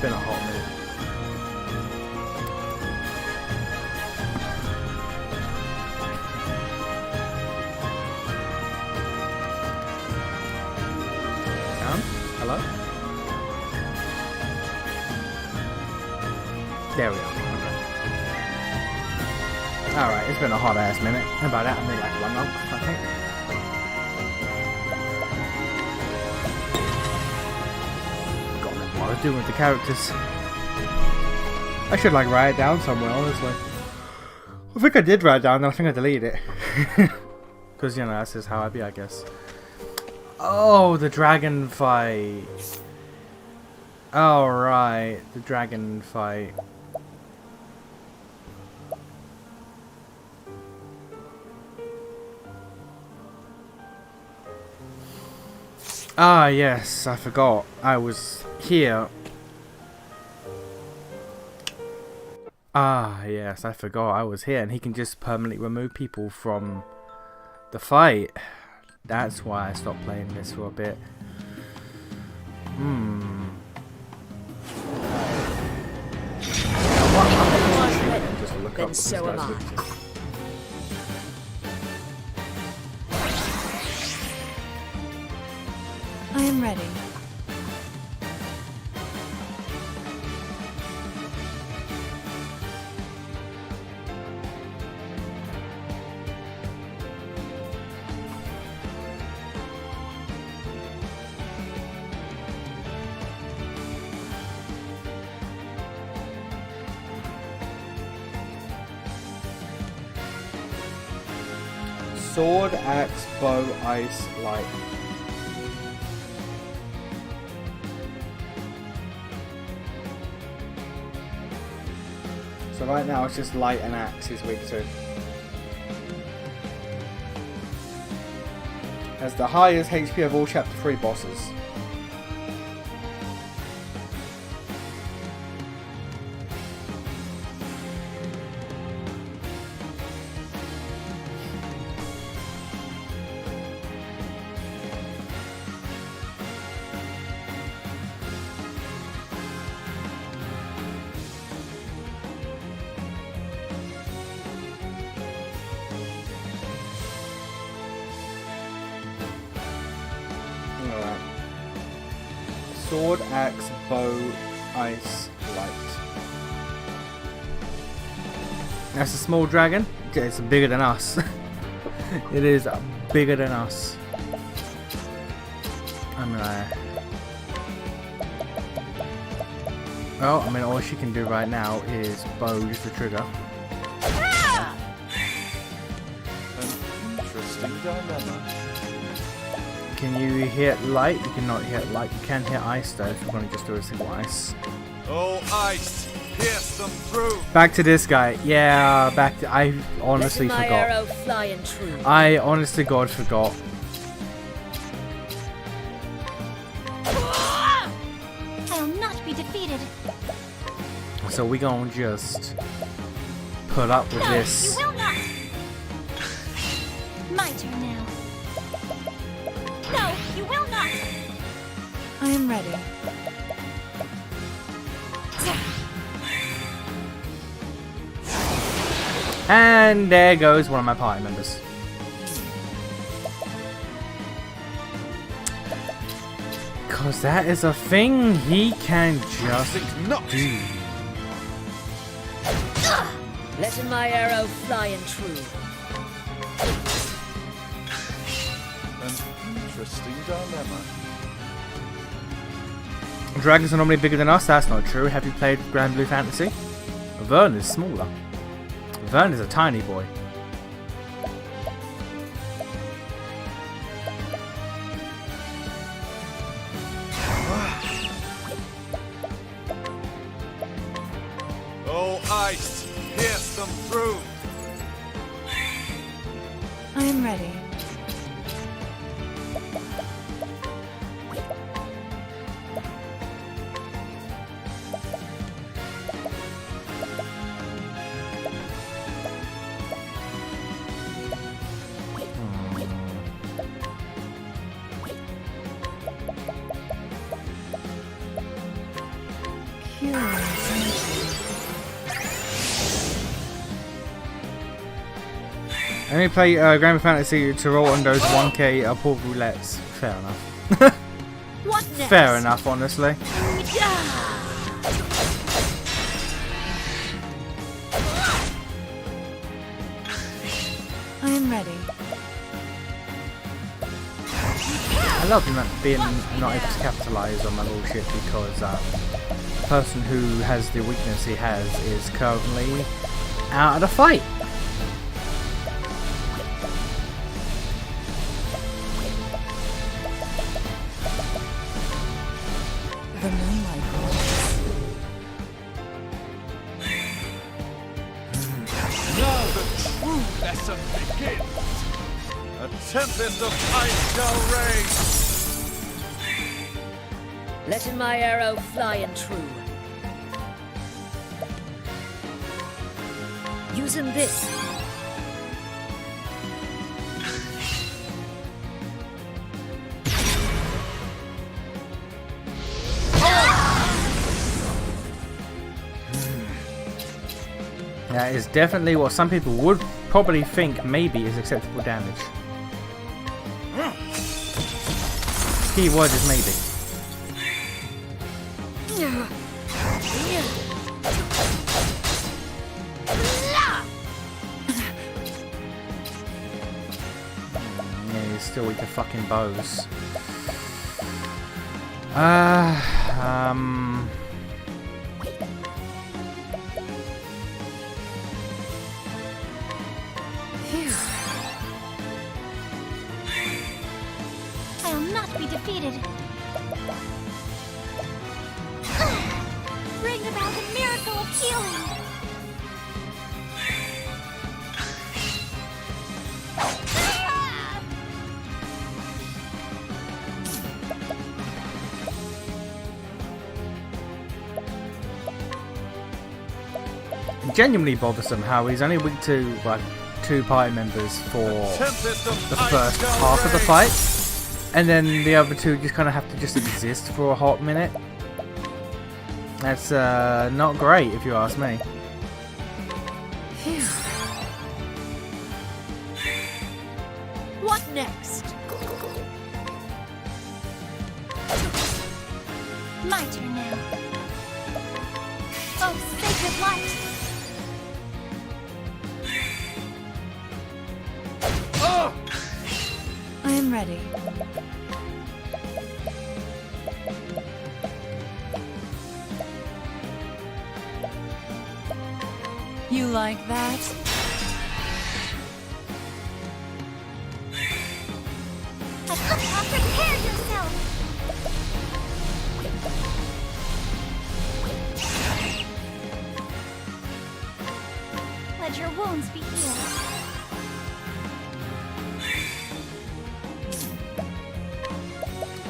been a hot minute. Hello? There we are. Alright, it's been a hot ass minute. How about that? I made like 1 month, I think. God, what I was doing with the characters. I should like write it down somewhere, honestly. I think I did write it down, and I think I deleted it. Because, you know, that's just how I be, I guess. Oh, the dragon fight. Alright, the dragon fight. Ah, yes, I forgot. I was here. Ah, yes, I forgot I was here, and he can just permanently remove people from the fight. That's why I stopped playing this for a bit. Just look up Then so am I. I am ready. Sword, axe, bow, ice, light. So right now it's just light and axe he's weak to. Has the highest HP of all chapter 3 bosses. Sword, axe, bow, ice, light. That's a small dragon. It's bigger than us. It is bigger than us. Well, I mean, all she can do right now is bow, use the trigger. An interesting dilemma. Can you hit light? You cannot hit light. You can hit ice though if you're going to just do a single ice. Oh, ice! Pierce them through! Back to this guy. Yeah, back to... I honestly Let my forgot. arrow fly and true. I honestly God forgot. I'll not be defeated. So we gonna just put up with No, this. you will not. My turn now. No, you will not. I am ready. And there goes one of my party members. Cause that is a thing he can just Not do. Let my arrow fly and true. an interesting dilemma. Dragons are normally bigger than us. That's not true. Have you played Grand Blue Fantasy? Vern is smaller. Vern is a tiny boy. Oh, ice! Pierce them through! I am ready. Let me play Grand Fantasy to roll on those 1K pull roulettes. Fair enough. What next? Fair enough, honestly. I am ready. I love being not able to capitalise on my bullshit because the person who has the weakness he has is currently out of the fight. The moonlight glows. Now the true lesson begins. A tempest of ice shall rage. Letting my arrow fly and true. Using this. That is definitely what some people would probably think maybe is acceptable damage. Key word is maybe. Yeah, he's still weak to fucking bows. I'll not be defeated. Bring about a miracle of healing. Genuinely bothersome how he's only weak to like 2 party members for Tempest of the ice first shall half of the rage. fight, and then the other 2 just kind of have to just exist for a hot minute. That's not great if you ask me. What next? My turn now. Oh, sacred light. I am ready. You like that? Prepare yourself. Let your wounds be healed.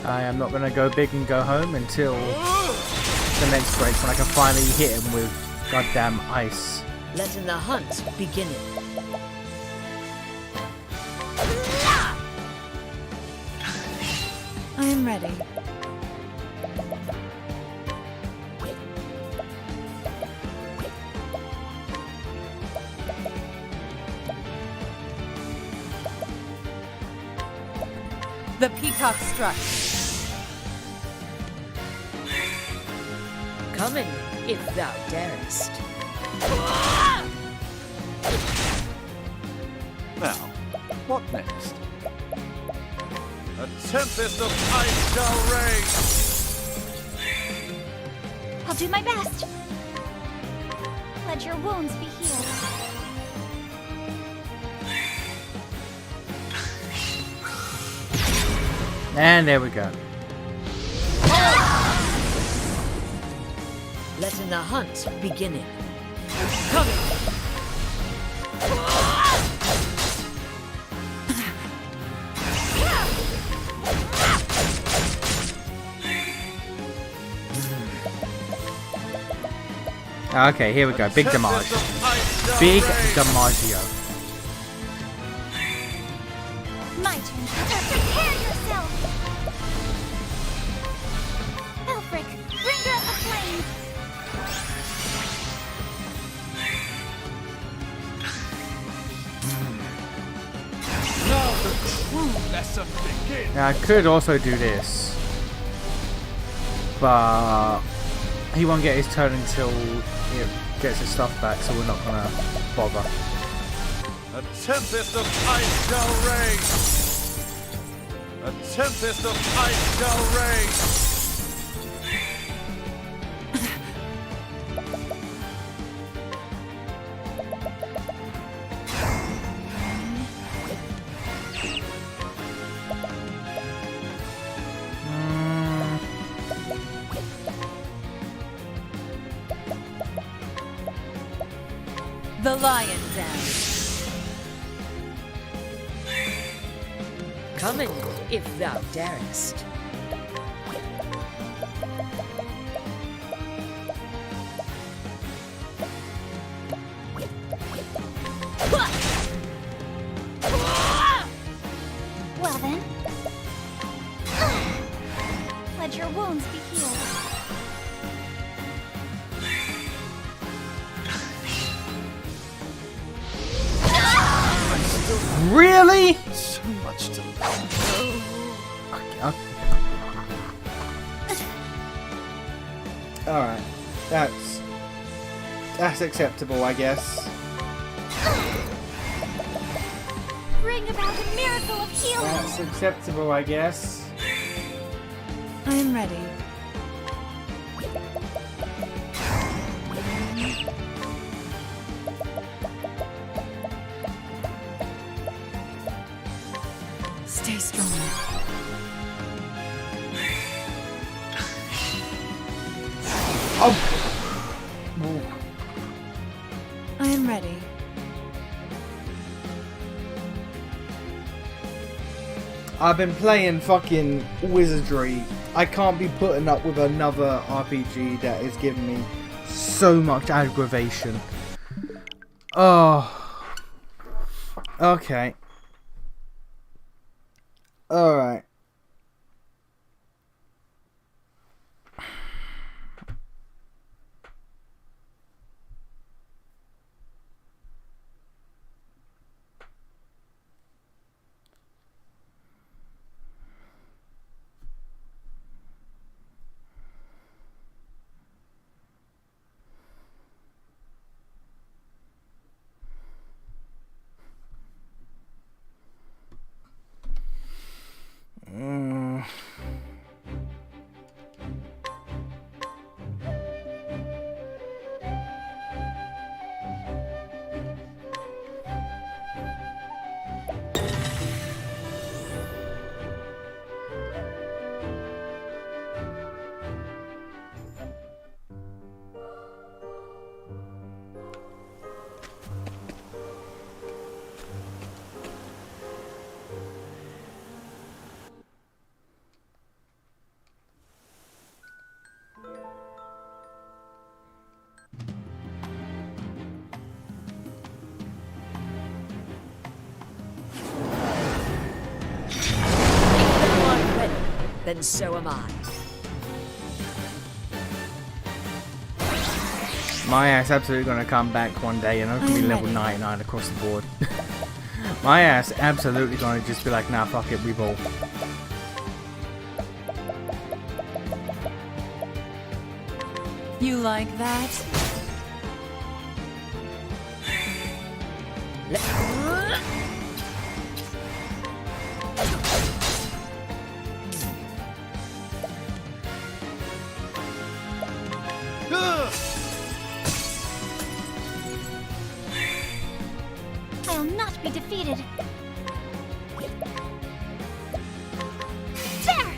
I am not going to go big and go home until the next break when I can finally hit him with goddamn ice. Letting the hunt begin. I am ready. The peacock struck. Coming, if thou darest. Now, what next? A tempest of ice shall rage. I'll do my best. Let your wounds be healed. And there we go. Letting the hunt begin. Coming. Okay, here we go. Big damage. Tempest of ice shall Big rage. Damaggio. My turn. Prepare yourself. Elfric, bringer of the flame. lesson begins. Now I could also do this, but he won't get his turn until he gets his stuff back, so we're not gonna bother. A tempest of ice shall rage. A tempest of ice shall rage. The lion dance. Come in, if thou darest. Well then. Let your wounds be healed. Really? So much to learn. Okay. Alright. That's acceptable, I guess. Bring about a miracle of healing. That's acceptable, I guess. I am ready. Stay strong. Oh! I am ready. I've been playing fucking Wizardry. I can't be putting up with another RPG that is giving me so much aggravation. Oh. Okay. Alright. Then so am I. My ass absolutely gonna come back one day and I'm gonna be I'm level ready. 99 across the board. My ass absolutely gonna just be like, nah, fuck it, we ball. You like that? I'll not be defeated. There!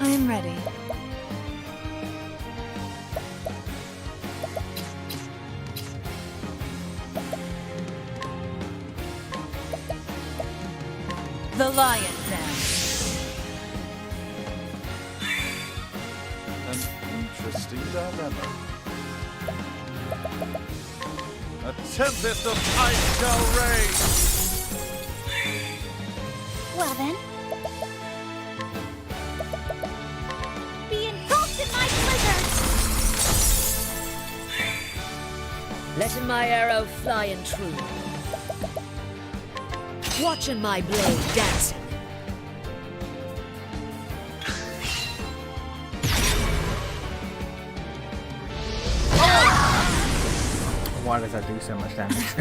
I am ready. The lion dance. An interesting dilemma. A tempest of ice shall rage. Well then. Be engulfed in my blizzard! Letting my arrow flying true. Watching my blade dancing. Why does that do so much damage?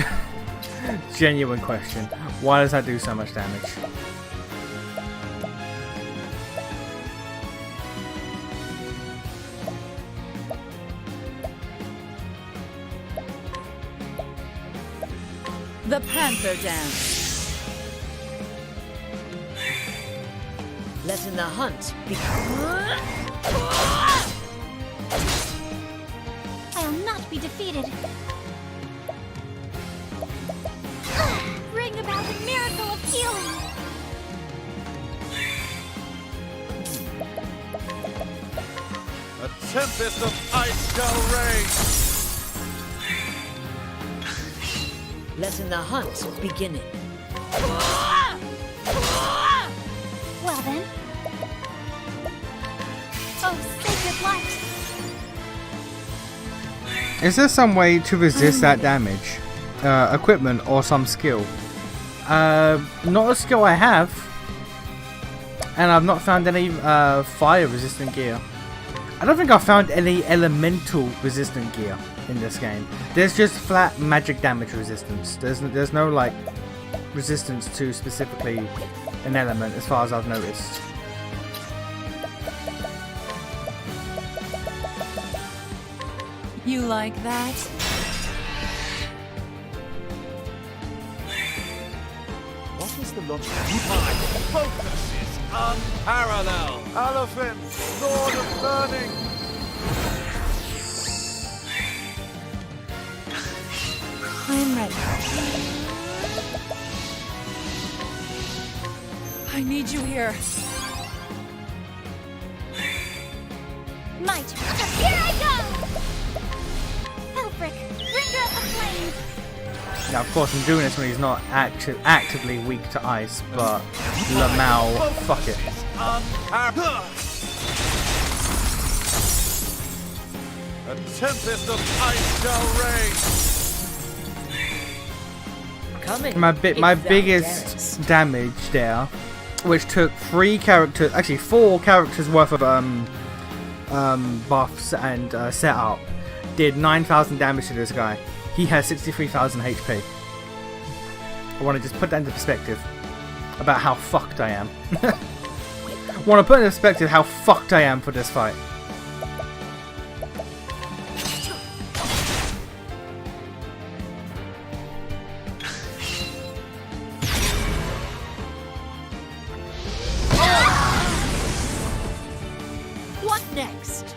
Genuine question. Why does that do so much damage? The Panther Dance. Letting the hunt begin. I'll not be defeated. Bring about the miracle of healing. A tempest of ice shall rage. Letting the hunt begin. Well then. Oh, sacred light. Is there some way to resist that damage? Equipment or some skill? Not a skill I have. And I've not found any fire resistant gear. I don't think I've found any elemental resistant gear in this game. There's just flat magic damage resistance. There's no like resistance to specifically an element as far as I've noticed. You like that? What is the logic? My focus is unparalleled. Alaphin, Lord of Learning. I'm ready. I need you here. Might. Here I go! Elfric, bringer of the flames. Now, of course, I'm doing this when he's not actively weak to ice, but Lamau, fuck it. A tempest of ice shall rage. Coming. My if thou biggest darest. damage there, which took 4 characters worth of buffs and setup, did 9,000 damage to this guy. He has 63,000 HP. I want to just put that into perspective about how fucked I am. I want to put into perspective how fucked I am for this fight. What next?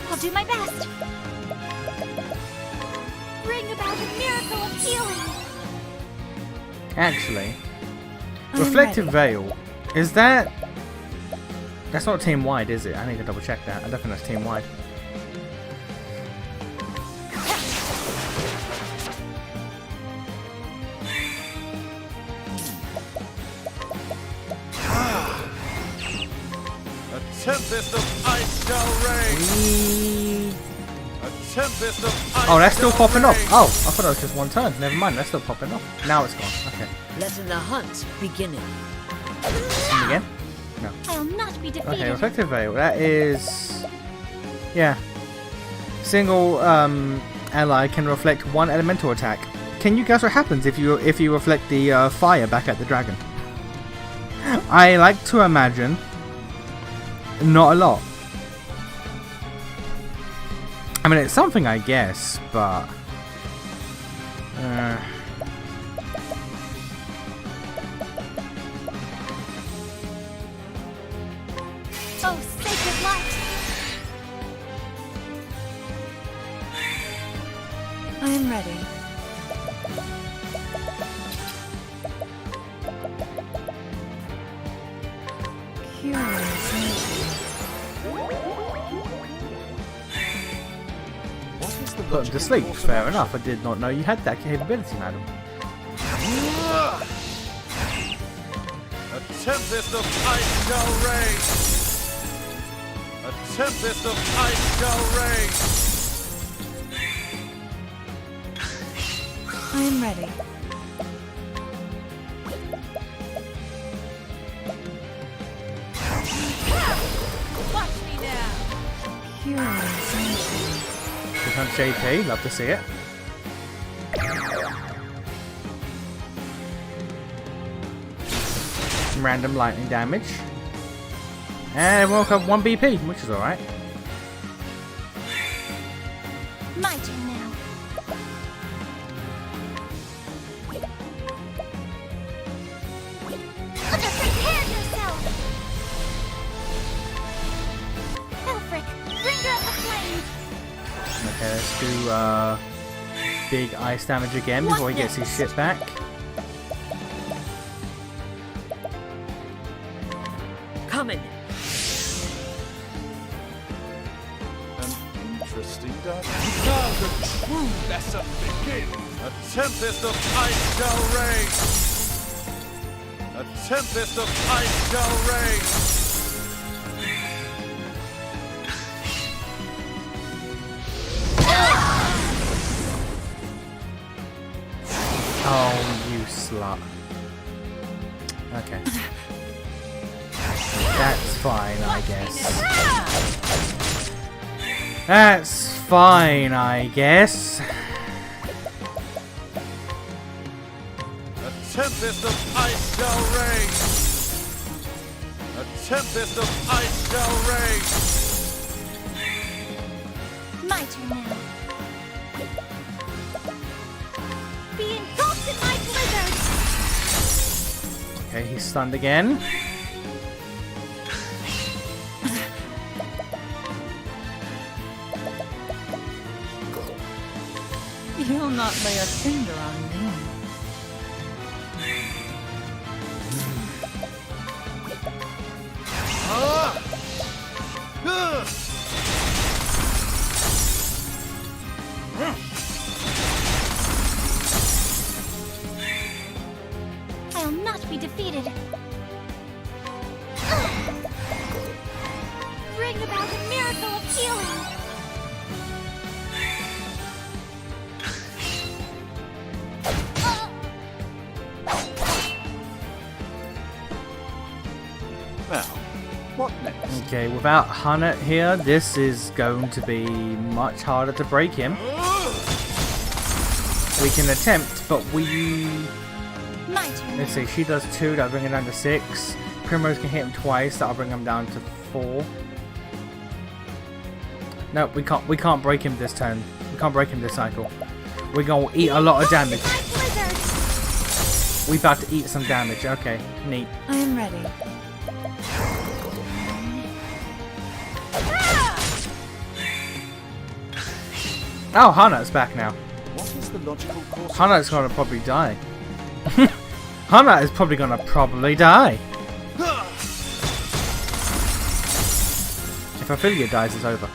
I'll do my best. Bring about a miracle of healing. Actually, I'm Reflective ready. Veil, is that... That's not team wide, is it? I need to double check that. I don't think that's team wide. A tempest of ice shall rage. A tempest of ice. Oh, that's still shall popping up. rage. Oh, I thought it was just one turn. Never mind, that's still popping up. Now it's gone. Okay. Letting the hunt begin. And again? No. I'll not be defeated. Okay, Reflective Veil. That is... Yeah. Single ally can reflect 1 elemental attack. Can you guess what happens if you reflect the fire back at the dragon? I like to imagine not a lot. I mean, it's something, I guess, but... Oh, sacred light. I am ready. Curious. What is the Put him to sleep. Fair enough. I did not know you had that capability, madam. A tempest of ice shall rage. A A tempest of ice shall rage. I am ready. Watch me now. Curious, aren't Just on JP, love to see it. Some random lightning damage. And everyone got 1 BP, which is alright. My turn now. Prepare yourself! Elfric, bringer of the flame! Okay, let's do big ice damage again before he gets his shit back. Coming. An interesting dynamic. Now the true lesson begins. A tempest of ice shall rage. A tempest of ice shall rage. Oh, you slut. Okay. That's fine, I guess. That's fine, I guess. A tempest of ice shall rage. A tempest of ice shall rage. My turn now. Be engulfed in my blizzard! Okay, he's stunned again. You'll not lay a finger on me. I'll not be defeated. Bring about a miracle of healing! Now, what next? Okay, without Hunnet here, this is going to be much harder to break him. We can attempt, but My turn let's now. see, she does 2, that'll bring him down to 6. Primrose can hit him twice, that'll bring him down to 4. No, we can't break him this turn. We can't break him this cycle. We're gonna eat a lot of damage. My blizzard! We about to eat some damage. Okay, neat. I am ready. Oh, Hanat's back now. What is the logical course? Hanat's gonna probably die. Hanat is probably gonna die. If Ophelia dies, it's over.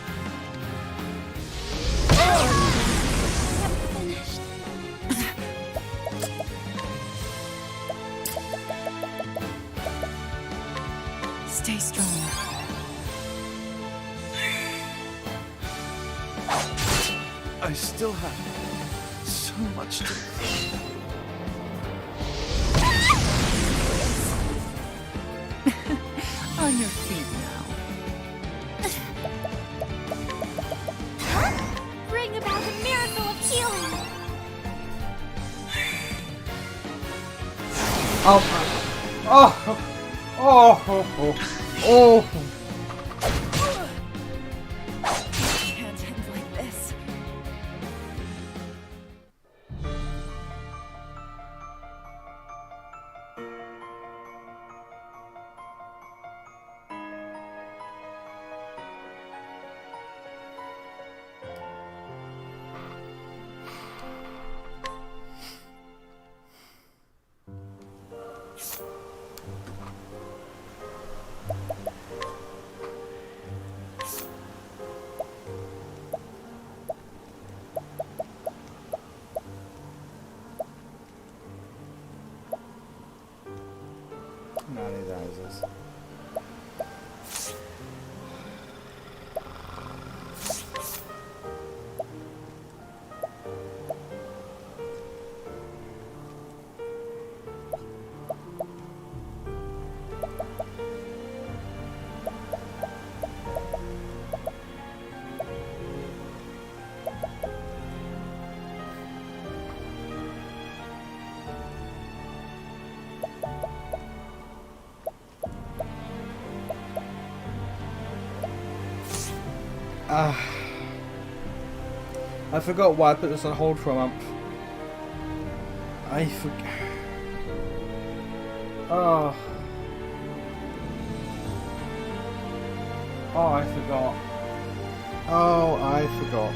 Finished. Stay strong. I still have so much to. On your feet now. Bring about a miracle of healing! Oh, oh. Can't end like this. No, he dies. I forgot why I put this on hold for a month. I forgot. Oh. Oh, I forgot. Oh, I forgot.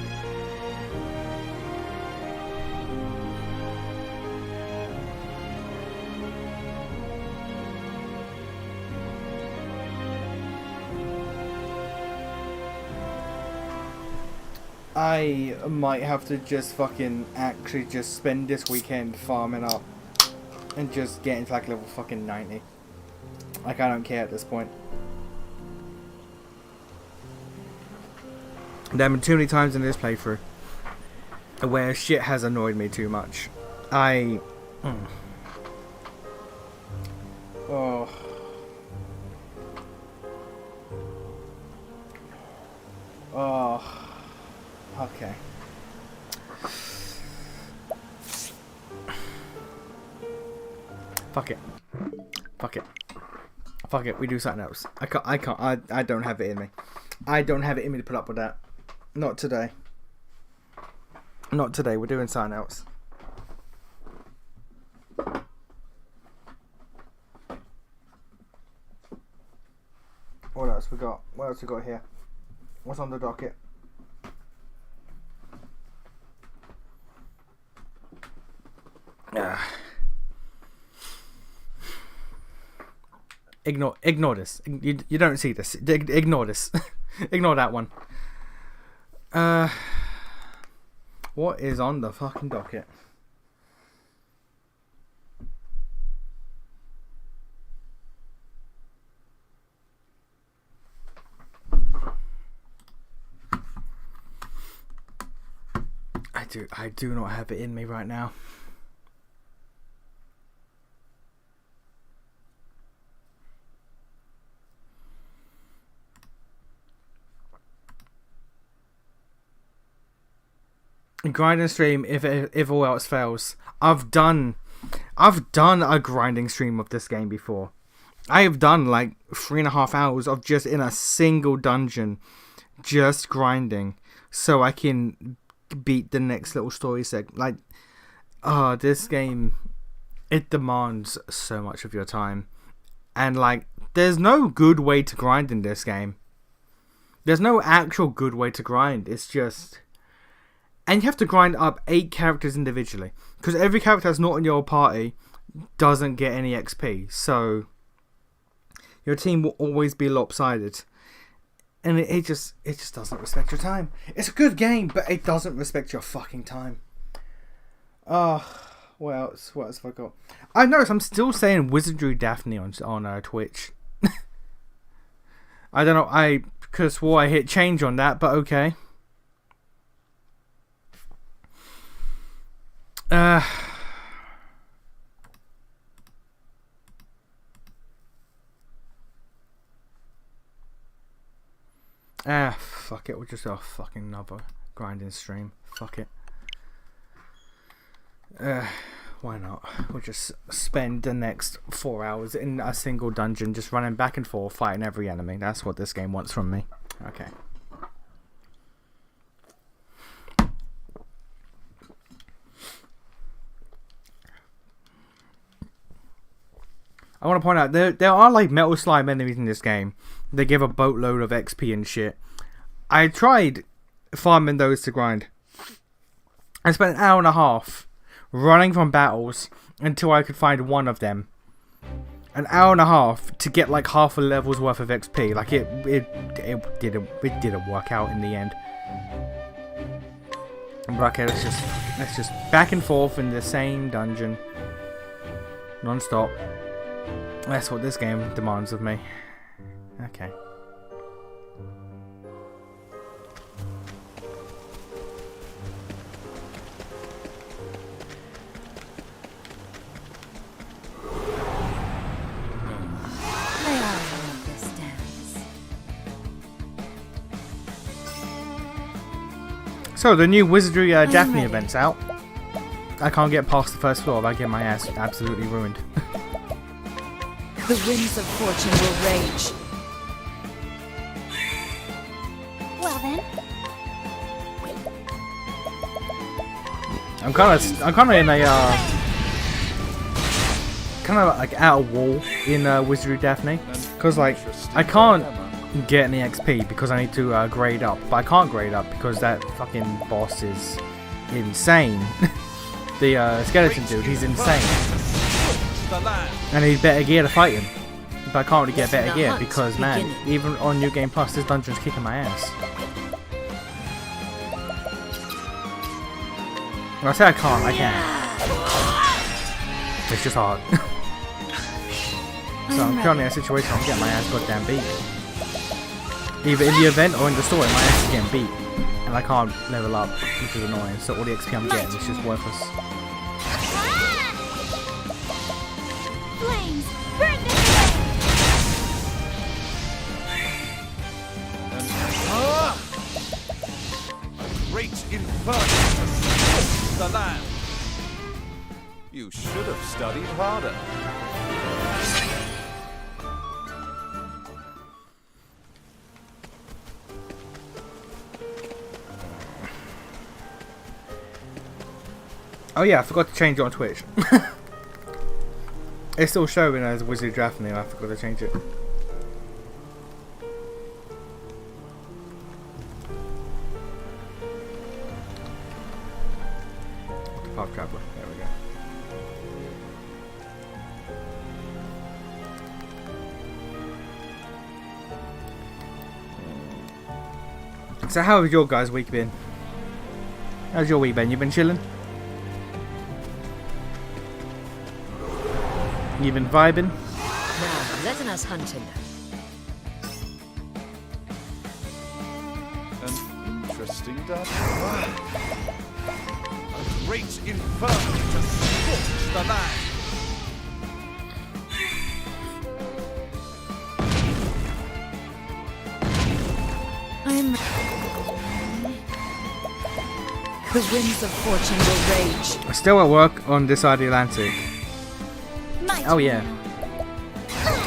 I might have to just fucking actually just spend this weekend farming up and just getting to like level fucking 90. Like, I don't care at this point. There have been too many times in this playthrough where shit has annoyed me too much. Oh. Oh. Okay. Fuck it. Fuck it. Fuck it. We do something else. I don't have it in me. I don't have it in me to put up with that. Not today. Not today. We're doing something else. What else we got? What else we got here? What's on the docket? Ignore this. You don't see this. Ignore this. Ignore that one. What is on the fucking docket? I do not have it in me right now. Grinding stream if all else fails. I've done a grinding stream of this game before. I have done like 3.5 hours of just in a single dungeon, just grinding, so I can beat the next little story segment. Like, this game, it demands so much of your time, and like, there's no good way to grind in this game. There's no actual good way to grind. It's just. And you have to grind up 8 characters individually. Because every character that's not in your party doesn't get any XP. So your team will always be lopsided. And it just doesn't respect your time. It's a good game, but it doesn't respect your fucking time. What else have I got? I noticed I'm still saying Wizardry Daphne on Twitch. I don't know. I could have swore I hit change on that, but okay. Fuck it. We'll just do a fucking another grinding stream. Fuck it. Why not? We'll just spend the next 4 hours in a single dungeon, just running back and forth, fighting every enemy. That's what this game wants from me. Okay. I want to point out, there are like metal slime enemies in this game. They give a boatload of XP and shit. I tried farming those to grind. I spent an hour and a half running from battles until I could find one of them. An hour and a half to get like half a level's worth of XP. Like it didn't work out in the end. But okay, let's just back and forth in the same dungeon, non-stop. That's what this game demands of me. Okay. So the new Wizardry Daphne event's out. I can't get past the first floor if I get my ass absolutely ruined. The winds of fortune will rage. Well then, I'm kind of in a kind of like out of wall in Wizardry Daphne, because like I can't get any XP because I need to grade up, but I can't grade up because that fucking boss is insane. The skeleton dude, he's insane, and he's better gear to fight him. But I can't really get better gear because, man, even on New Game Plus, this dungeon's kicking my ass. When I say I can't, I can. It's just hard. So I'm currently in a situation where I'm getting my ass goddamn beat. Either in the event or in the story, my ass is getting beat. And I can't level up, which is annoying. So all the XP I'm getting is just worthless. Flames, burn this A great inferno to scorch the land. You should have studied harder. Oh yeah, I forgot to change it on Twitch. It's still showing as Wizard Daphne, I forgot to change it. Park Traveler, there we go. So how has your guys' week been? How's your week been? You been chilling? You been vibing? Now, letting us hunt him. An interesting dance. A great inferno to scorch the land. The winds of fortune will rage. I'm still at work on this side of the Atlantic. Oh yeah.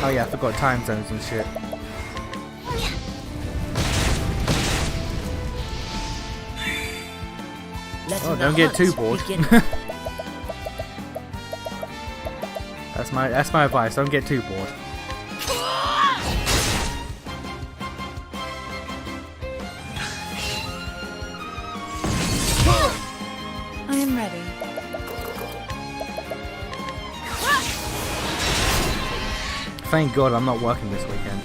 Oh yeah, I forgot time zones and shit. Oh, don't get too bored. That's my advice. Don't get too bored. I am ready. Thank God I'm not working this weekend.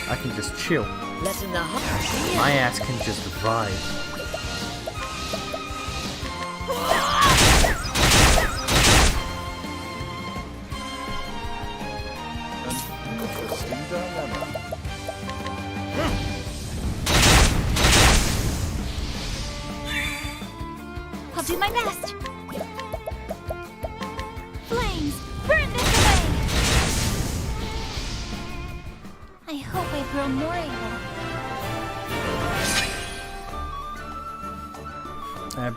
I can just chill. Letting the My ass can just vibe. An interesting dilemma. I'll do my best. Flames, burn this away. I hope I grow more able.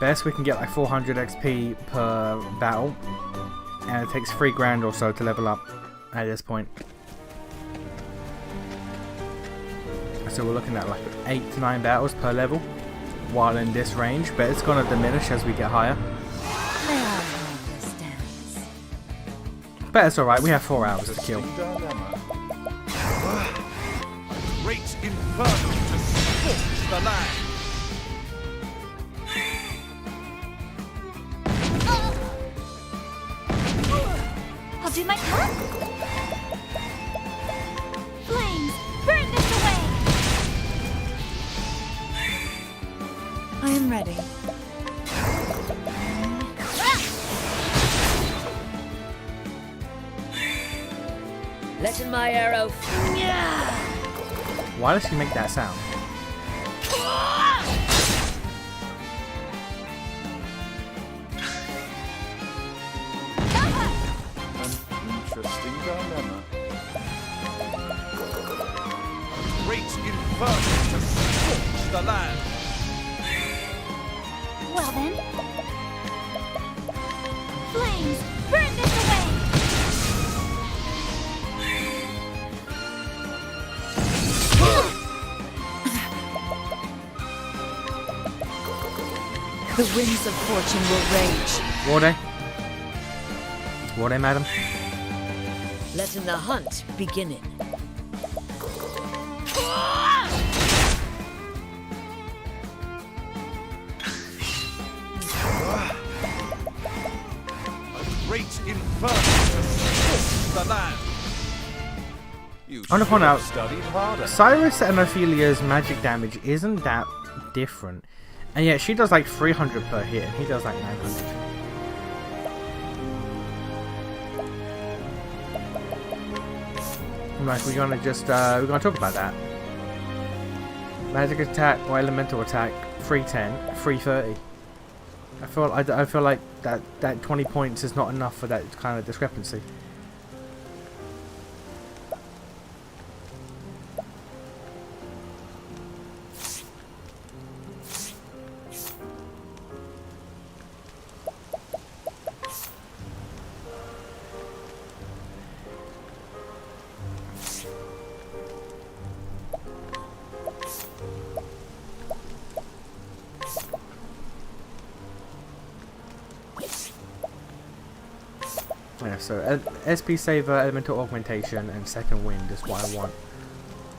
Best we can get like 400 XP per battle, and it takes 3 grand or so to level up at this point. So we're looking at like 8 to 9 battles per level while in this range, but it's gonna diminish as we get higher. I understand. But it's alright, we have 4 hours to kill. Dilemma. A great inferno to scorch the land. I'll do my best. Flames, burn this away. I am ready. letting my arrow. Why does she make that sound? An interesting dilemma. A great inferno to scorch the land. Well then. Flames, burn this away! The The winds of fortune will rage. War day? War day, madam? Letting the hunt begin. A great inferno has scorched the land. You I want to point should have out, studied harder. Cyrus and Ophelia's magic damage isn't that different. And yet she does like 300 per hit and he does like 900. Like, we're gonna just, we're gonna talk about that. Magic attack or elemental attack, 310, 330. I feel like that 20 points is not enough for that kind of discrepancy. Yeah, so SP Saver, Elemental Augmentation, and Second Wind is what I want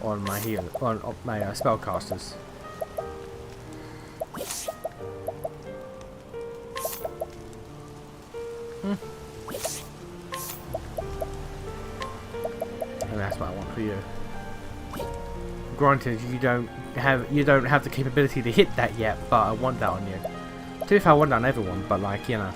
on my on my spellcasters. And that's what I want for you. Granted, you don't have the capability to hit that yet, but I want that on you. To be fair, I want that on everyone, but like, you know.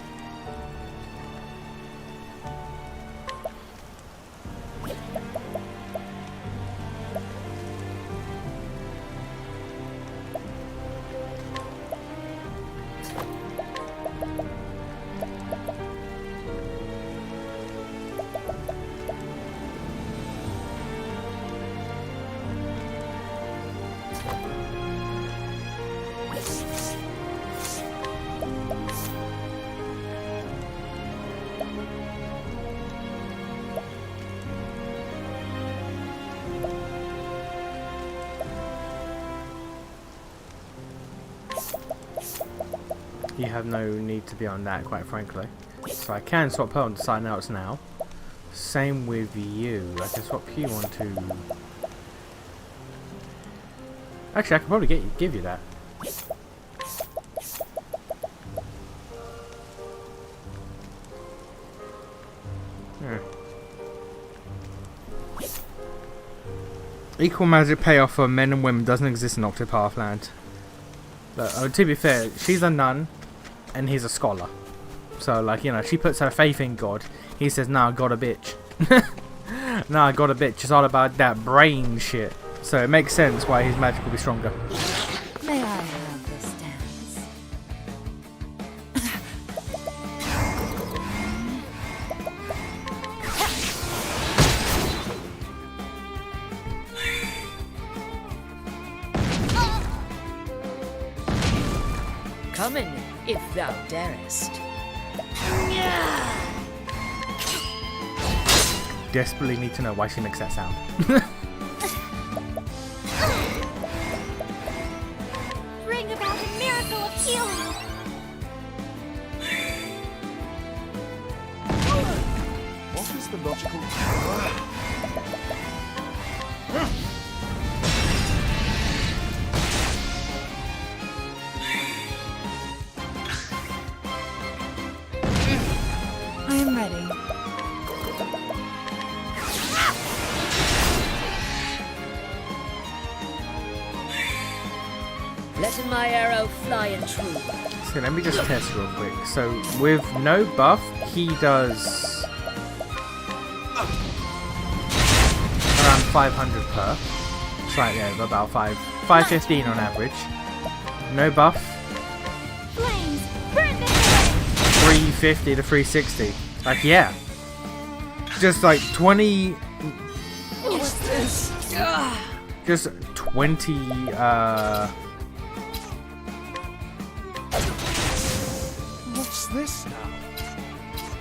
You have no need to be on that, quite frankly. So I can swap her onto something else now. Same with you. I can swap you onto... Actually, I could probably give you that. Equal magic payoff for men and women doesn't exist in Octopath Land. But, to be fair, she's a nun, and he's a scholar. So, like, you know, she puts her faith in God. He says, nah, God a bitch. Nah, God a bitch. It's all about that brain shit. So it makes sense why his magic will be stronger. May I have this dance? Come in, if thou darest. Desperately need to know why she makes that sound. Bring about a miracle of healing. What is the logical... I am ready. Letting my arrow fly and true. So let me just test real quick. So with no buff, he does around 500 per. Slightly over, about 515 on average. No buff, Flames, burn them away. 350 to 360. Like, yeah. Just like 20... What's this? Just 20, What's this now?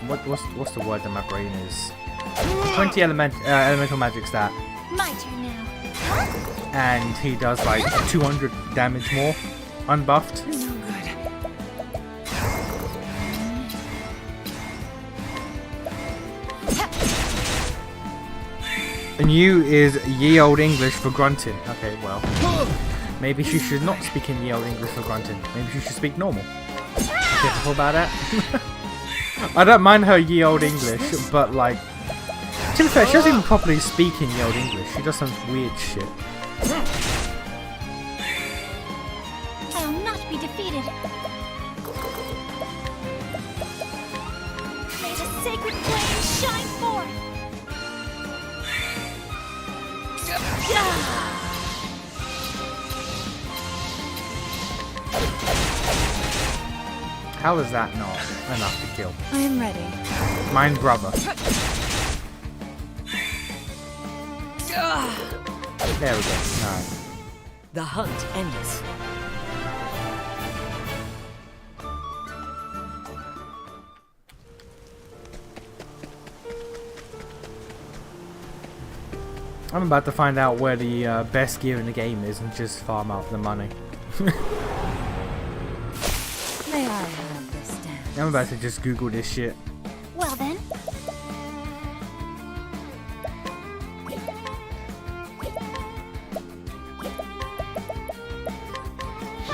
what's the word that my brain is? 20 elemental magic stat. My turn now. And he does like 200 damage more, unbuffed. No good. And you is ye old English for grunting. Okay, well. Maybe she should not speak in ye old English for grunting. Maybe she should speak normal. Careful about that. I don't mind her ye old English, but like, to be fair, she doesn't even properly speak in ye old English. She does some weird shit. I'll not be defeated. May the sacred flame shine forth. How is that not enough to kill? I am ready. Mine brother. There we go. Alright. The hunt ends. I'm about to find out where the best gear in the game is and just farm out the money. May I have this dance? I'm about to just Google this shit. Well then.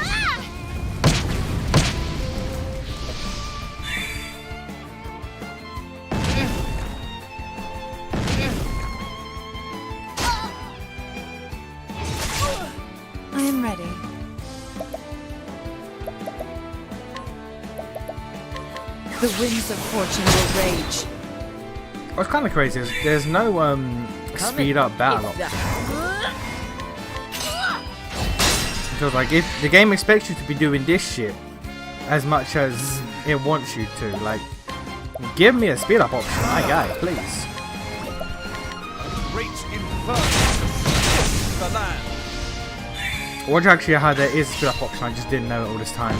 Ah! I am ready. The winds of fortune will rage. What's kind of crazy is there's no speed up battle option. Because like if the game expects you to be doing this shit as much as it wants you to, like give me a speed up option, my guy, please. Great inferno to the land. Watch actually how there is a speed up option, I just didn't know it all this time.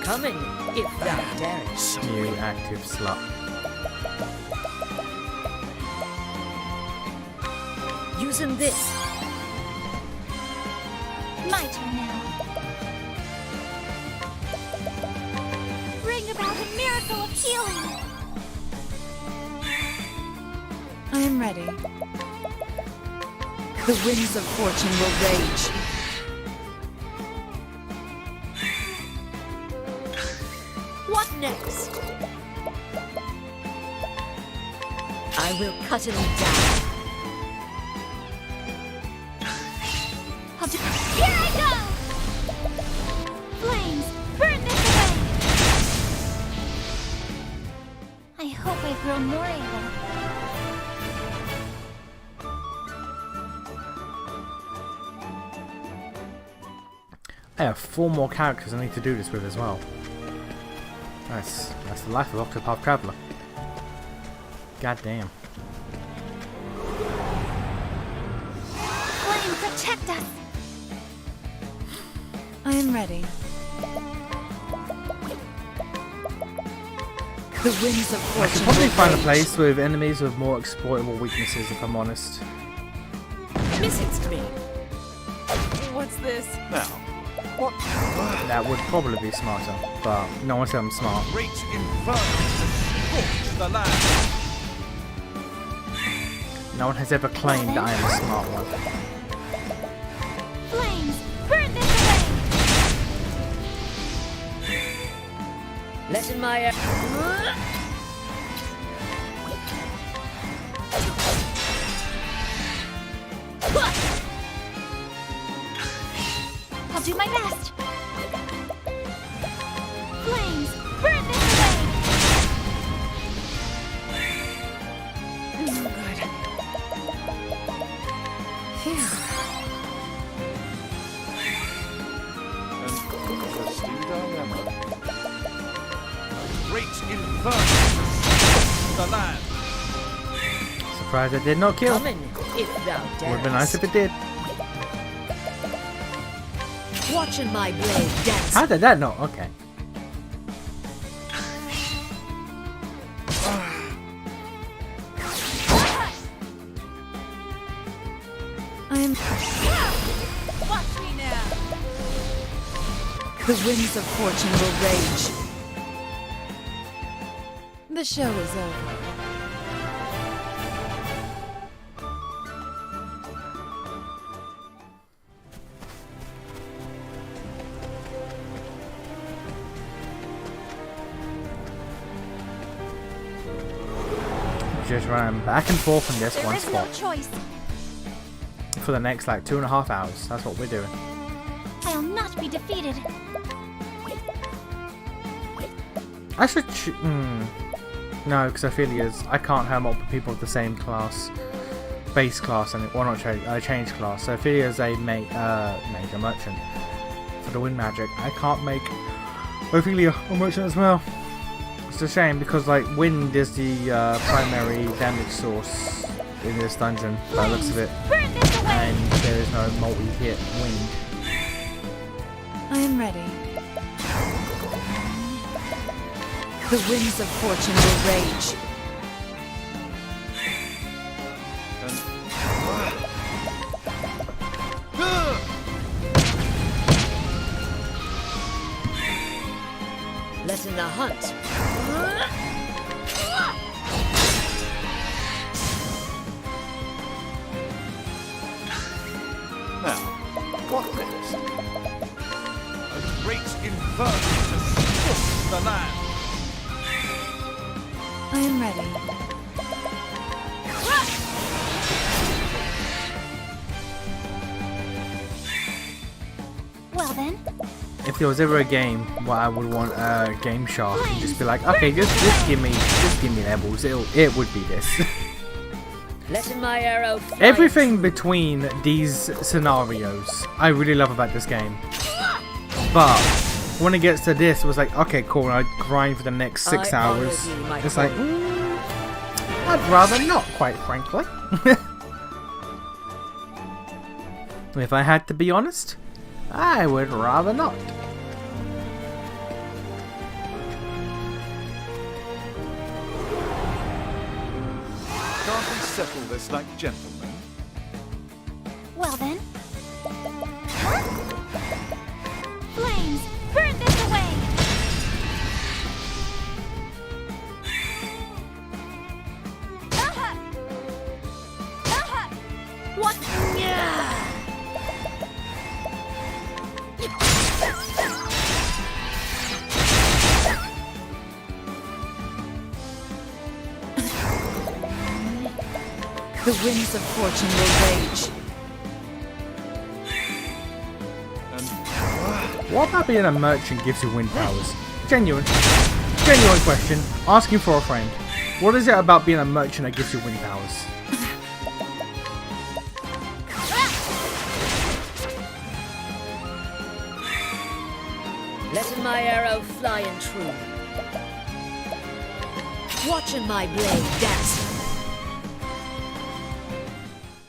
Coming, if thou darest. You active slut. Using this. My turn now. Bring about a miracle of healing. I am ready. The winds of fortune will rage. What next? I will cut him down. Here I go! Flames, burn this away! I hope I've grown more able. I have 4 more characters I need to do this with as well. That's the life of Octopath Traveler. God damn. Flame, protect us! I am ready. The winds of I fortune should probably will find a rage. place with enemies with more exploitable weaknesses, if I'm honest. Listen to me. What's this? Now, That would probably be smarter, but no one said I'm smart. great inferno to scorch the land. No one has ever claimed that I am a smart one. Flames, burn this away! Letting my I'll do my best! Flames, burn this away! So good. Phew. An interesting dilemma. Great inferno to scorch the land. Surprised it did not kill. Would coming, if thou darest. have been nice if it did. Watching my blade dance. How did that not? Okay. I am. Watch me now! The winds of fortune will rage. The show is over. just run back and forth in this There one is no spot choice. for the next like 2.5 hours. That's what we're doing. I'll not be defeated. I should no, because Ophelia's, I can't have multiple people of the same class, base class, and well, not change class. So Ophelia's a mage, a merchant for the wind magic. I can't make Ophelia a merchant as well. It's a shame because like wind is the primary damage source in this dungeon by the looks of it, Burn this away. and there is no multi-hit wind. I am ready. The winds of fortune will rage. Let in the hunt. Now, what next? A great inferno to scorch the land. I am ready. Well then, If there was ever a game where I would want a Game Shark and just be like, okay, just give me levels, it would be this. Let in my arrow. Fly Everything between these scenarios I really love about this game. But when it gets to this, it was like, okay, cool, and I grind for the next 6 I honor hours. thee, my It's like, queen. I'd rather not, quite frankly. If I had to be honest, I would rather not. Can't we settle this like gentlemen? well then. Flames, burn this away. Aha! Aha! What? The winds of fortune will rage. What about being a merchant gives you wind powers? Genuine question. Asking for a friend. What is it about being a merchant that gives you wind powers? Let in my arrow fly and true. Watching my blade dancing.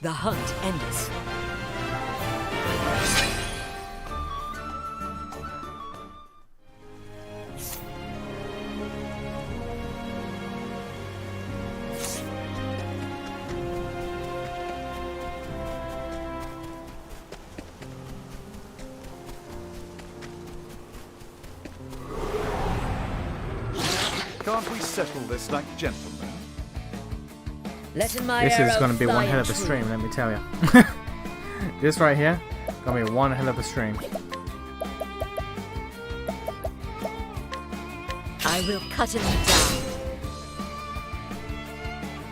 The hunt endeth. Can't we settle this like gentlemen? Let in my This arrow is going to be fly one hell and of a true. stream, let me tell you. This right here, going to be one hell of a stream. I will cut him down.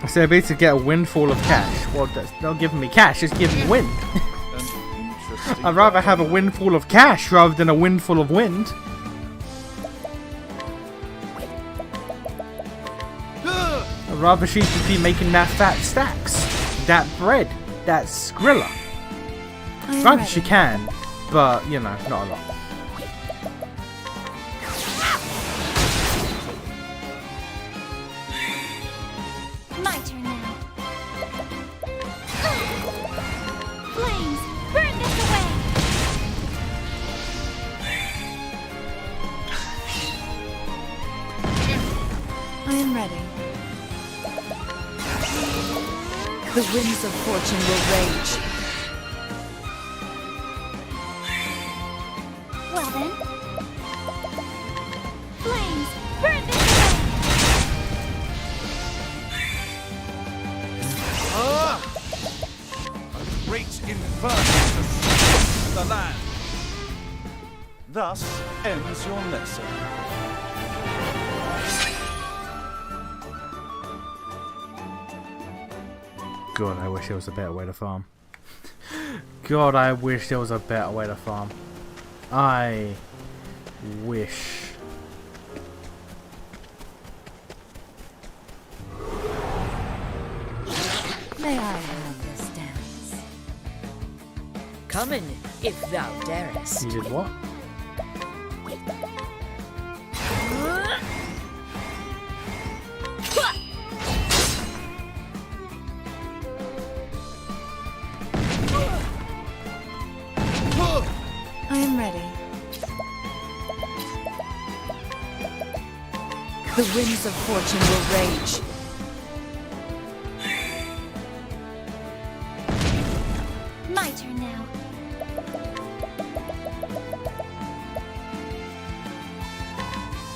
So basically get a windfall of cash. Well, that's not giving me cash, it's giving me wind. An interesting I'd rather have a windfall of cash rather than a windfall of wind. I'd rather she could be making that fat stacks, that bread, that Skrilla. I am Granted, ready. she can, but you know, not a lot. My turn now. Flames, burn this away. I am ready. The winds of fortune will rage. Well then. Flames, burn this away. A great inferno to scorch the land. Thus ends your lesson. God, I wish there was a better way to farm. God, I wish there was a better way to farm. I wish. May I have this dance? Come in, if thou darest. You did what? I am ready. The winds of fortune will rage. My turn now.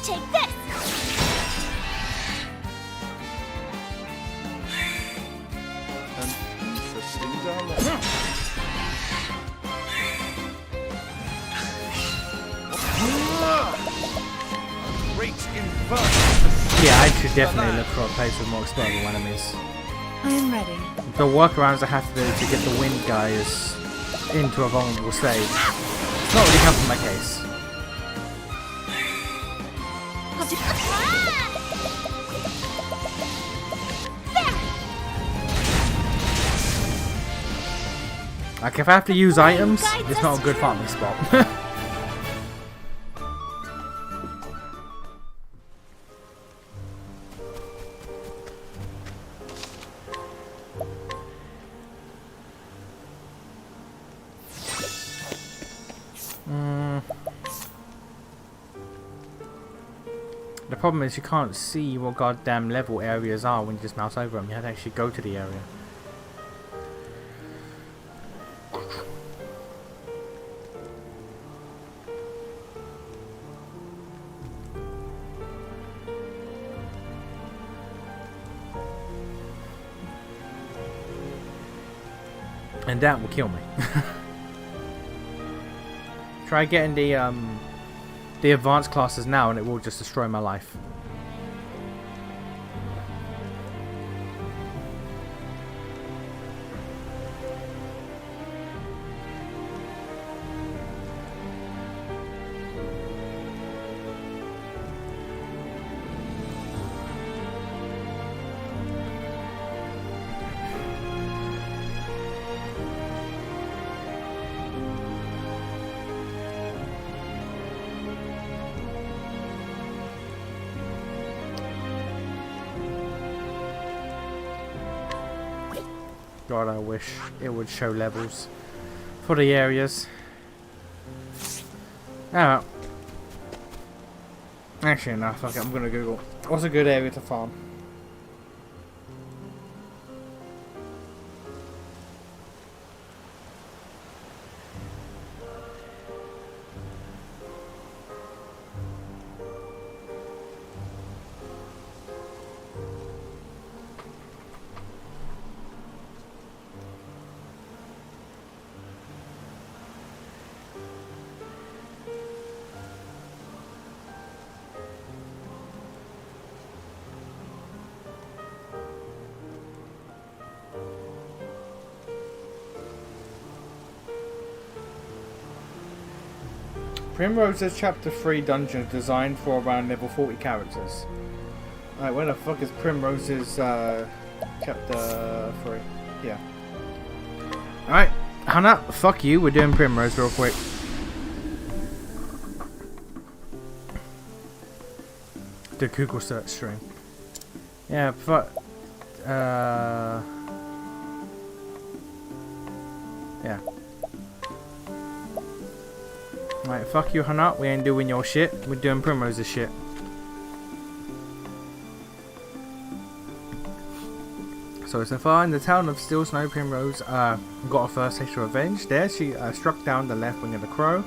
Take this! An interesting dialogue. Great inversion. Yeah, I should definitely look for a place with more explodable enemies. I am ready. The workarounds I have to do to get the wind guys into a vulnerable state. It's not really helping my case. Like if I have to use items, it's not a good farming spot. The problem is you can't see what goddamn level areas are when you just mouse over them. You have to actually go to the area. And that will kill me. Try getting the advanced classes now and it will just destroy my life. God, I wish it would show levels for the areas. Oh, actually, no, fuck it, I'm gonna Google what's a good area to farm. Primrose's Chapter 3 dungeon designed for around level 40 characters. Alright, where the fuck is Primrose's Chapter 3? Yeah. Alright, Hannah, fuck you, we're doing Primrose real quick. The Google search string. Yeah, fuck. Yeah. Right, fuck you, Hannah. We ain't doing your shit. We're doing Primrose's shit. So far in the town of Steel Snow, Primrose got her first taste of revenge. There, she struck down the left wing of the crow,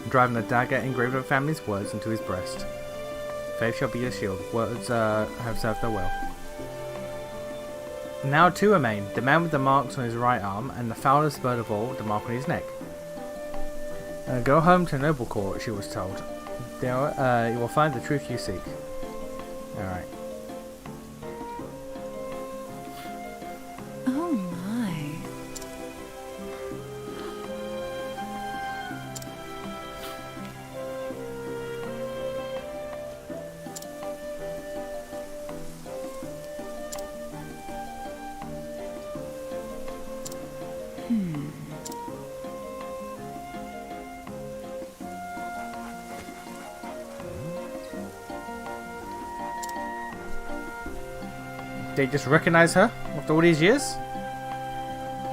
driving the dagger engraved with her family's words into his breast. Faith shall be your shield. Words have served her well. Now two remain: the man with the marks on his right arm, and the foulest bird of all, the mark on his neck. Go home to Noble Court, she was told. There, you will find the truth you seek. Alright. They just recognize her after all these years?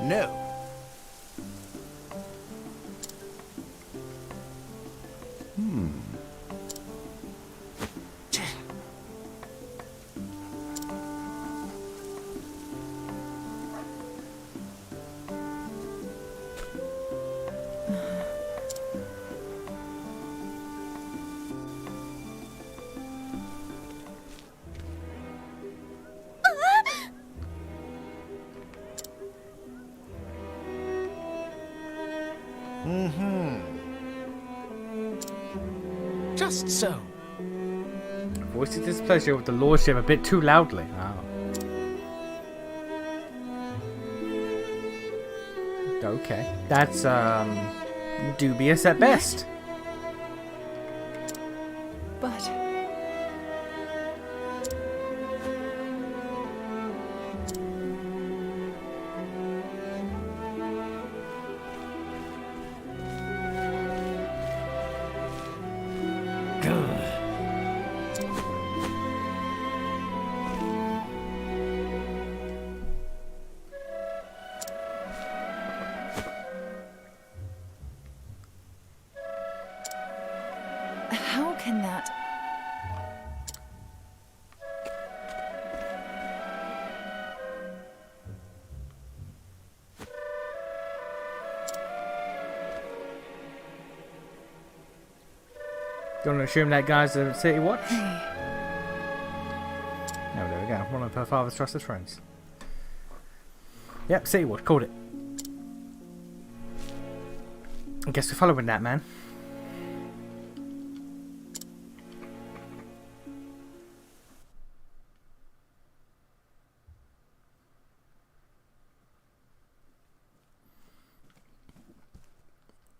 No. Just so. Voiced his displeasure with the lordship a bit too loudly. Oh. Okay. That's, dubious at best. But how can that? Don't assume that guy's a City Watch? Oh, there we go. One of her father's trusted friends. Yep, City Watch. Called it. I guess we're following that man.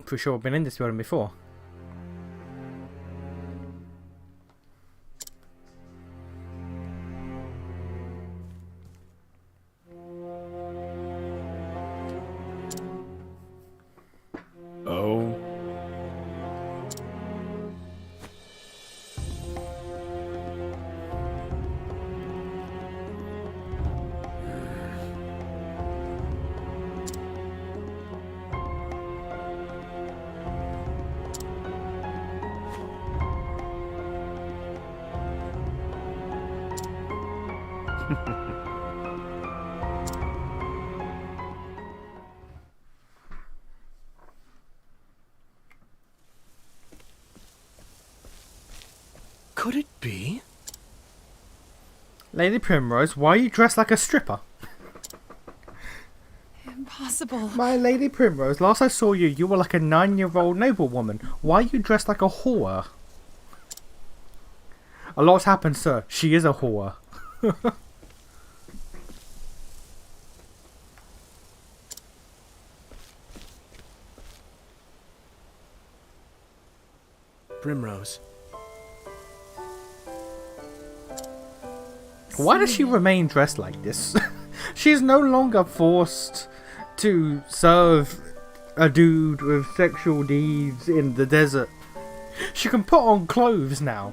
For sure, been in this building before. Oh. Could it be? Lady Primrose, why are you dressed like a stripper? Impossible. My Lady Primrose, last I saw you, you were like a 9-year-old noblewoman. Why are you dressed like a whore? A lot's happened, sir. She is a whore. Primrose. Why does she remain dressed like this? She's no longer forced to serve a dude with sexual needs in the desert. She can put on clothes now.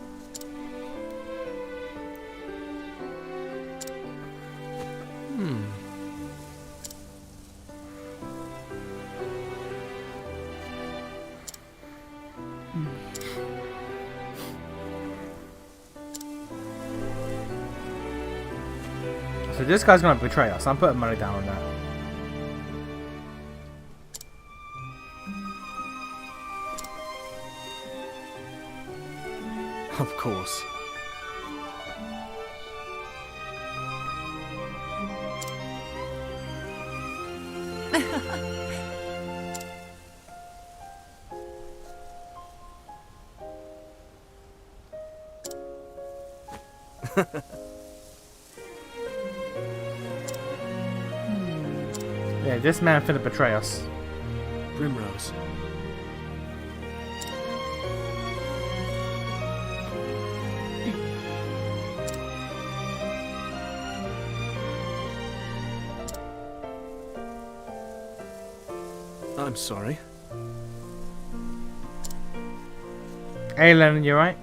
So this guy's gonna betray us. I'm putting money down on that. Of course. Yeah, this man finna betray us. Primrose. I'm sorry. Hey Lennon, you right?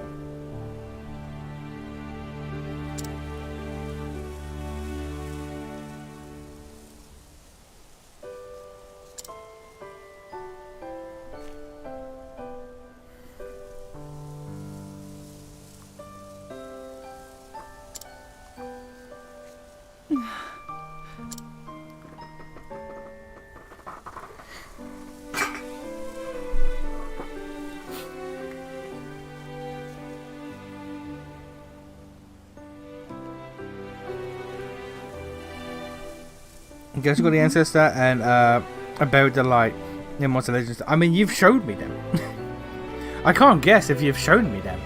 Guess you got the ancestor and about the light in Monster Legends. I mean, you've showed me them. I can't guess if you've shown me them.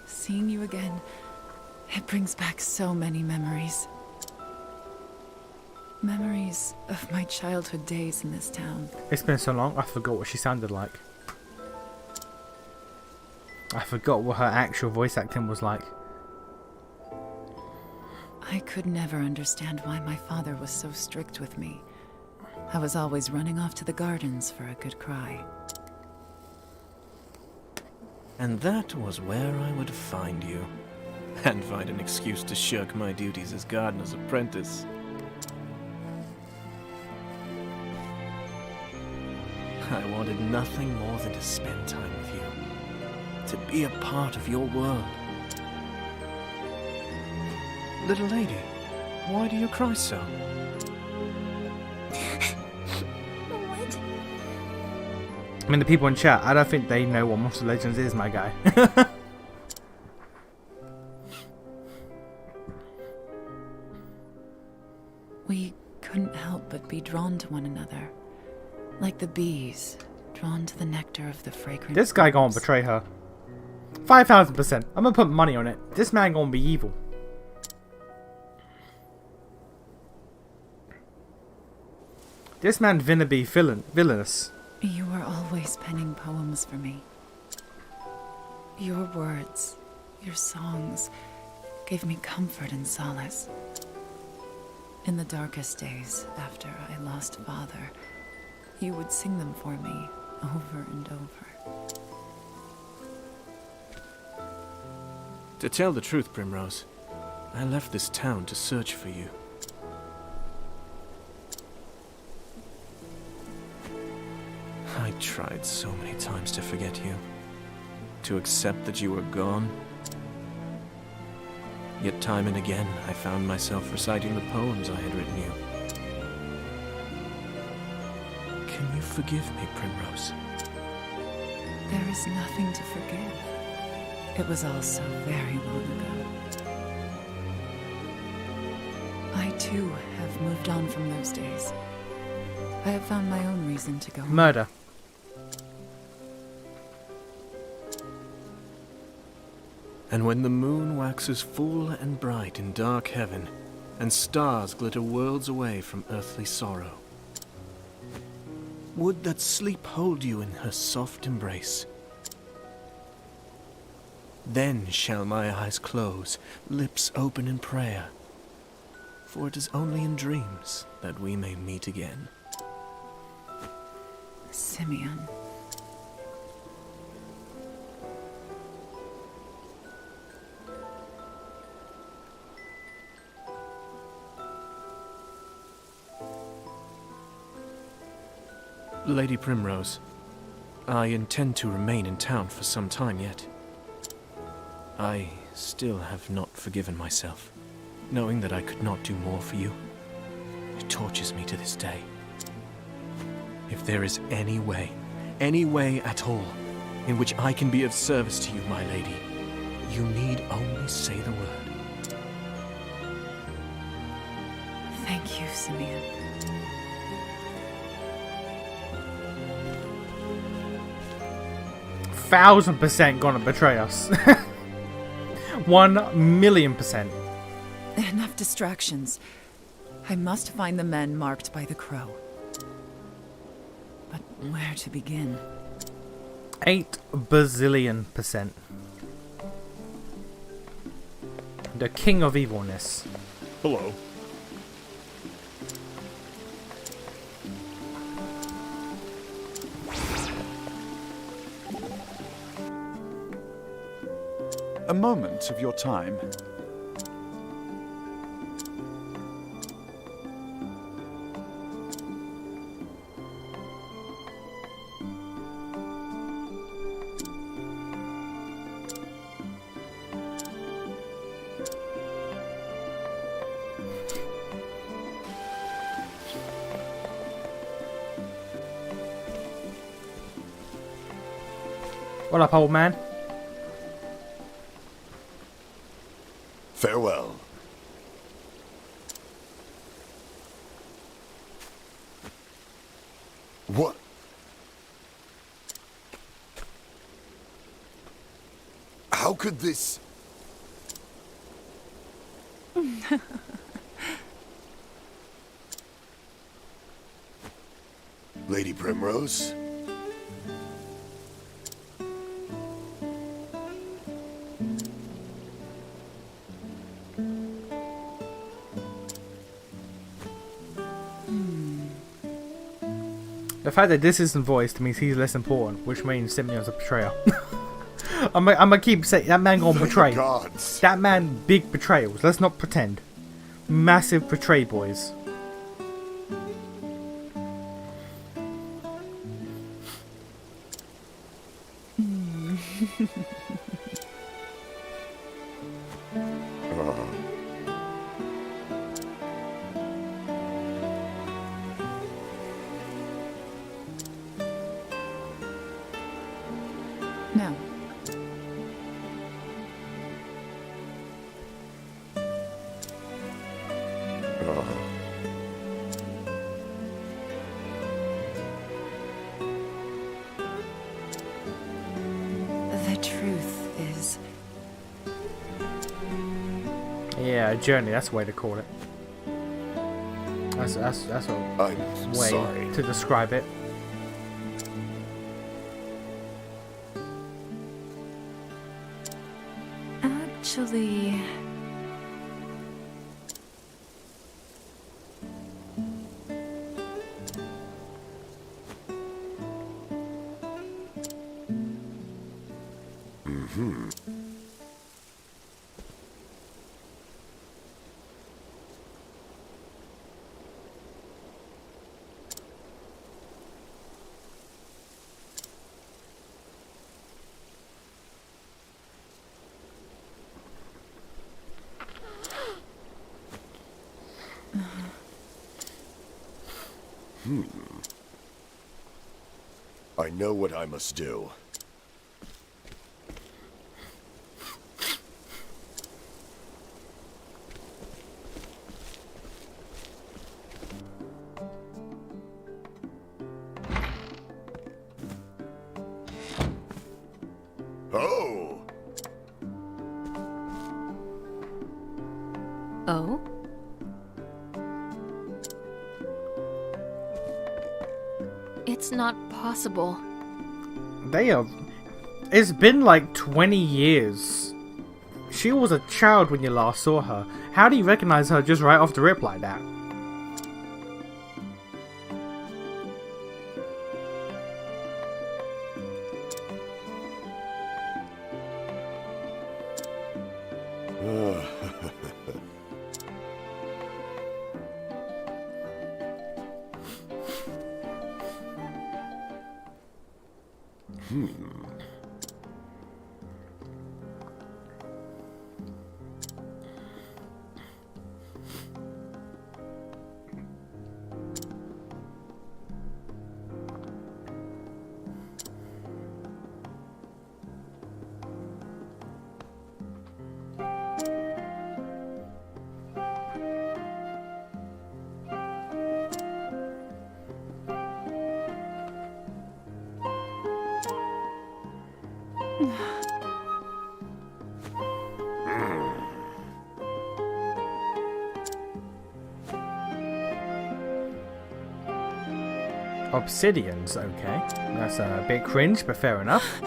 Seeing you again, it brings back so many memories. Memories of my childhood days in this town. It's been so long, I forgot what she sounded like. I forgot what her actual voice acting was like. I could never understand why my father was so strict with me. I was always running off to the gardens for a good cry. And that was where I would find you. And find an excuse to shirk my duties as gardener's apprentice. I wanted nothing more than to spend time with you. To be a part of your world. Little lady, why do you cry so? What? I mean, the people in chat, I don't think they know what Monster Legends is, my guy. We couldn't help but be drawn to one another. Like the bees, drawn to the nectar of the fragrant This guy gonna flowers. betray her. 5,000%. I'm gonna put money on it. This man gonna be evil. This man finna be villainous. You were always penning poems for me. Your words, your songs, gave me comfort and solace. In the darkest days after I lost father, you would sing them for me over and over. To tell the truth, Primrose, I left this town to search for you. I tried so many times to forget you, to accept that you were gone. Yet time and again, I found myself reciting the poems I had written you. Can you forgive me, Primrose? There is nothing to forgive. It was all so very long ago. I too have moved on from those days. I have found my own reason to go. Murder. And when the moon waxes full and bright in dark heaven, and stars glitter worlds away from earthly sorrow, would that sleep hold you in her soft embrace? Then shall my eyes close, lips open in prayer, for it is only in dreams that we may meet again. Simeon. Lady Primrose, I intend to remain in town for some time yet. I still have not forgiven myself, knowing that I could not do more for you. It tortures me to this day. If there is any way at all, in which I can be of service to you, my lady, you need only say the word. Thank you, Simeon. %1,000% gonna betray us. 1,000,000%. Enough distractions. I must find the men marked by the crow. But where to begin? 8,000,000,000%. The king of evilness. Hello. A moment of your time. What up, old man? Farewell. What? How could this... Lady Primrose? The fact that this isn't voiced means he's less important, which means Simeon's a betrayer. I'm gonna keep saying that man gonna betray. Gods. That man, big betrayals. Let's not pretend. Massive betray boys. No. The truth is, Yeah, a journey. That's the way to call it. That's a I'm way sorry. to describe it. actually, I know what I must do. Oh! Oh? It's not possible. They are. It's been like 20 years. She was a child when you last saw her. How do you recognize her just right off the rip like that? Obsidians, okay. That's a bit cringe, but fair enough.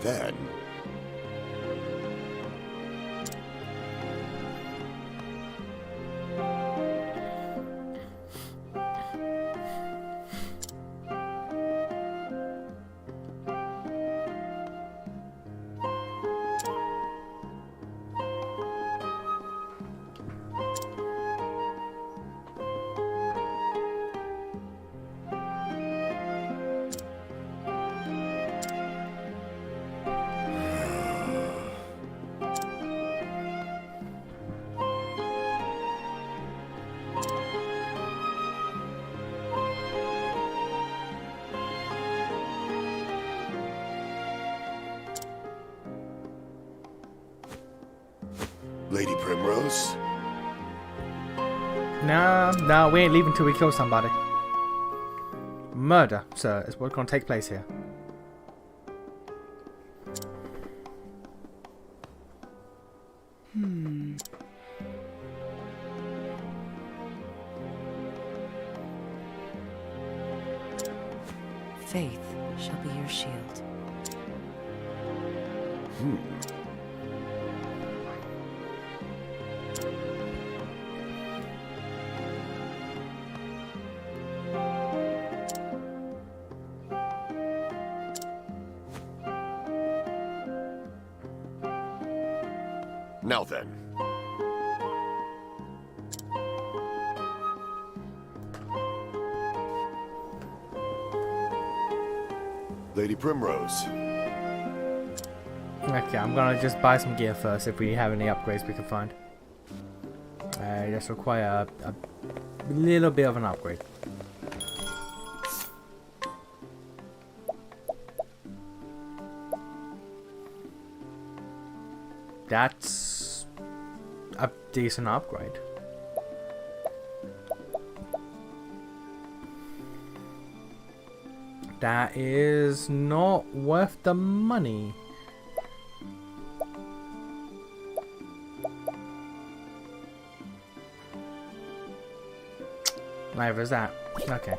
then... Lady Primrose? No, we ain't leaving till we kill somebody. Murder, sir, is what's gonna take place here. Faith shall be your shield. Now then. Lady Primrose. Okay, I'm gonna just buy some gear first if we have any upgrades we can find. Just require a little bit of an upgrade. That's a decent upgrade. That is not worth the money. Neither is that. Okay.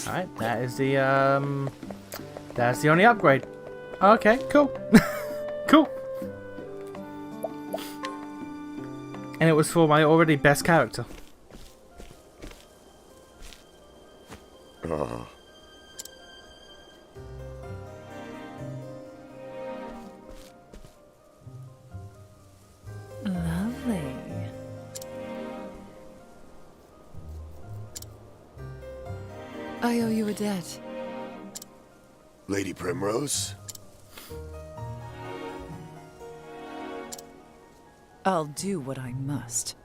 Alright, that's the only upgrade. Okay, cool. Cool. And it was for my already best character. Lovely. I owe you a debt. Lady Primrose? I'll do what I must.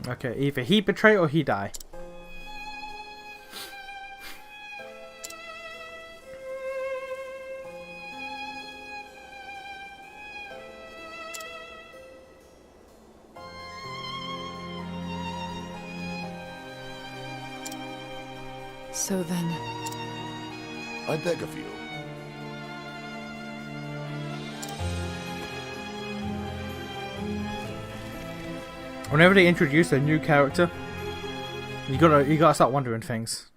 Okay, either he betray or he die. So then, I beg of you. Whenever they introduce a new character, You gotta start wondering things.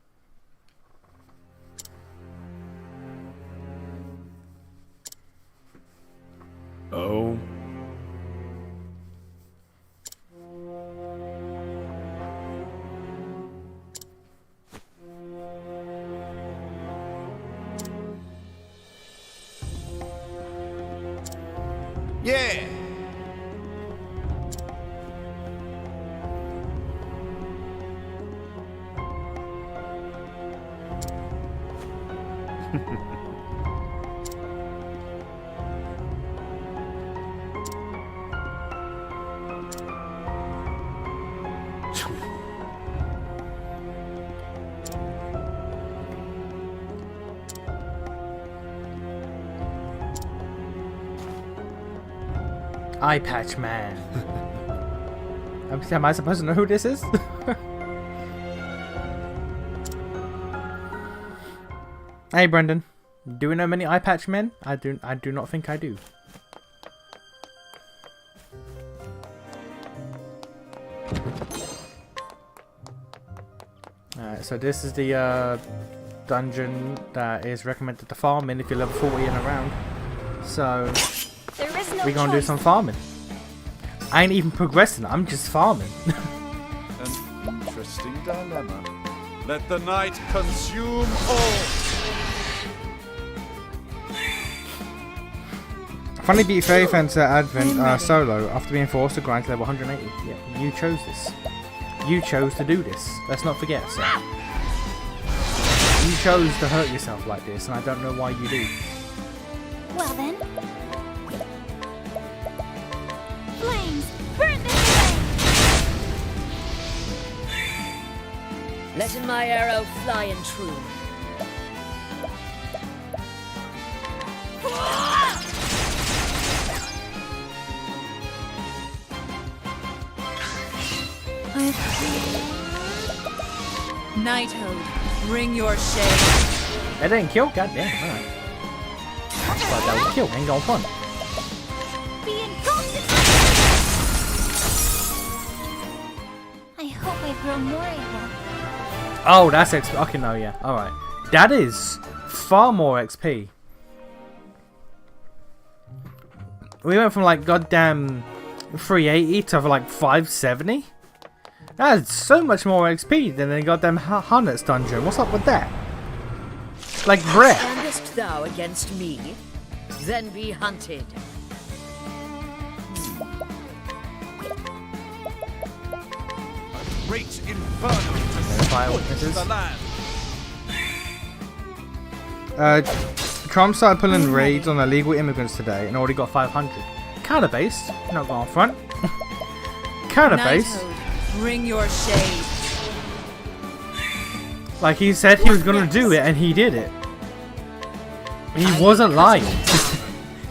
Oh. Yeah! Eye Patch Man. Am I supposed to know who this is? Hey Brendan, do we know many Eye Patch Men? I do not think I do. Alright, so this is the dungeon that is recommended to farm in if you're level 40 and around. So There is no we're gonna do choice. some farming. I ain't even progressing, I'm just farming. An interesting dilemma. Let the night consume all. Finally beat Fairy Fencer Advent solo after being forced to grind to level 180. Yeah, you chose this. You chose to do this. Let's not forget, sir. You chose to hurt yourself like this, and I don't know why you do. Well then. Flames! Burn this way! Letting my arrow fly and true. Nighthode, bring your shade. That didn't kill? Goddamn, alright. Thought that was kill, ain't going fun. Be engulfed in my... I hope I grow more able. Oh, that's XP. Okay, no, yeah. Alright. That is far more XP. We went from like goddamn 380 to like 570. That's so much more XP than the goddamn Harnet's dungeon. What's up with that? Like breath. Standest thou against me? Then be hunted. Great inferno to Fire scorch witnesses. the land. Trump started pulling raids on illegal immigrants today and already got 500. Kinda based. Not going front. Kinda based. Nighthode, bring your shade. Like he said he was gonna do it and he did it. He wasn't lying.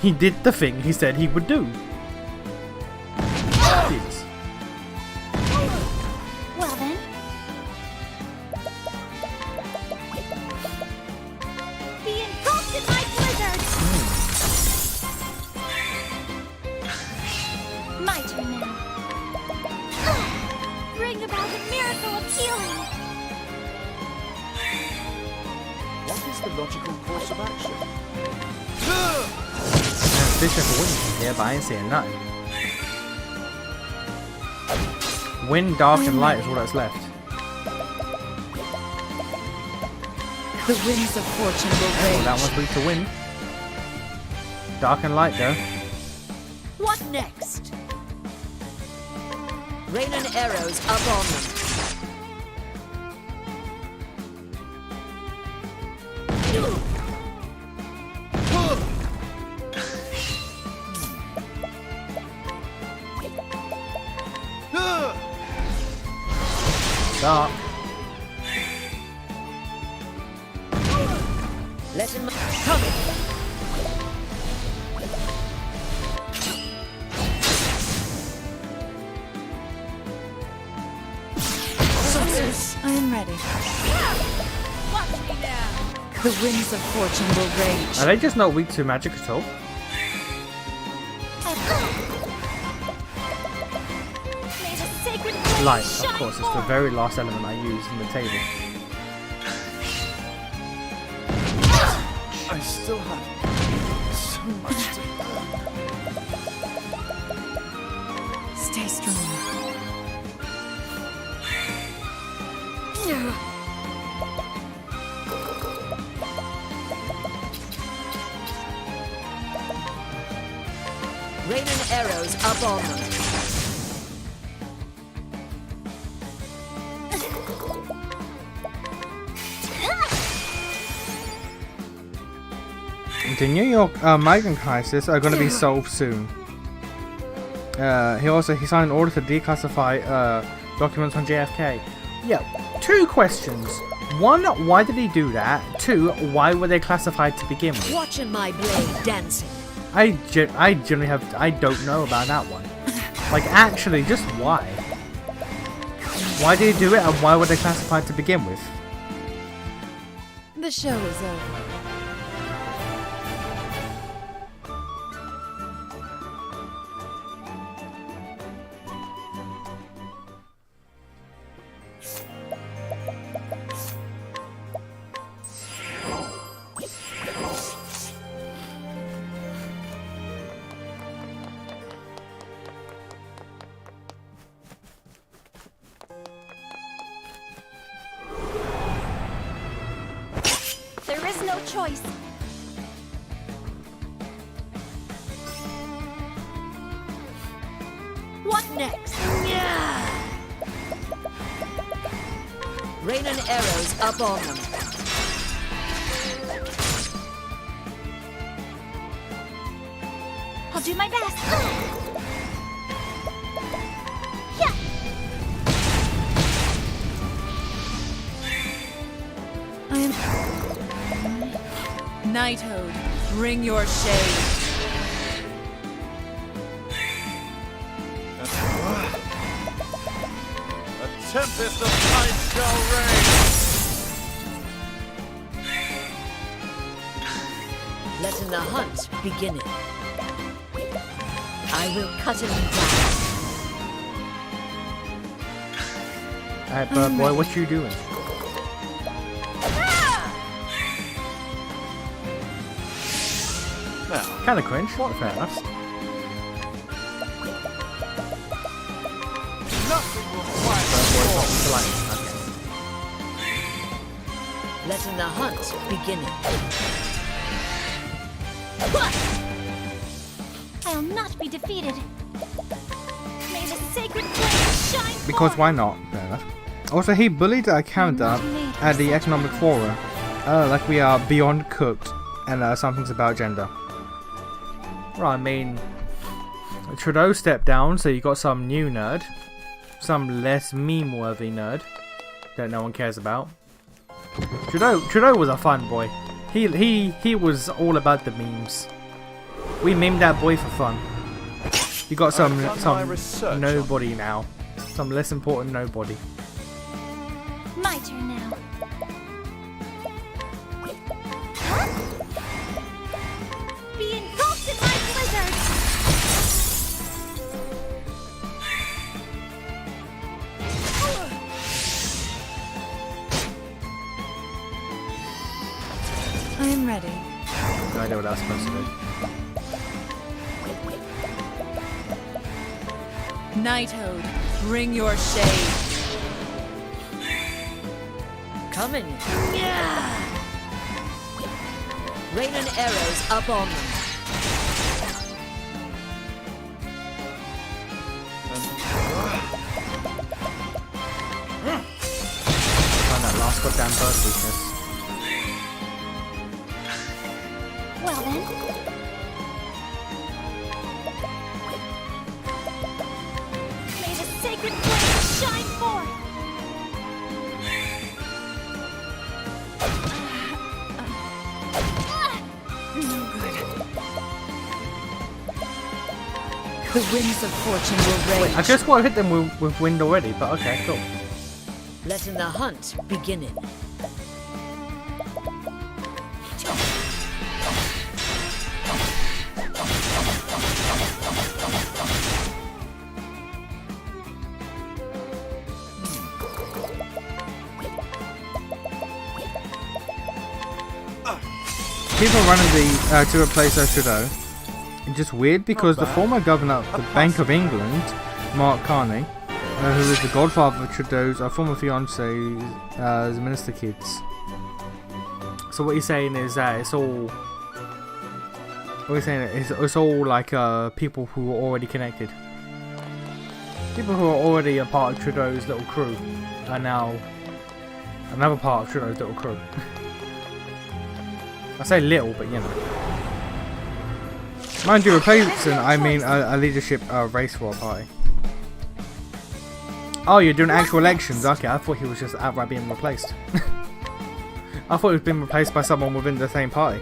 He did the thing he said he would do. Jesus. Well then. Be engulfed in my blizzard! My turn now. Bring about the miracle of healing! What is the logical course of action? Fishing for wind here, but I ain't seeing nothing. Wind, dark, and light is all that's left. The winds of fortune will Oh, rage. that one's weak to wind. Dark and light though. What next? Rain and arrows up on them. Dark. Letting my coming. I am ready. Watch me now! The winds of fortune will rage. Are they just not weak to magic at all? May the sacred Light, of course, it's the very last element I use in the table. I still have so much to learn. Stay strong. Rain and arrows up on them. The New York migrant crisis are going to be solved soon. He signed an order to declassify documents on JFK. Yeah, 2 questions. 1, why did he do that? 2, why were they classified to begin with? Watching my blade dancing. I generally I don't know about that one. Like, actually, just why? Why did he do it, and why were they classified to begin with? The show is over. There is no choice. What next? Yeah. Rain and arrows up on them. I'll do my best. Yeah. Nighthode, bring your shade. A tempest of ice shall reign. Letting the hunt begin. I will cut him down. Alright, bird boy, what you doing? Now, Kinda cringe, what fair enough. nothing will quiet the storm. Letting the hunt begin. I'll not be defeated. May the sacred flame shine Because forth. why not? Fair enough. Also, he bullied a character at the Economic Forum. Like we are beyond cooked, and something's about gender. Well, I mean, Trudeau stepped down, so you got some new nerd. Some less meme-worthy nerd that no one cares about. Trudeau was a fun boy. He was all about the memes. We memed that boy for fun. You got some nobody now. Some less important nobody. My turn now. Be engulfed in my blizzard. I am ready. No idea what that's supposed to do. Nighthode, bring your shade. Coming. Yeah. Rain and arrows up on them. Find that last goddamn bird weakness. Well then. May the sacred flame shine forth. The winds of fortune will rage. I just want to hit them with wind already, but okay, cool. Letting the hunt begin. people running the to replace Trudeau. It's just weird because the former governor of the Bank of England, Mark Carney, who is the godfather of Trudeau's former fiance, as Minister Kids. So what you're saying is that it's all. What you're saying is it's all like people who are already connected. People who are already a part of Trudeau's little crew are now another part of Trudeau's little crew. I say little, but you know. Mind you, replacing, I mean a leadership race for a party. Oh, you're doing actual elections? Okay, I thought he was just outright being replaced. I thought he was being replaced by someone within the same party.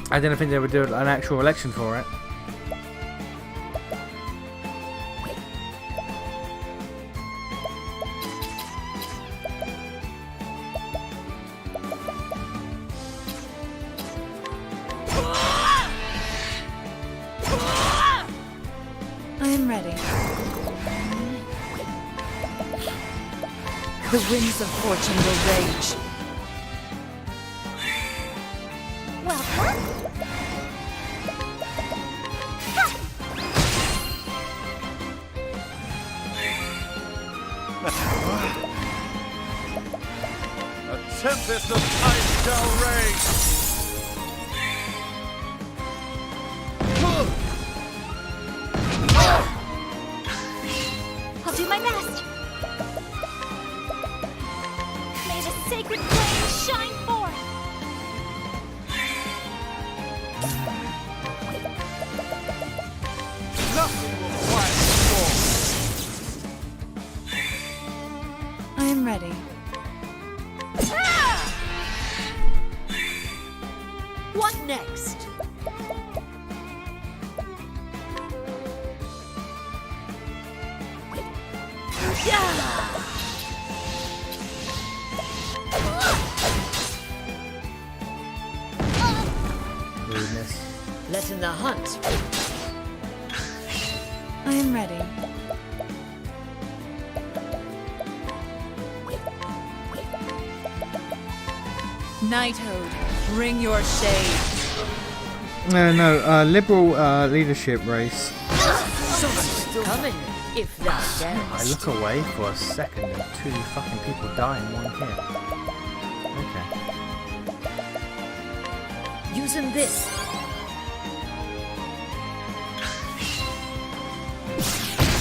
I didn't think they would do an actual election for it. I am ready. The winds of fortune will rage. Welcome. A tempest of ice shall rage. I'll do my best. May the sacred flame shine forth. Nothing will quiet the storm. I am ready. What next? Rudeness. Let in the hunt. I am ready. Knighthood, bring your shade. No, liberal leadership race. Coming, if thou I darest. look away for a second and two fucking people die in one hit. Okay. Using this.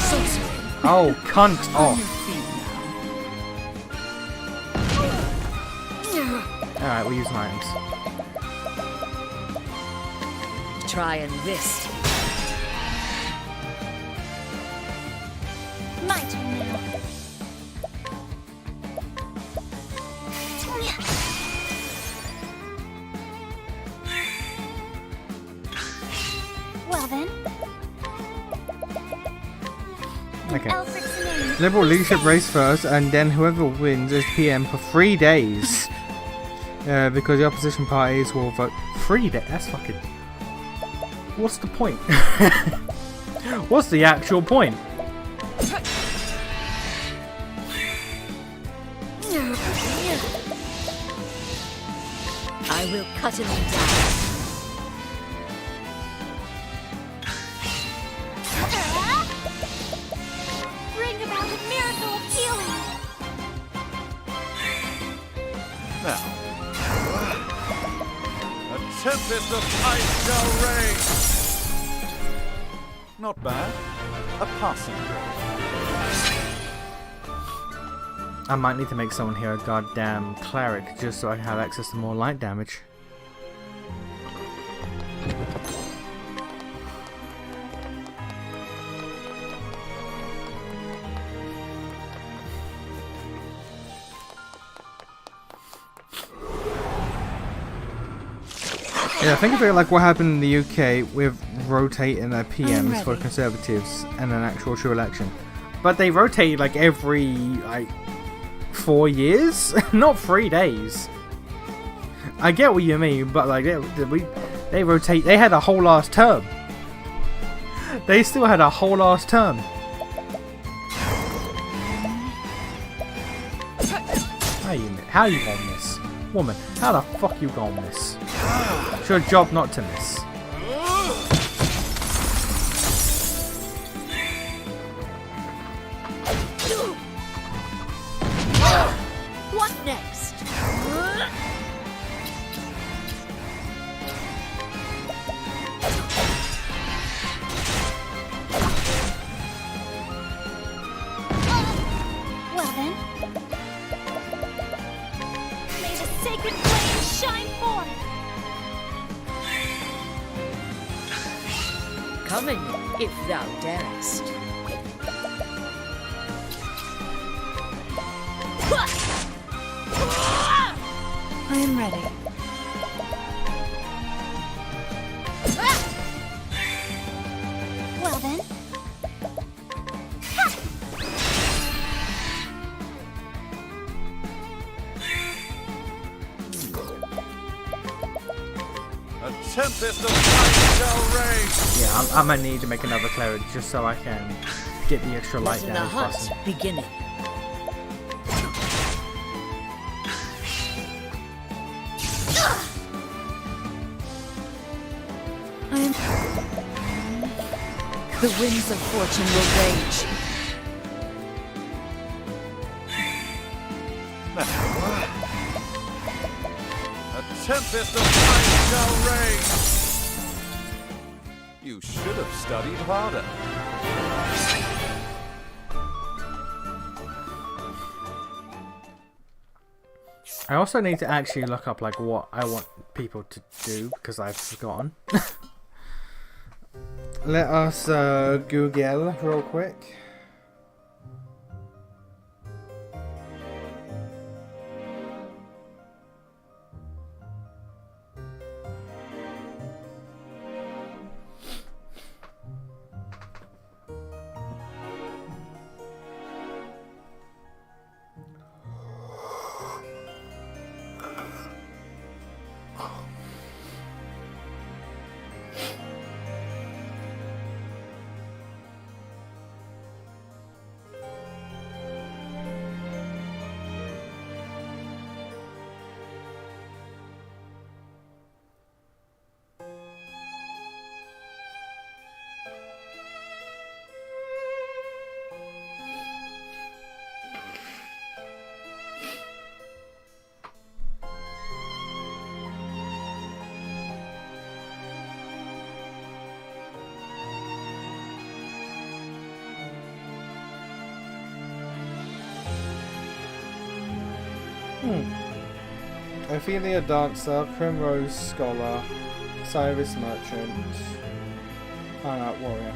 Sorcery. Oh, cunt off. Alright, we'll use items. Try and this. My turn now. Well then. Okay. Elfric's name. Liberal leadership race first, and then whoever wins is PM for 3 days. Because the opposition parties will vote 3 days. That's fucking. What's the point? What's the actual point? I will cut him down. Bring about a miracle of healing. Now, a tempest of ice shall rage. Not bad. A passing grade. I might need to make someone here a goddamn cleric just so I can have access to more light damage. Yeah, think of it like what happened in the UK with rotating their PMs for Conservatives and an actual true election. But they rotate like every, like, 4 years? Not 3 days. I get what you mean, but like, they rotate, they had a whole last term. They still had a whole last term. How you on this? Woman, how the fuck you gonna miss? It's your job not to miss. What next? Well then. May the sacred flame shine forth! Coming, if thou darest. I am ready. Well then. A tempest of light shall rage. Yeah, I might need to make another cleric just so I can get the extra light Letting the damage hunt button. beginning. I am. The winds of fortune will rage. A tempest of light shall rage. You should have studied harder. I also need to actually look up like what I want people to do because I've forgotten. Let us Google real quick. Ophelia Dancer, Primrose Scholar, Cyrus Merchant, Night Warrior.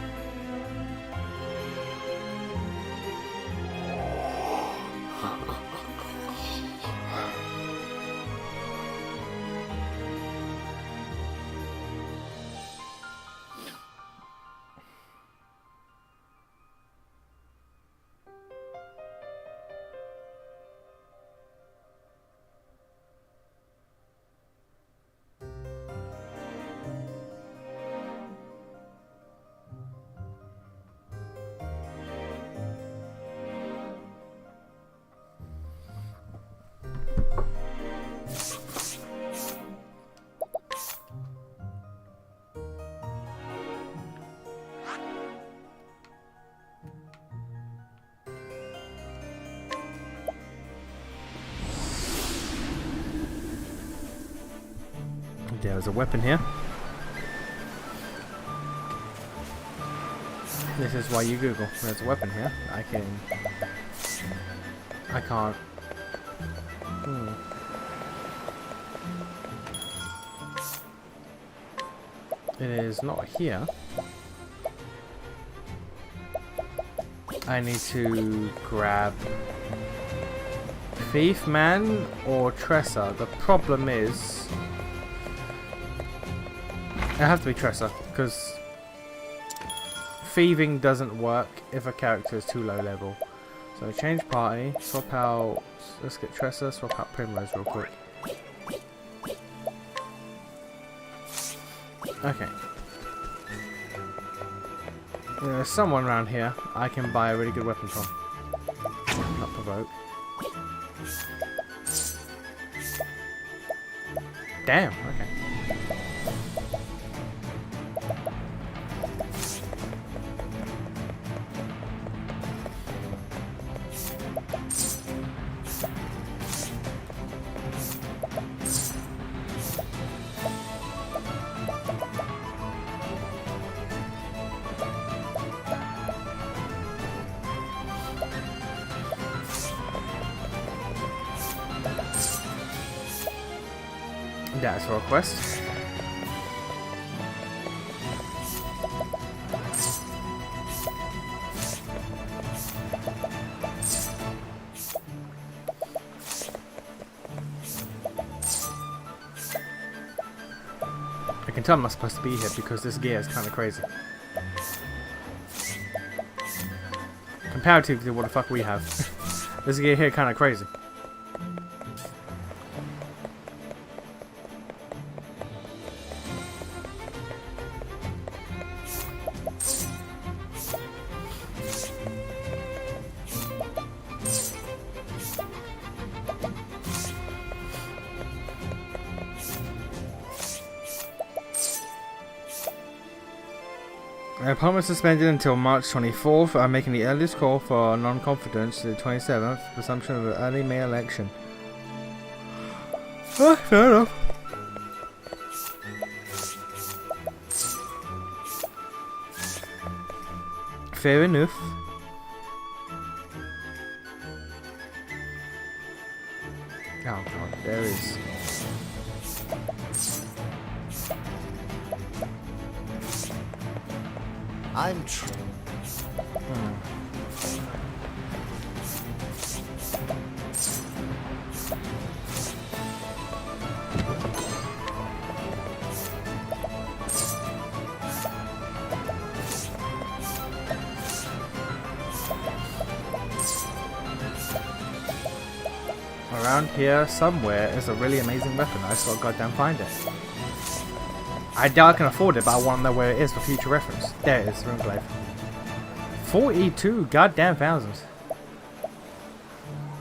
There's a weapon here. This is why you Google. There's a weapon here. I can't. It is not here. I need to grab Thief Man or Tressa. The problem is it has to be Tressa, because thieving doesn't work if a character is too low level. So change party, swap out, let's get Tressa, swap out Primrose real quick. Okay. There's someone around here I can buy a really good weapon from. Not provoke. Damn, okay. That's a request. I can tell I'm not supposed to be here because this gear is kind of crazy. Comparatively to what the fuck we have. This gear here kind of crazy. Appointment suspended until March 24th. I'm making the earliest call for non-confidence to the 27th. Presumption of an early May election. Oh, fair enough. Fair enough. Oh god, there is. I'm Around here somewhere is a really amazing weapon. I just gotta goddamn find it. I doubt I can afford it, but I want to know where it is for future reference. There it is, Runeglaive. 42 goddamn thousands.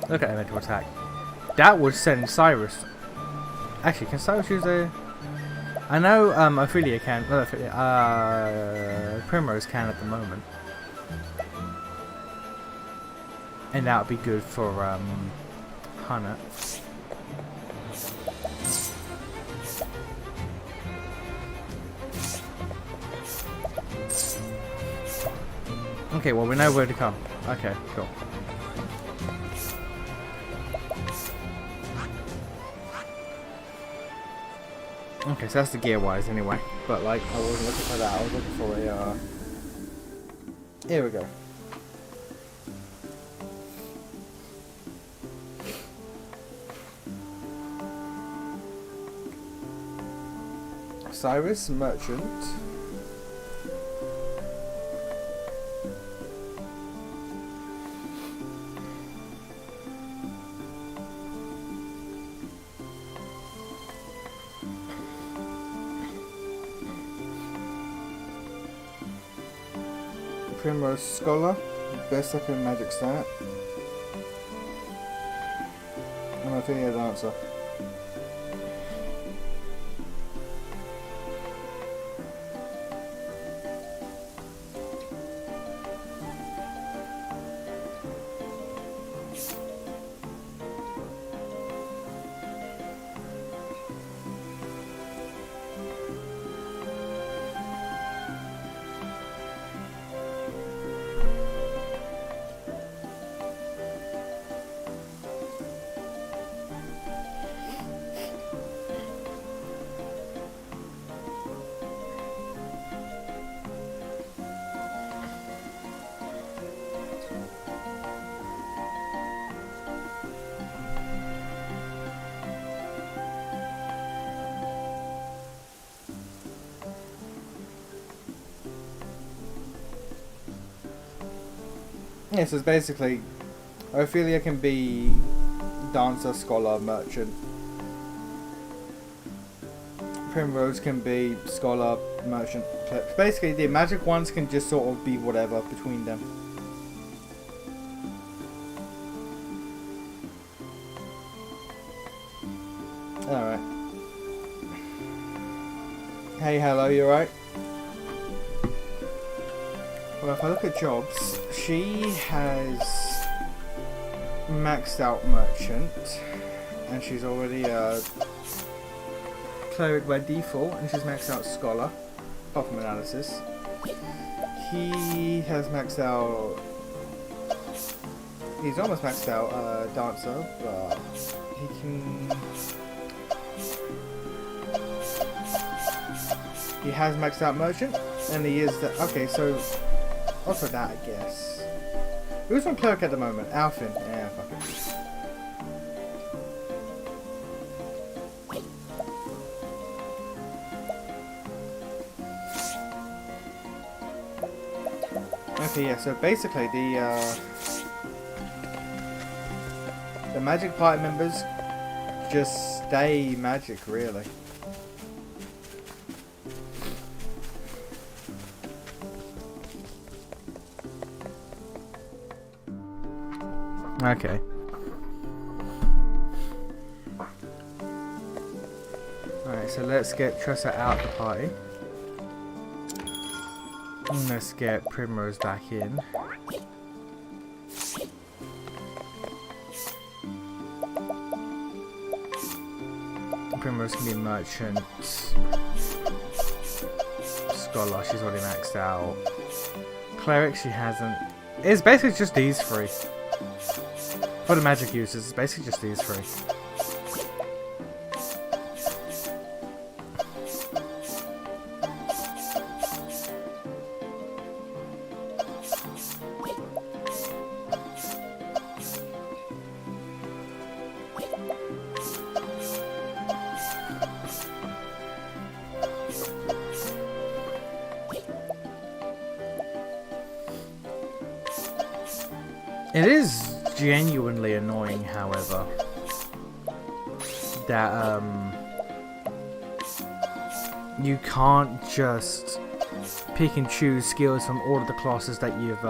Look at elemental attack. That would send Cyrus. Actually, can Cyrus use a... I know Ophelia can. Primrose can at the moment. And that would be good for Hana. Okay, well we know where to come. Okay, cool. Okay, so that's the gear wise anyway. But like, I wasn't looking for that. I was looking for a here we go. Cyrus Merchant. Primrose Scholar, best second magic stat. And Ophelia Dancer. Yes, it's basically Ophelia can be dancer, scholar, merchant. Primrose can be scholar, merchant. Basically, the magic ones can just sort of be whatever between them. Alright. Hey, hello, you alright? Well, if I look at jobs, she has maxed out merchant, and she's already a cleric by default, and she's maxed out scholar, apart from analysis. He has maxed out. He's almost maxed out dancer, but he can. He has maxed out merchant, and he is the. Okay, so also that, I guess. Who's on cleric at the moment? Alfin. Yeah, fuck it. Okay, yeah. So basically, the magic party members just stay magic, really. Okay. Alright, so let's get Tressa out the party. And let's get Primrose back in. Primrose can be merchant. Scholar, she's already maxed out. Cleric, she hasn't. It's basically just these three. For the magic users, it's basically just these three. It is genuinely annoying, however, that you can't just pick and choose skills from all of the classes that you've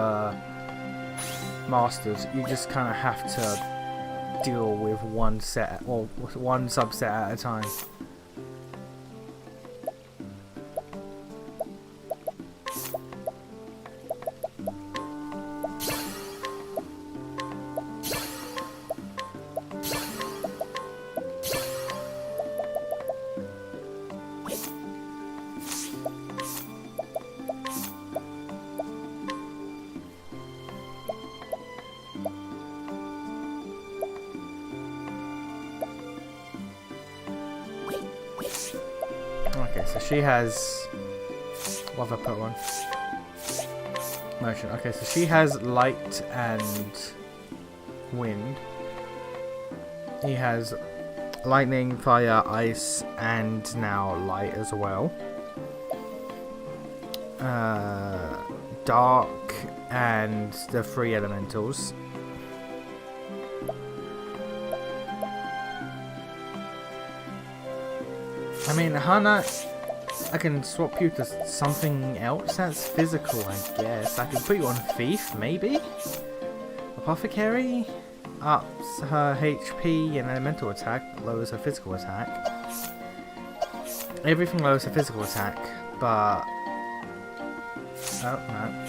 mastered. You just kind of have to deal with one set or one subset at a time. Okay, so she has. What have I put on? Motion. Okay, so she has light and wind. He has lightning, fire, ice, and now light as well. Dark and the three elementals. I mean, Hana, I can swap you to something else that's physical, I guess. I can put you on Thief, maybe? Apothecary? Ups her HP and elemental attack, lowers her physical attack. Everything lowers her physical attack, but... Oh, no.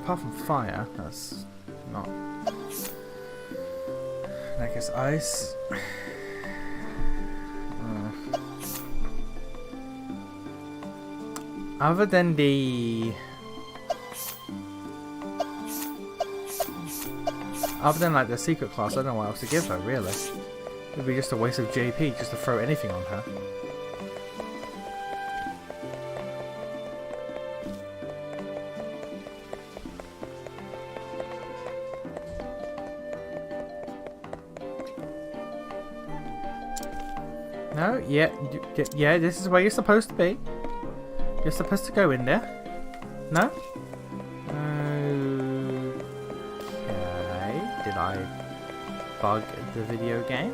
Apart from fire, that's not. I guess ice. Other than the. Other than like the secret class, I don't know what else to give her really. It would be just a waste of JP just to throw anything on her. No, yeah, this is where you're supposed to be. You're supposed to go in there. No? Okay. Did I bug the video game?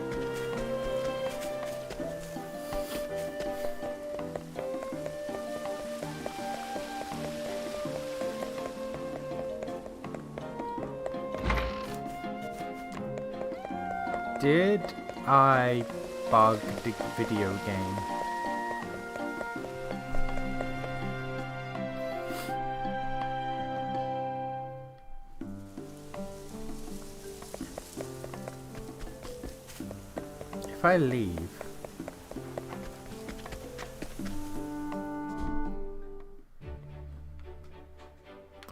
Did I bug the video game? If I leave,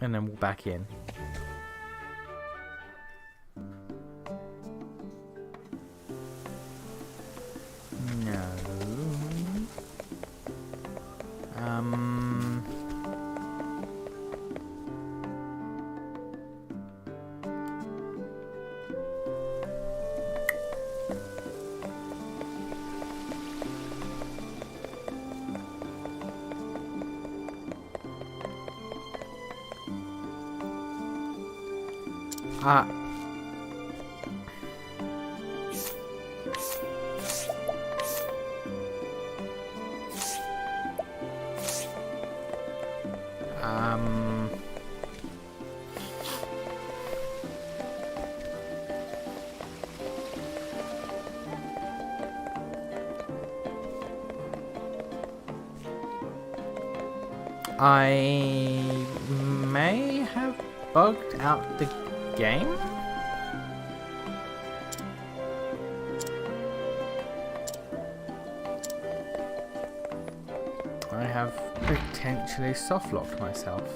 and then walk back in. No. I may have bugged out the game. I have potentially soft-locked myself.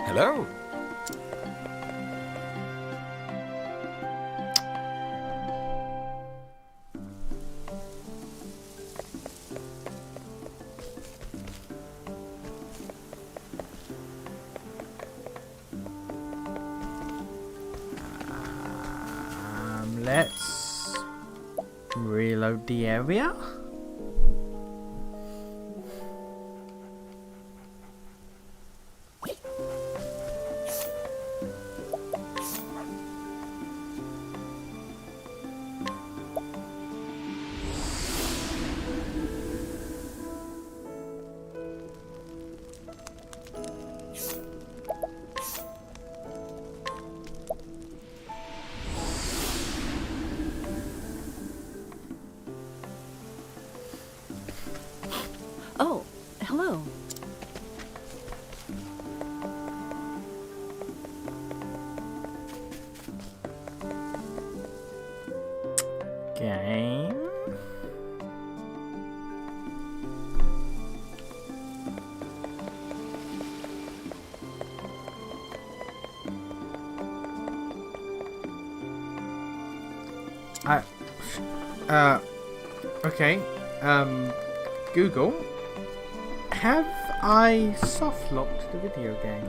Hello? Let's reload the area. Oh, hello. Game. Okay. Google. Have I soft locked the video game?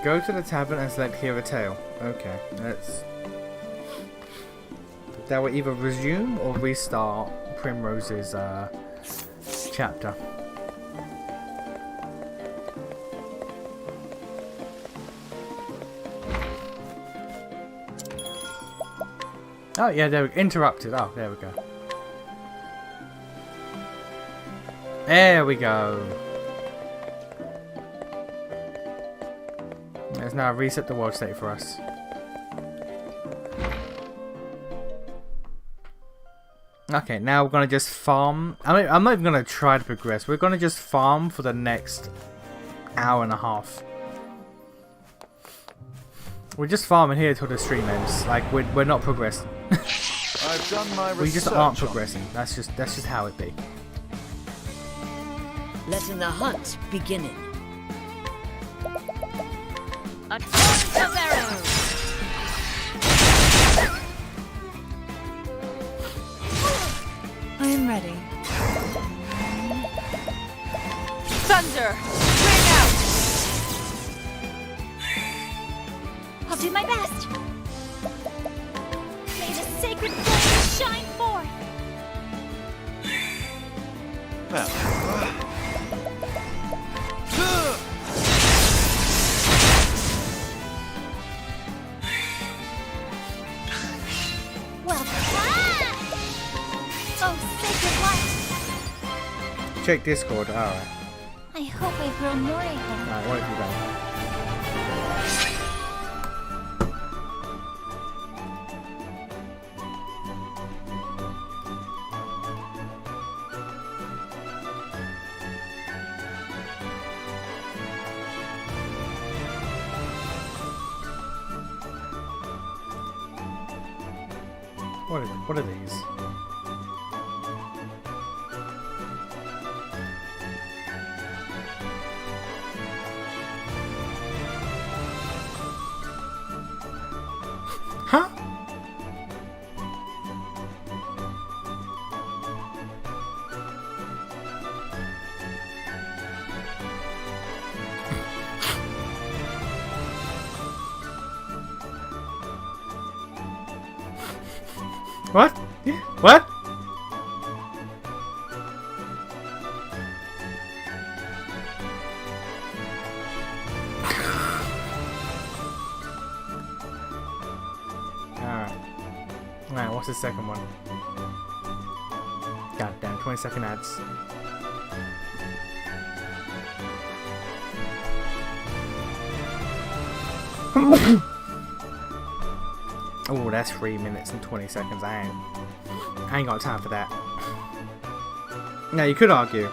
Go to the tavern and select Hear a Tale. Okay, let's... That will either resume or restart Primrose's chapter. Oh yeah, there we go. Interrupted. Oh, there we go. There we go. Let's now reset the world state for us. Okay, now we're gonna just farm. I'm not even gonna try to progress. We're gonna just farm for the next hour and a half. We're just farming here till the stream ends. Like we're not progressing. I've done my research. We just aren't progressing. That's just how it be. Letting the hunt begin. A torrent of arrows. I am ready. Thunder! Ring out! I'll do my best. May the sacred flame shine forth. Well, oh, sacred light. Check Discord. Alright. I hope I've grown more able. Alright, what have you done? What are these? Huh? What? What? Alright, what's the second one? God damn, 20-second ads. Oh, that's 3 minutes and 20 seconds. I ain't got time for that. Now, you could argue,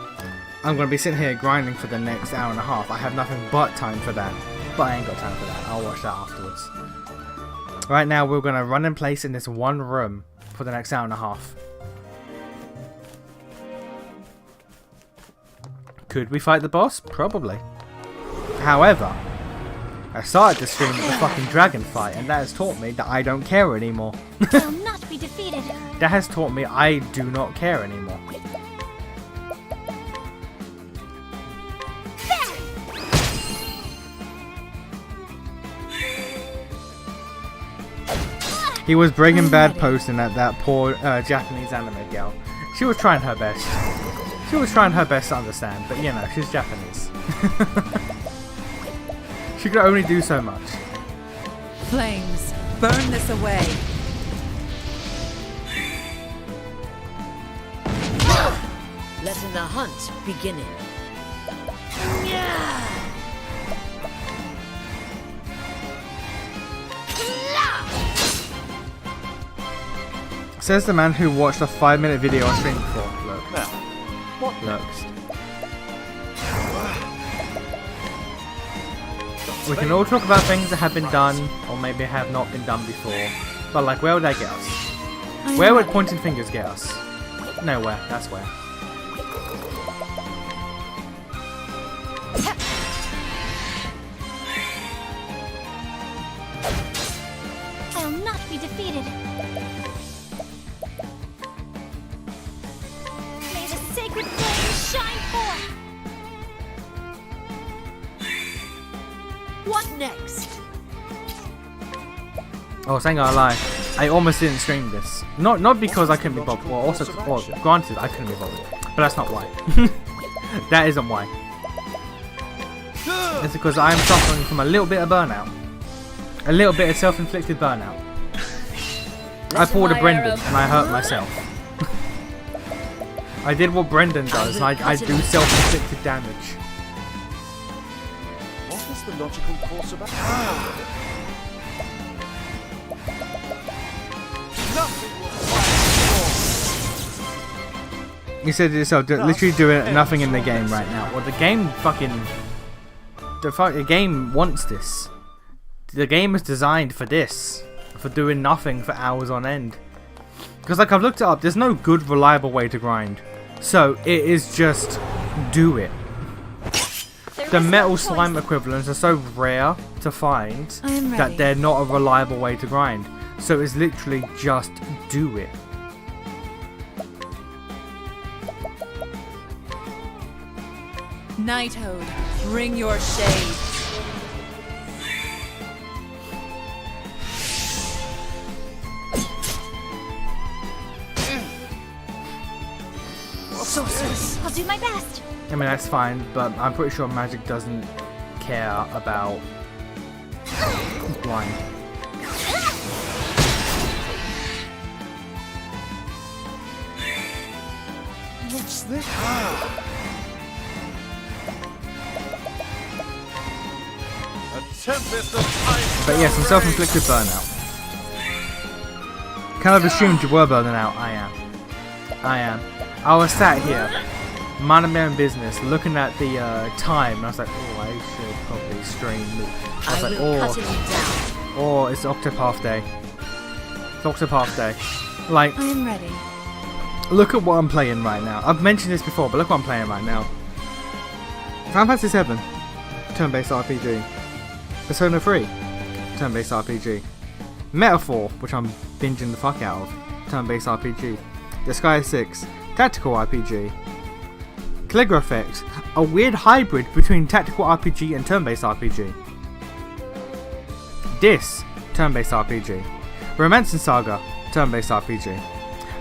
I'm going to be sitting here grinding for the next hour and a half. I have nothing but time for that. But I ain't got time for that. I'll watch that afterwards. Right now, we're going to run in place in this one room for the next hour and a half. Could we fight the boss? Probably. However, I started the stream with the fucking dragon fight, and that has taught me that I don't care anymore. I'll not be defeated. That has taught me I do not care anymore. He was Breaking Bad posting at that poor Japanese anime girl. She was trying her best. She was trying her best to understand, but you know, she's Japanese. She could only do so much. Flames, burn this away. Letting the hunt begin. Says the man who watched a 5-minute video on stream before. Look. Now, what Looks. We can all talk about things that have been done, or maybe have not been done before. But like, where would that get us? Where would pointing fingers get us? Nowhere, that's where. I'll not be defeated. May the sacred flame shine forth. What next? Oh, saying I lie. I almost didn't stream this. Not because I couldn't be bothered. Well, also, granted, I couldn't be bothered. But that's not why. That isn't why. It's because I'm suffering from a little bit of burnout. A little bit of self-inflicted burnout. I pulled a my Brendan arrow. and I hurt myself. I did what Brendan does, and I do self-inflicted damage. What is the logical course of action? Nothing will fight. You said it yourself, literally doing nothing in the game right now. Well, the game the game wants this. The game is designed for this, for doing nothing for hours on end. Because like I've looked it up, there's no good reliable way to grind. So it is just do it. The metal slime equivalents are so rare to find I am that ready. they're not a reliable way to grind. So it's literally just do it. Nighthode, bring your shade. I'll do my best. I mean that's fine, but I'm pretty sure Magic doesn't care about blind. What's this? A tempest of ice. But yes, I'm self-inflicted burnout. Kind of assumed you were burning out. I am. I was sat here, minding my own business, looking at the time, and I was like, oh, I should probably stream. I was I like, will cut oh, him down. oh, it's Octopath Day. It's Octopath Day. Like, I am ready. look at what I'm playing right now. I've mentioned this before, but look what I'm playing right now. Final Fantasy VII, turn-based RPG. Persona 3, turn-based RPG. Metaphor, which I'm binging the fuck out of, turn-based RPG. Disgaea 6, tactical RPG. Caligula Effect, a weird hybrid between tactical RPG and turn-based RPG. Dis, turn-based RPG. Romancing Saga, turn-based RPG.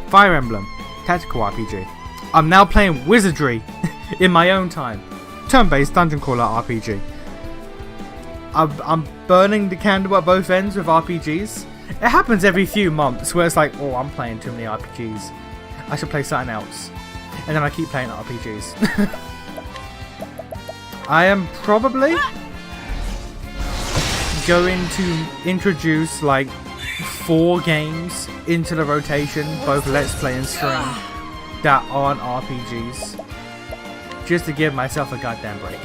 Fire Emblem, tactical RPG. I'm now playing Wizardry in my own time, turn-based dungeon crawler RPG. I'm burning the candle at both ends with RPGs. It happens every few months where it's like, oh, I'm playing too many RPGs. I should play something else. And then I keep playing RPGs. I am probably going to introduce like 4 games into the rotation, both Let's Play and stream, that aren't RPGs. Just to give myself a goddamn break.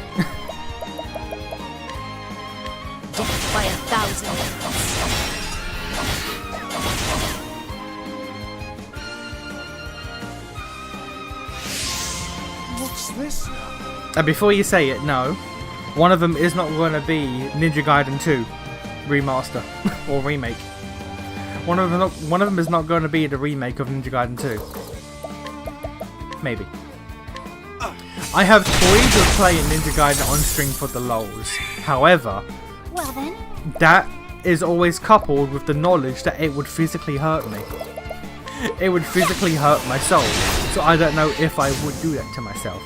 Death by 1,000. What's this? And before you say it, no. One of them is not going to be Ninja Gaiden 2 remaster or remake. One of them is not going to be the remake of Ninja Gaiden 2. Maybe. I have toyed with playing Ninja Gaiden on stream for the lols. However, Well then, that is always coupled with the knowledge that it would physically hurt me. It would physically hurt my soul. So I don't know if I would do that to myself.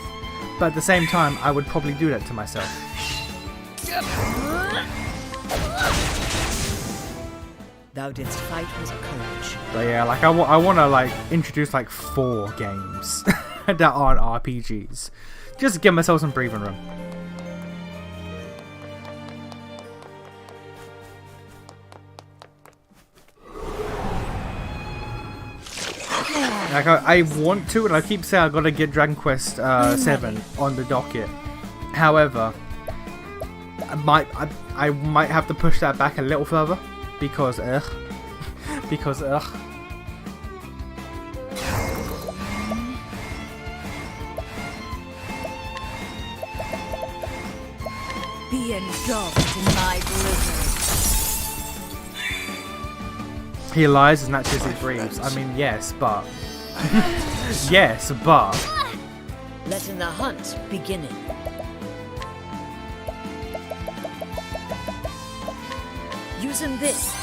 But at the same time, I would probably do that to myself. Thou didst fight with courage. But yeah, like I want to like introduce like 4 games that aren't RPGs. Just to give myself some breathing room. Like I want to, and I keep saying I gotta get Dragon Quest 7 on the docket. However, I might have to push that back a little further because because Be engulfed in my blizzard. he lies as naturally as he breathes. I mean, yes, but yes, but Letting the hunt begin. Using this.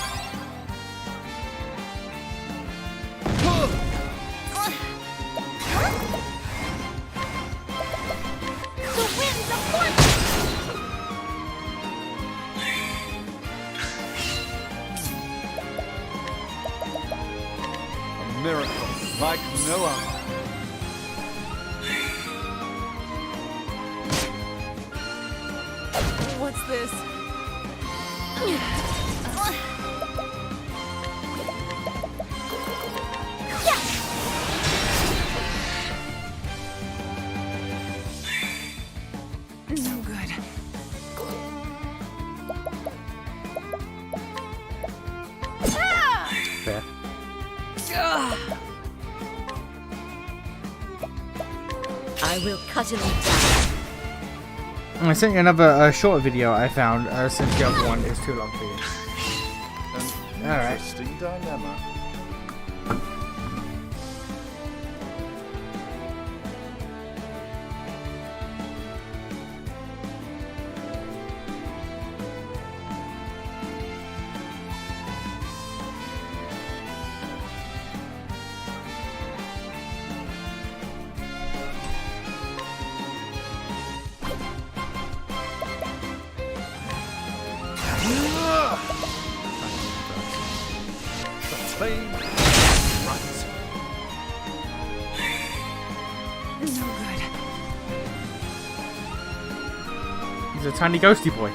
the winds of fortune! miracle like no other. What's this? No good. Fair. I will cut him down. I sent you another short video I found since the other one is too long for you. An Alright. interesting dilemma. The flame runs. No good. He's a tiny ghosty boy.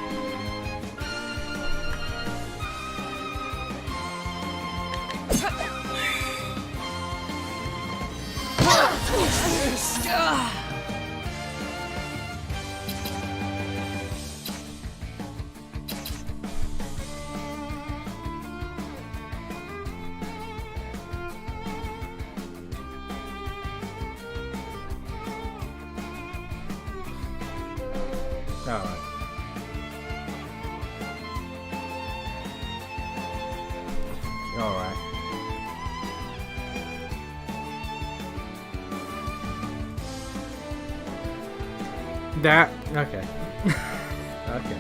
Alright. Alright. That okay. Okay.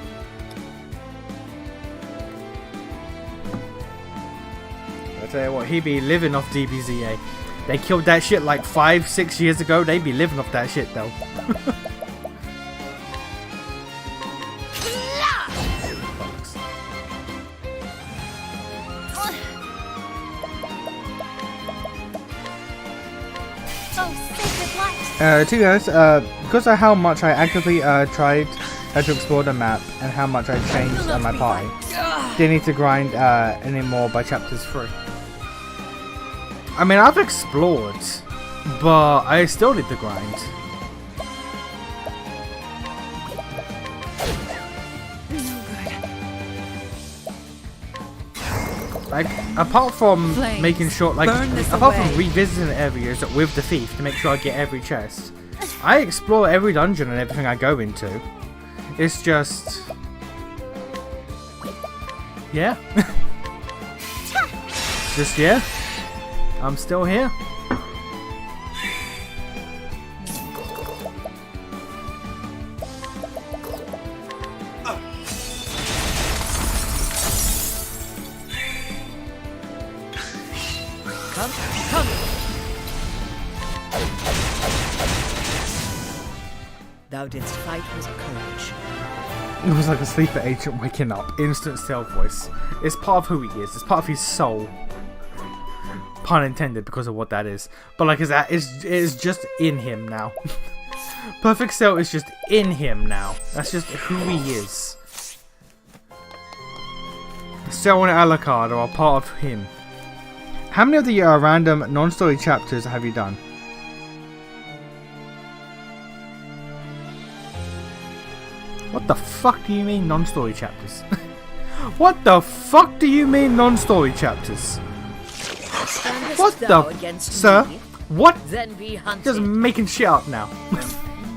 I tell you what, he be living off DBZA. They killed that shit like 5-6 years ago. They be living off that shit though. Fucks. Oh, sacred light. To you guys, because of how much I actively tried to explore the map and how much I changed my party, didn't need to grind anymore by chapters 3. I mean, I've explored, but I still need to grind. No good. Like, apart from Flames, making sure, like, burn this apart away. from revisiting areas with the thief to make sure I get every chest, I explore every dungeon and everything I go into. It's just, yeah, just yeah. I'm still here. Come, come. Thou didst fight with courage. It was like a sleeper agent waking up. Instant stealth voice. It's part of who he is. It's part of his soul. Pun intended because of what that is. But like, it's just in him now. Perfect Cell is just in him now. That's just who he is. Cell and Alucard are a part of him. How many of the random non-story chapters have you done? What the fuck do you mean non-story chapters? What the fuck do you mean non-story chapters? Standest What thou the against sir? me? What? Then be hunted. Just making shit up now.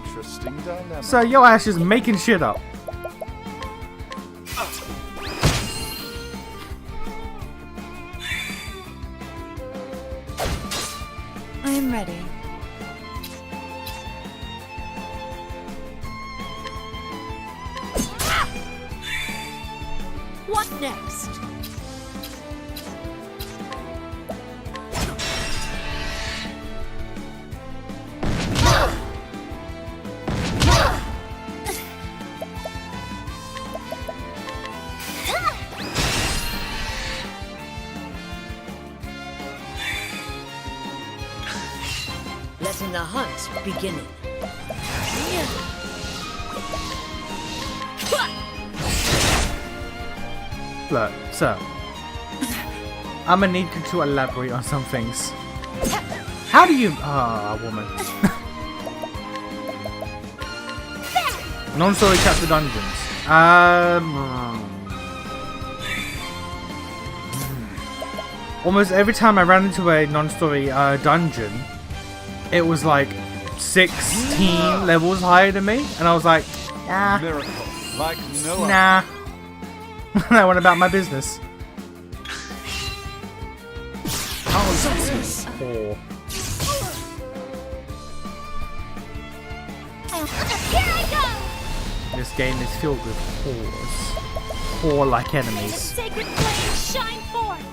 Interesting dilemma. Sir, your ass is making shit up. I am ready. What next? Letting the hunt beginning. Look, sir. I'm gonna need you to elaborate on some things. How do you... Ah, woman. Non-story chapter dungeons. Almost every time I ran into a non-story dungeon, it was like 16 levels higher than me, and I was like, nah, Miracle, like no other. nah. I went about my business. Poor. Here I go! This game is filled with whores. Whore-like enemies. Sacred flames shine forth!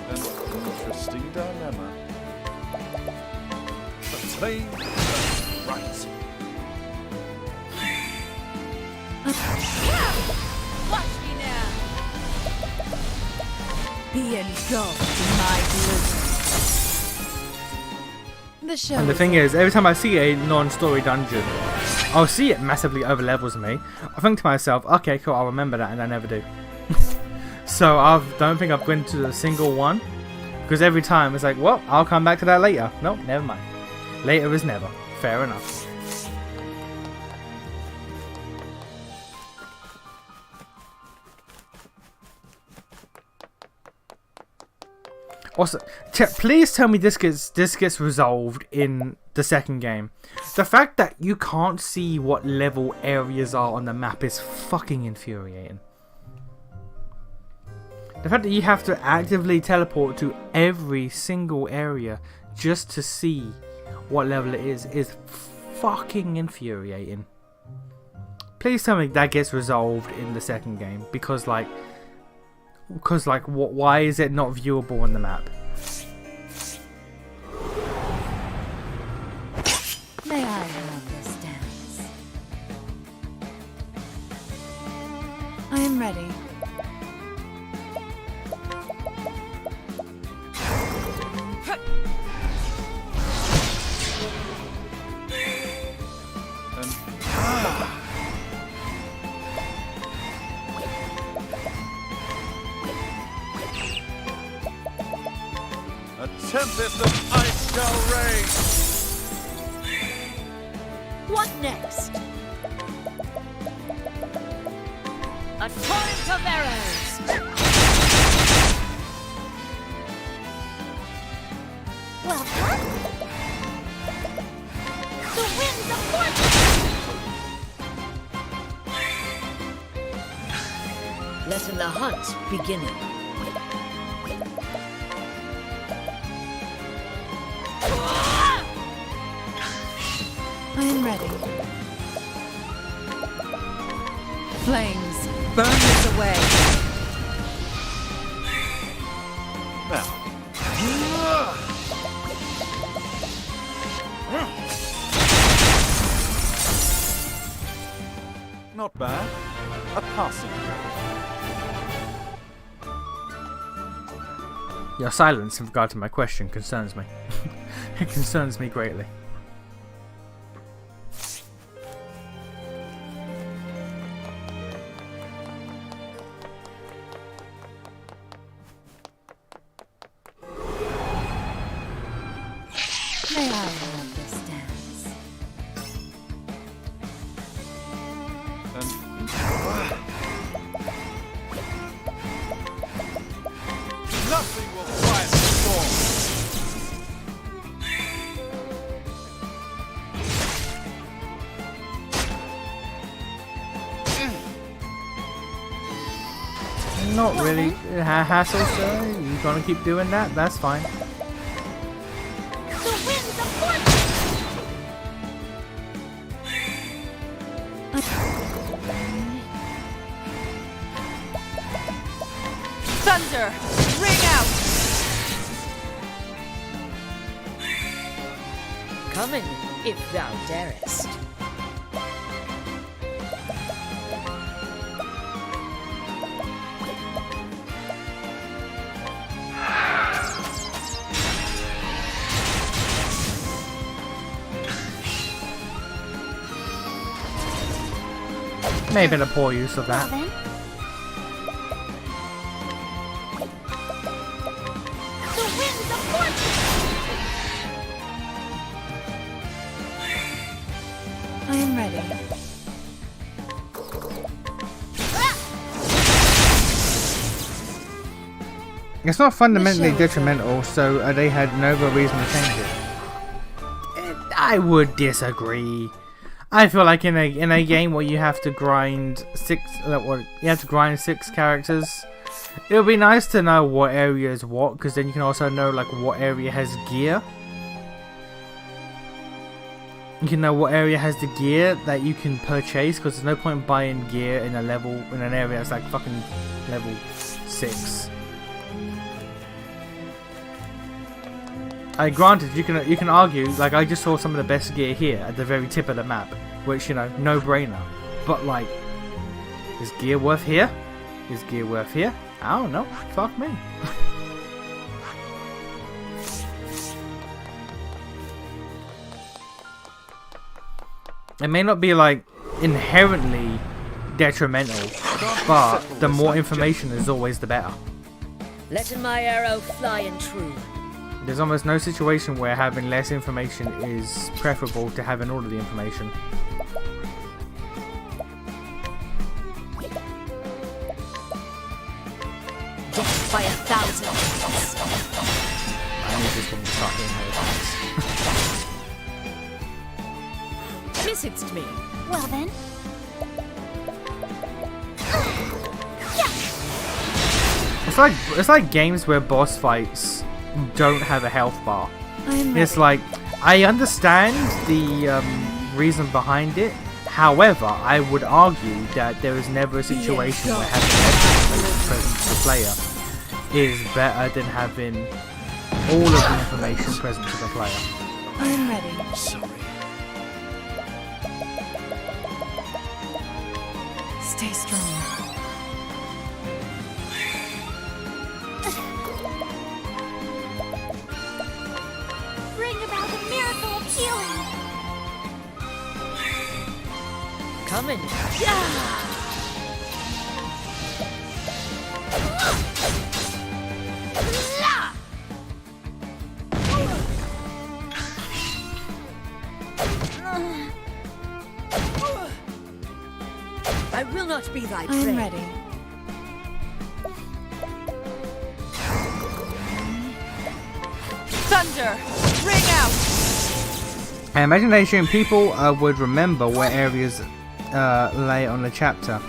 An interesting dilemma. The flame burns bright. Watch me now. Be engulfed in my blizzard. The show. And the thing is, every time I see a non-story dungeon, I'll see it massively over levels me. I think to myself, okay, cool, I'll remember that, and I never do. So I don't think I've been to a single one, because every time it's like, well, I'll come back to that later. Nope, never mind. Later is never. Fair enough. Also, please tell me this gets resolved in the second game. The fact that you can't see what level areas are on the map is fucking infuriating. The fact that you have to actively teleport to every single area just to see what level it is fucking infuriating. Please tell me that gets resolved in the second game, because like, why is it not viewable on the map? May I have this dance? I am ready. A tempest of ice shall reign. What next? A torrent of arrows! Well done! The winds of fortune! Letting the hunt beginning. I am ready. Flames, burn this away. Now. Not bad. A passing. Your silence in regard to my question concerns me. It concerns me greatly. May I have this dance? Nothing will quiet the storm. Not really hassle, sir. You gonna keep doing that? That's fine. The winds of fortune! Thunder, ring out. Coming, if thou darest. May have been a poor use of Well that. then. The winds of fortune! I am ready. It's not fundamentally The show is detrimental, so they had no good reason to change it. I would disagree. I feel like in a game where you have to grind six characters, it would be nice to know what area is what, because then you can also know like what area has gear. You can know what area has the gear that you can purchase, because there's no point buying gear in an area that's like fucking level 6. Granted, you can argue, like, I just saw some of the best gear here at the very tip of the map, which, you know, no brainer. But like, is gear worth here? Is gear worth here? I don't know. Fuck me. It may not be like inherently detrimental, but the more information is always the better. Letting my arrow fly and true. There's almost no situation where having less information is preferable to having all of the information. Death by 1,000. I need this game to start hitting her. Missed me. Well then. It's like games where boss fights don't have a health bar. I am It's ready. like, I understand the reason behind it. However, I would argue that there is never a situation where having everything present to the player is better than having all of the information present to the player. I am ready. Sorry. Stay strong. Bring about a miracle of healing! Coming. I will not be thy I prey. am ready. Thunder! Ring out! I imagine they assume people would remember where areas lay on the chapter.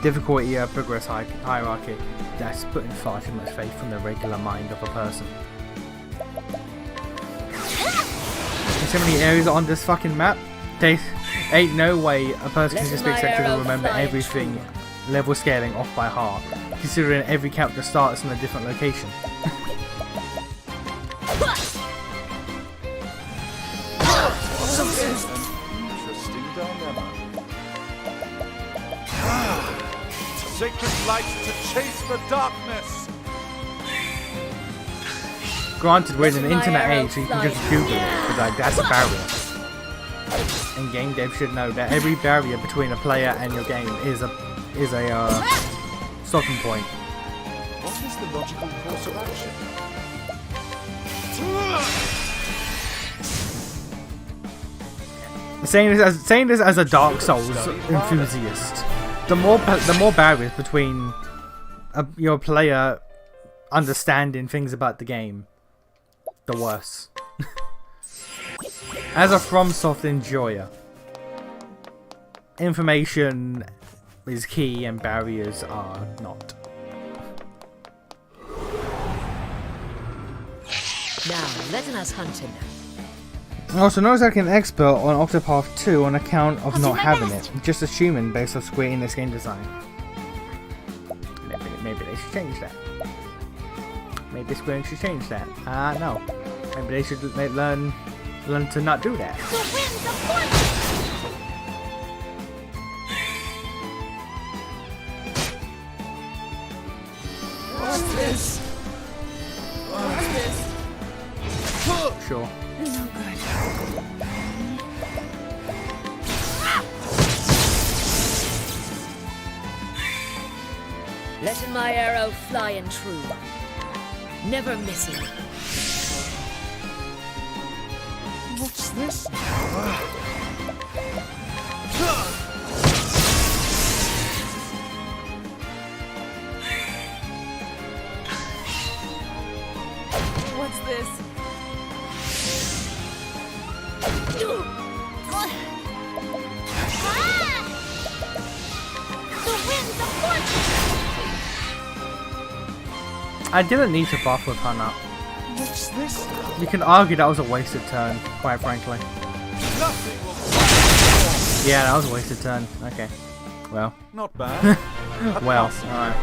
Difficulty progress hierarchy. That's putting far too much faith from the regular mind of a person. There's so many areas on this fucking map. There ain't no way a person can just be expected to remember everything level scaling off by heart, considering every character starts in a different location. Interesting dilemma. Sacred light to chase the darkness. Granted, we're in an internet age, so you can just Google it, but like, that's a barrier. And game dev should know that every barrier between a player and your game is a stopping point. What is the logical course of action? Saying this as a Dark Souls enthusiast, the more barriers between your player understanding things about the game, the worse. As a FromSoft enjoyer, information is key and barriers are not. Now, letting us hunting. Also, not exactly an expert on Octopath 2 on account of I'll do not my having best. it, just assuming based on Square Enix game design. Maybe they should change that. Maybe Square Enix should change that. No. Maybe they should learn to not do that. The winds of fortune! Sure. No good. Let my arrow fly and true, never missing. What's this? What's this? The winds of fortune! I didn't need to buff with Hana. What's this? You can argue that was a wasted turn, quite frankly. Nothing will fight. Yeah, that was a wasted turn. Okay. Well. Not bad. Well, alright.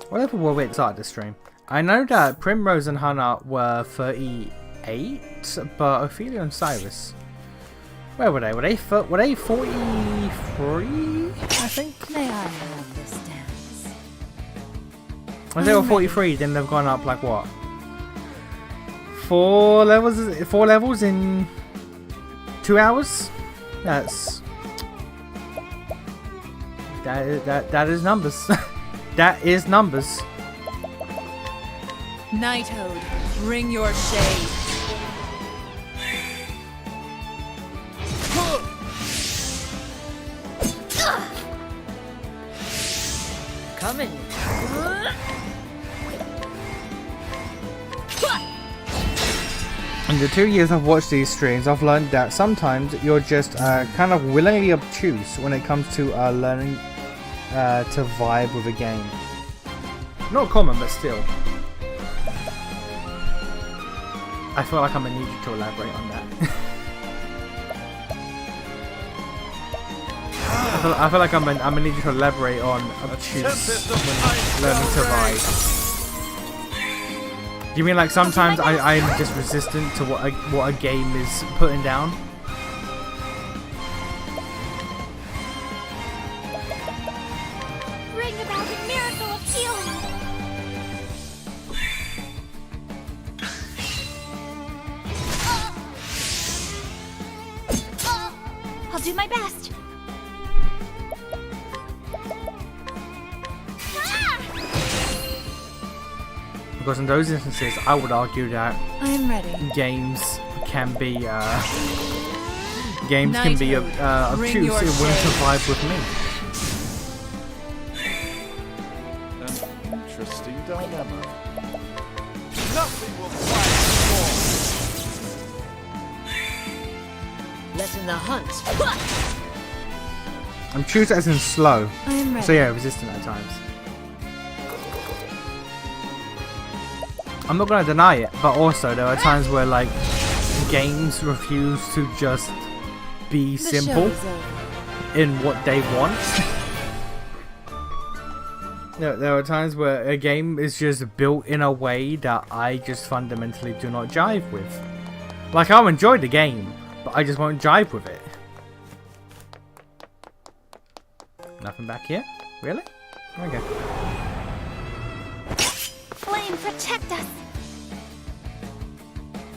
What level were we at the start of the stream? I know that Primrose and Hana were 38, but Ophelia and Cyrus, where were they? Were they 43? I think. May I have this dance? If they were 43, then they've gone up like what? 4 levels? 4 levels in 2 hours? That is numbers. That is numbers. Knighthood, bring your shade. Coming. In the 2 years I've watched these streams, I've learned that sometimes you're just kind of willingly obtuse when it comes to learning to vibe with a game. Not common, but still. I feel like I'm gonna need you to elaborate on that. I feel like I'm gonna need you to elaborate on obtuse when learning to vibe. Do you mean like sometimes I'm just resistant to what a game is putting down? Bring about a miracle of healing! I'll do my best. Because in those instances, I would argue that I am ready. games can be obtuse Bring and your willing to vibe with me. An interesting dilemma. Nothing will fight Letting the hunt. I'm choose as in slow, I am ready. so yeah, resistant at times. I'm not gonna deny it, but also there are times where like games refuse to just be The simple show is over. in what they want. There are times where a game is just built in a way that I just fundamentally do not jive with. Like, I'll enjoy the game, but I just won't jive with it. Nothing back here? Really? Okay. Flame, protect us!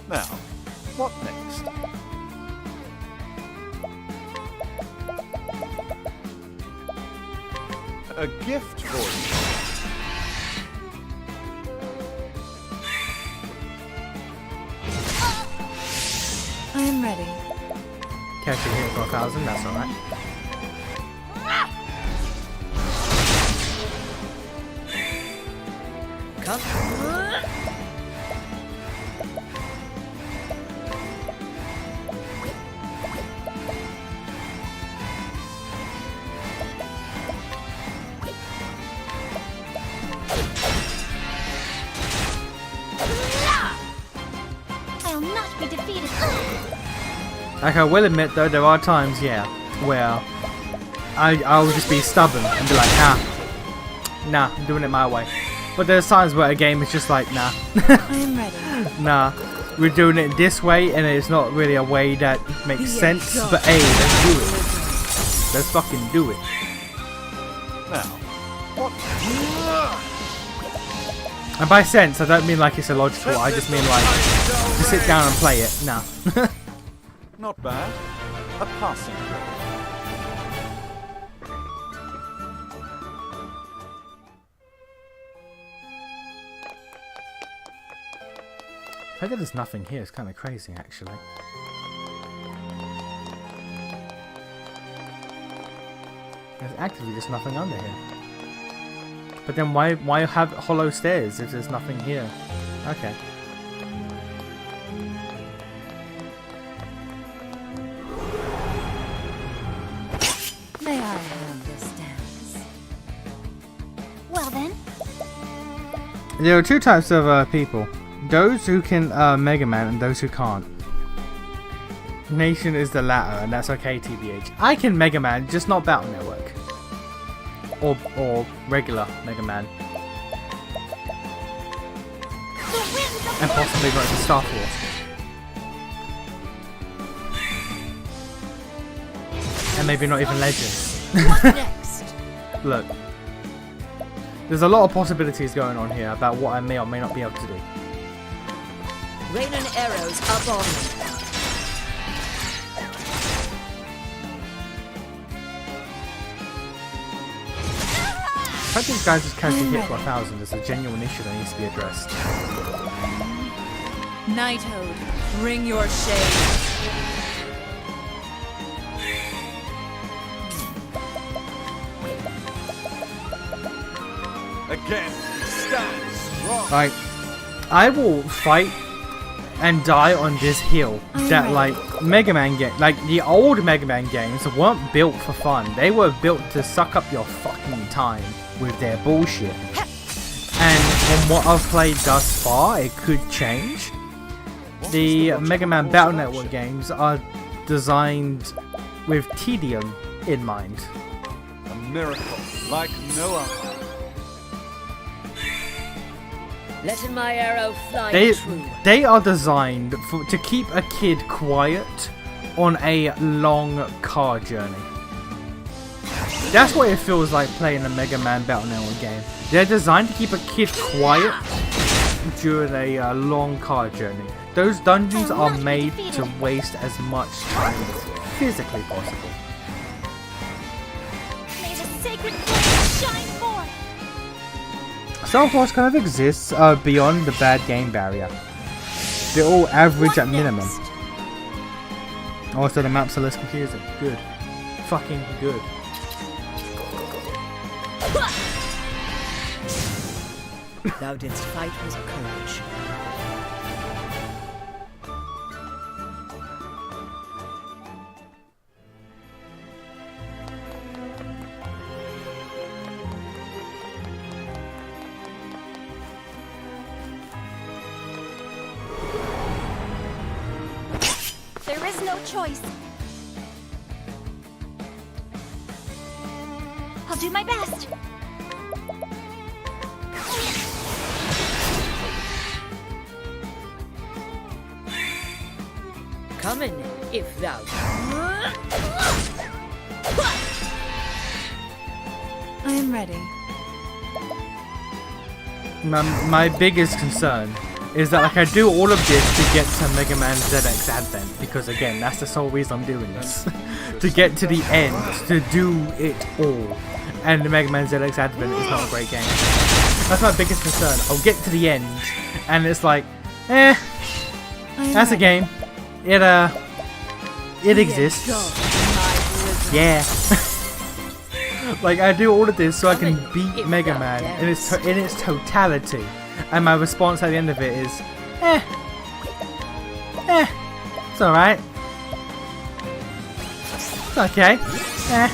Now, what next? A gift for you. I am ready. Catch you here for 1,000, that's alright. Come. I'll not be defeated. Like, I will admit though, there are times, yeah, where I'll just be stubborn and be like, nah, I'm doing it my way. But there's times where a game is just like, nah, I am ready. nah, we're doing it this way, and it's not really a way that makes sense, but hey, let's do it. Let's fucking do it. Now, what? And by sense, I don't mean like it's illogical. I just mean like to sit down and play it. No. Not bad. A passing grade. I think there's nothing here. It's kind of crazy, actually. There's actively just nothing under here. But then why have hollow stairs if there's nothing here? Okay. May I have this dance? Well then, There are two types of people. Those who can Mega Man and those who can't. Nation is the latter, and that's okay, TBH. I can Mega Man, just not Battle Network. Or regular Mega Man. the winds of And possibly not even Star Force. And maybe not even Legends. What next? Look. There's a lot of possibilities going on here about what I may or may not be able to do. Rain and arrows up on me. I think these guys just casually hit for 1,000 is a genuine issue that needs to be addressed. Nighthode, bring your shade. Again, he stands strong. Like, I will fight and die on this hill that like Mega Man like the old Mega Man games weren't built for fun. They were built to suck up your fucking time with their bullshit. And from what I've played thus far, it could change. The Mega Man Battle Network games are designed with tedium in mind. A miracle like no other. Letting my arrow fly They true. they are designed to keep a kid quiet on a long car journey. That's what it feels like playing a Mega Man Battle Network game. They're designed to keep a kid quiet during a long car journey. Those dungeons are made to waste as much time as physically possible. may the sacred flame shine forth. Star Force kind of exists beyond the bad game barrier. They're all average at minimum. Also, the maps are less confusing. Good. Fucking good. Thou didst fight with courage. There is no choice. I'll do my best. Coming, if thou. I am ready. My biggest concern is that like I do all of this to get to Mega Man ZX Advent because again that's the sole reason I'm doing this to get to the end to do it all, and the Mega Man ZX Advent is not a great game. That's my biggest concern. I'll get to the end and it's like that's a game. It exists. Yeah. Like I do all of this so I can beat Mega Man in its totality, and my response at the end of it is, it's alright. It's okay. Now,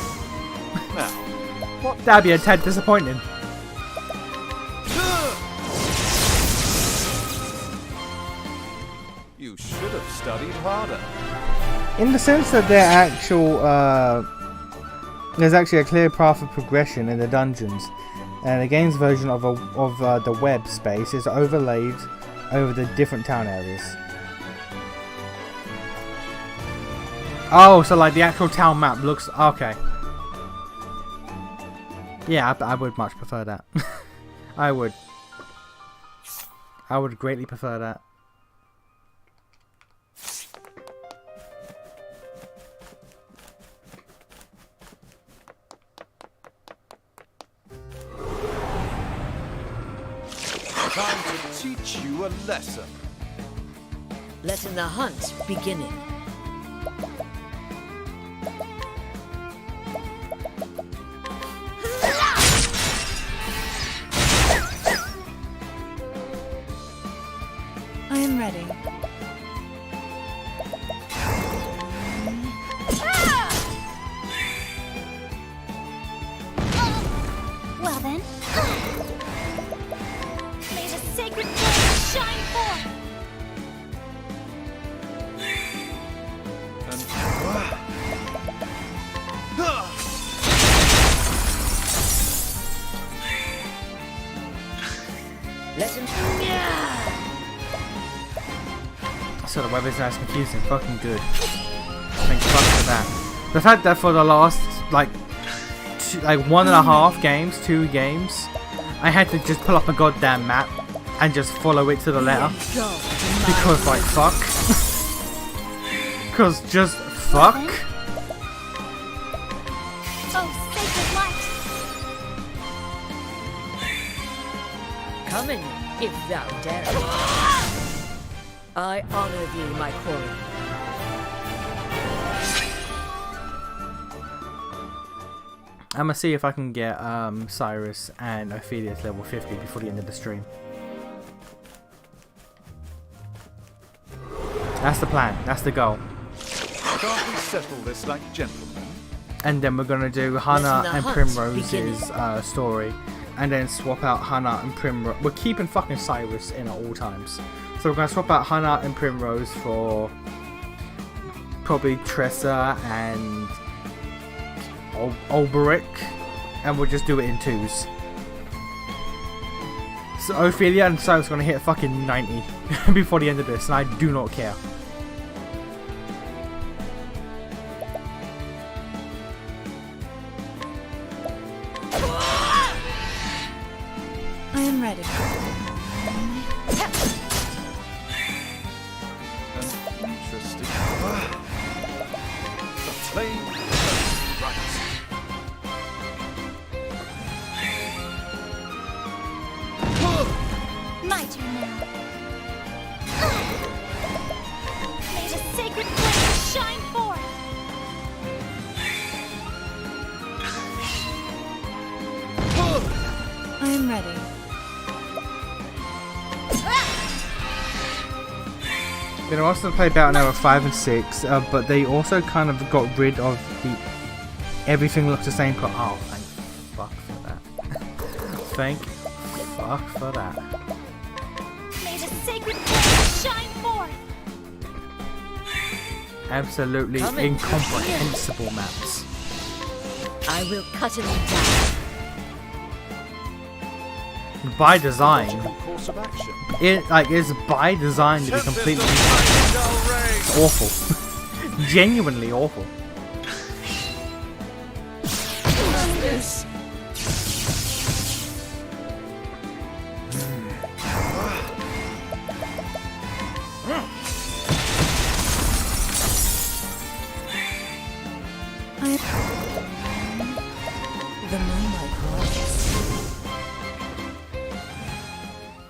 what That'd be a tad disappointing. you should have studied harder. In the sense that there's actually a clear path of progression in the dungeons, and the game's version of the web space is overlaid over the different town areas. Oh, so like the actual town map looks okay. Yeah, I would much prefer that. I would. I would greatly prefer that. Time to teach you a lesson. Letting the hunt beginning. I am ready. Well then. May the sacred flame shine forth! Let him. So the weather's nice and confusing. Fucking good. Thank fuck for that. The fact that for the last like 1.5 games, 2 games, I had to just pull up a goddamn map and just follow it to the letter. Because like fuck. Because just fuck. Oh, sacred light! Come in, if thou darest. I honor thee, my quarry. I'm gonna see if I can get Cyrus and Ophelia to level 50 before the end of the stream. That's the plan. That's the goal. Can't we settle this like gentlemen? And then we're gonna do Hannah the and hunt Primrose's story, and then swap out Hannah and Primrose. We're keeping fucking Cyrus in at all times, so we're gonna swap out Hannah and Primrose for probably Tressa and Olberic, and we'll just do it in 2s. So Ophelia and Cyrus are gonna hit fucking 90 before the end of this, and I do not care. I am ready. An interesting. The flame right. My turn now. May the sacred flame shine forth! I am ready. They also play Battle Hour 5 and 6, but they also kind of got rid of the everything looks the same. Oh, thank fuck for that. Thank fuck for that. May the sacred flame shine forth! Absolutely Come in. incomprehensible maps. I will cut him down. By design, Course of action. it's by design to be Tempest completely of light shall reign. awful. Genuinely awful. The moonlight rises.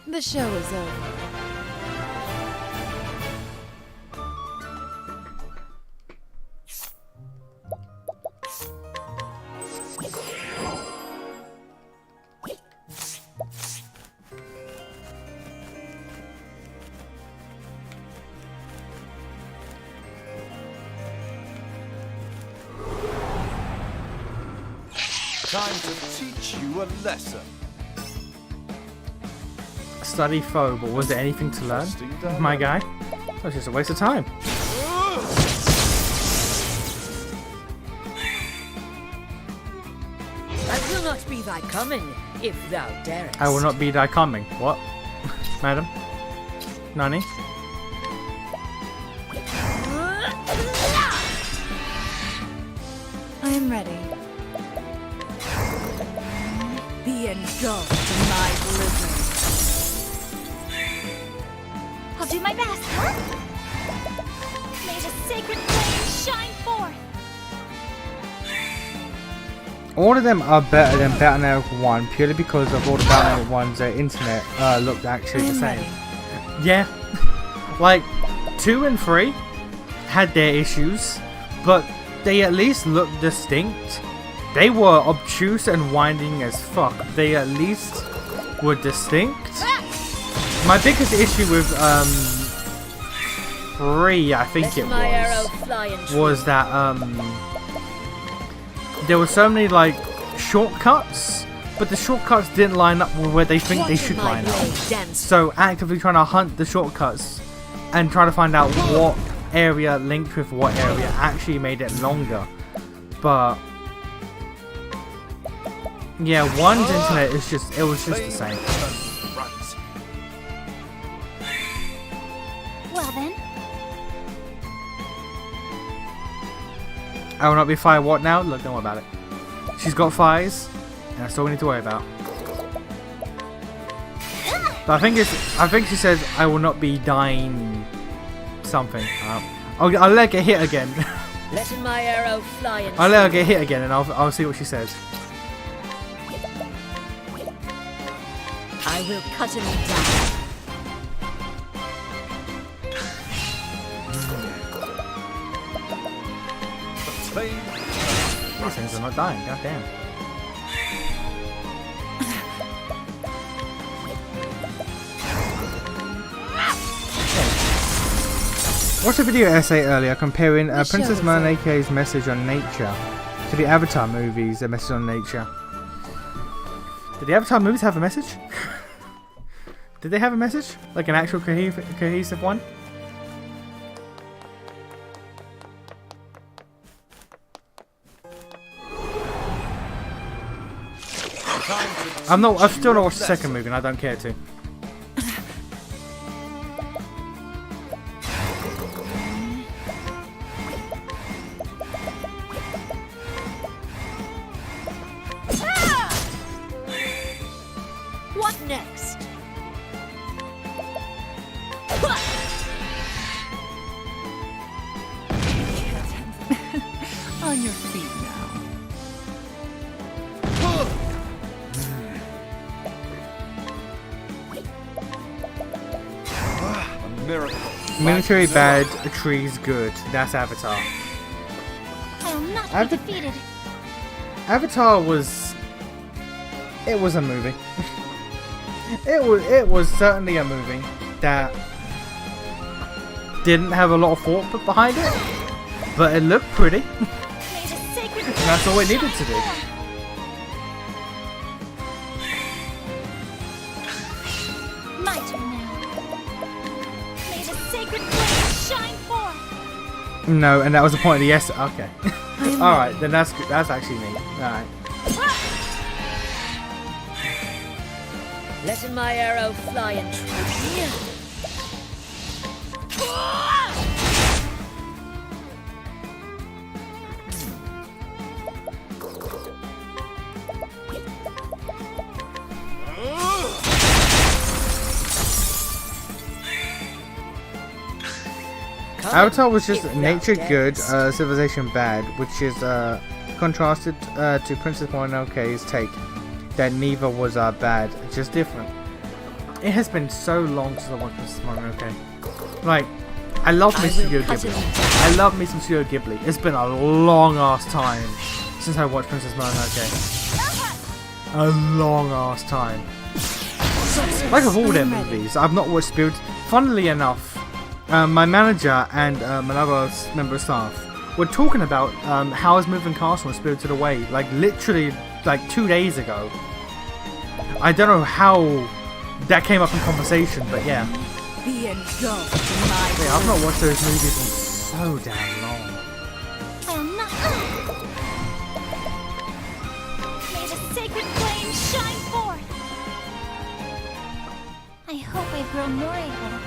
The show is over. Time to teach you a lesson. Study foe, but was there anything to learn? Interesting, My guy? That was just a waste of time. I will not be thy coming, if thou darest. I will not be thy coming. What? Madam? Nani? I am ready. Be engulfed in my blizzard. do my best. May the sacred flame shine forth. All of them are better than Battle Network 1 purely because of all the Battle Network 1's internet looked actually the same. Yeah, like 2 and 3 had their issues, but they at least looked distinct. They were obtuse and winding as fuck. They at least were distinct. My biggest issue with 3, I think it was that there were so many like shortcuts, but the shortcuts didn't line up with where they think they should line up. So actively trying to hunt the shortcuts and trying to find out what area linked with what area actually made it longer. But yeah, 1's internet is just it was just the same. Well then, I will not be fire what now? Look, don't worry about it. She's got fires, and that's all we need to worry about. But I think she says I will not be dying something. I'll let her get hit again. Letting my arrow fly and I'll let her get hit again, and I'll see what she says. I will cut him down. These things are not dying. God damn. Watched a video essay earlier comparing Princess Mononoke's message on nature to the Avatar movies' message on nature. Did the Avatar movies have a message? Did they have a message? Like an actual cohesive one? I've still not watched the second movie and I don't care to. What next? On your feet now. A miracle. Military bad, trees good. That's Avatar. I will not be defeated. Avatar was... It was a movie. It was certainly a movie that didn't have a lot of thought put behind it, but it looked pretty. And that's all it needed to do. My turn now. May the sacred flame shine forth. No, and that was the point of the yes. Okay. Alright, then that's good. That's actually neat. Alright. Letting my arrow fly and Avatar was just nature good, civilization bad, which is contrasted to Princess Mononoke's take that neither was bad, just different. It has been so long since I watched Princess Mononoke. Like, I love me some Studio Ghibli. I love me some Studio Ghibli. It's been a long ass time since I watched Princess Mononoke. A long ass time. Like of all their movies, I've not watched Spirit. Funnily enough, my manager and another member of staff were talking about Howl's Moving Castle and Spirited Away, like literally like 2 days ago. I don't know how that came up in conversation, but yeah. be engulfed in my Yeah, I've not watched those movies in so damn long. I am not. May the sacred flame shine forth. I hope I've grown more able.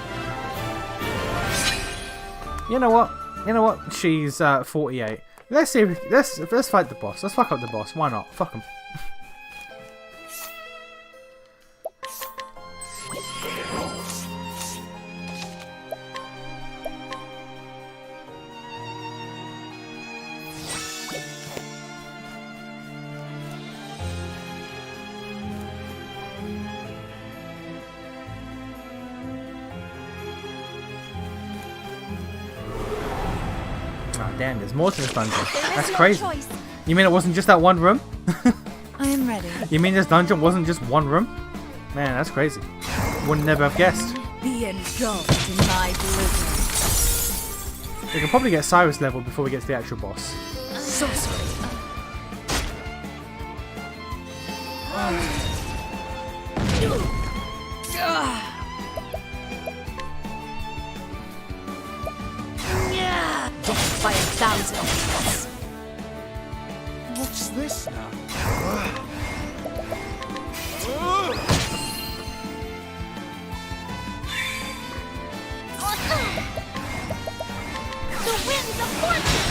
You know what? You know what? She's 48. Let's see. Let's fight the boss. Let's fuck up the boss. Why not? Fuck him. damn, there's more to this dungeon. There is That's no crazy. choice. You mean it wasn't just that one room? I am ready. You mean this dungeon wasn't just one room? Man, that's crazy. Would never have guessed. Be engulfed in my blizzard. We can probably get Cyrus level before we get to the actual boss. Sorcery. Death by 1,000. What's this now? The winds of fortune!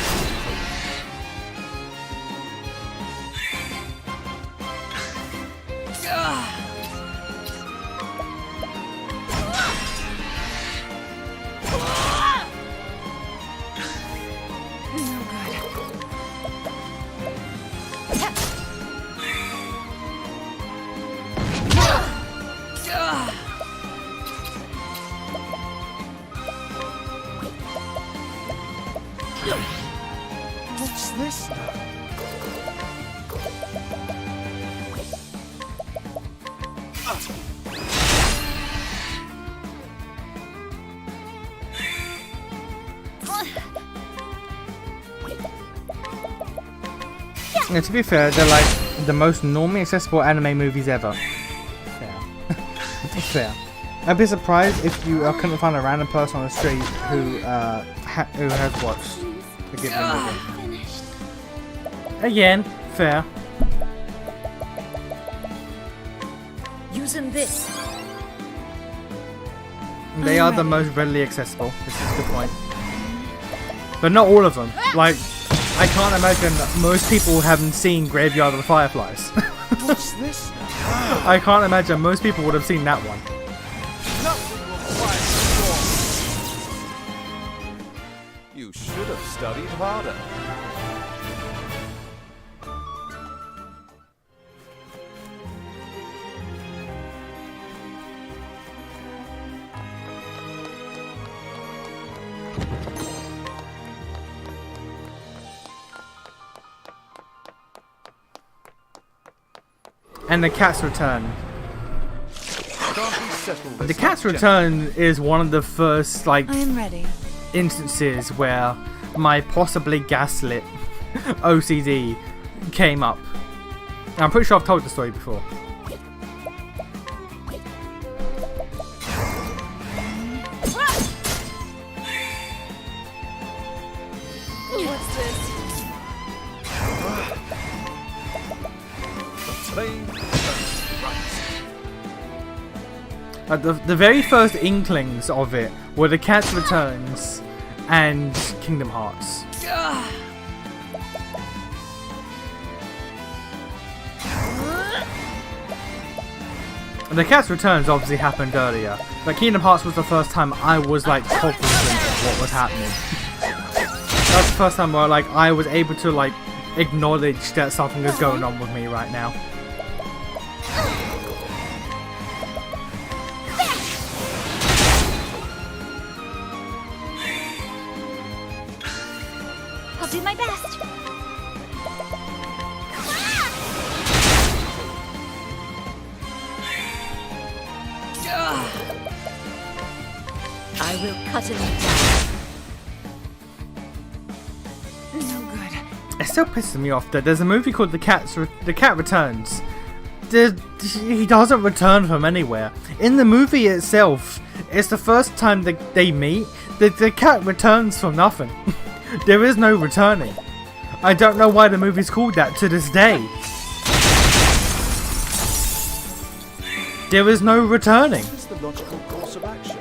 No good. What's this now? Yeah, to be fair, they're like the most normally accessible anime movies ever. Fair. Fair. I'd be surprised if you couldn't find a random person on the street who has watched the Ghibli movie. Finished. Again, fair. Using this. They are the most readily accessible. This is a good point. But not all of them. Like, I can't imagine most people haven't seen Graveyard of the Fireflies. What's this now? I can't imagine most people would have seen that one. Nothing will quiet the storm. You should have studied harder. And the Cat's Return. Can't we settle this The Cat's up, Return is one of the first, like, I am ready. instances where my possibly gaslit OCD came up. And I'm pretty sure I've told the story before. What's this? Flame The very first inklings of it were The Cat's Returns and Kingdom Hearts. The Cat's Returns obviously happened earlier, but Kingdom Hearts was the first time I was like cognizant of what was happening. That was the first time where like I was able to like acknowledge that something is going on with me right now. I'll do my best. I will cut him down. No good. It still pisses me off that there's a movie called The Cat Returns. He doesn't return from anywhere. In the movie itself, it's the first time that they meet. The cat returns from nothing. There is no returning. I don't know why the movie's called that to this day. There is no returning. is the logical course of action.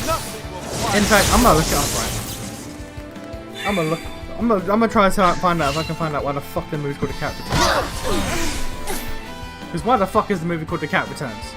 Nothing will quiet In fact, I'm gonna look it up right now. I'm gonna try and find out if I can find out why the fuck the movie's called The Cat Returns. Because why the fuck is the movie called The Cat Returns?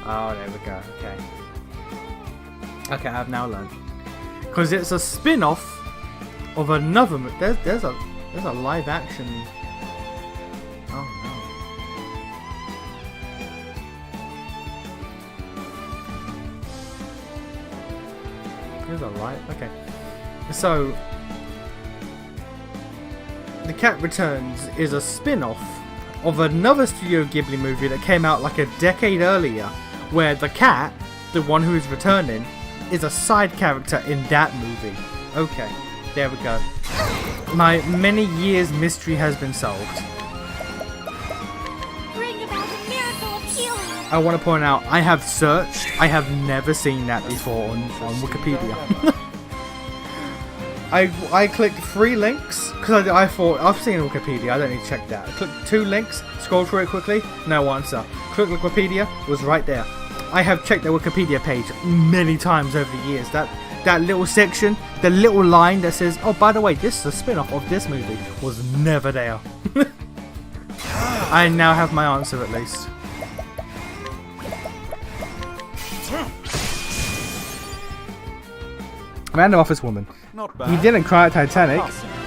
Oh, there we go. Okay. Okay, I've now learned. Because it's a spin-off of another. There's a live action. Oh no. There's a live. Okay. So, The Cat Returns is a spin-off of another Studio Ghibli movie that came out like a decade earlier, where the cat, the one who is returning, is a side character in that movie. Okay, there we go. My many years mystery has been solved. Bring about a miracle of healing. I want to point out, I have searched, I have never seen that before on Wikipedia. I clicked 3 links because I thought I've seen Wikipedia. I don't need to check that. I clicked 2 links, scrolled through it quickly, no answer. Clicked Wikipedia, was right there. I have checked the Wikipedia page many times over the years. That little section, the little line that says, "Oh, by the way, this is a spin-off of this movie," was never there. I now have my answer at least. Random office woman. Not bad. He didn't cry at Titanic.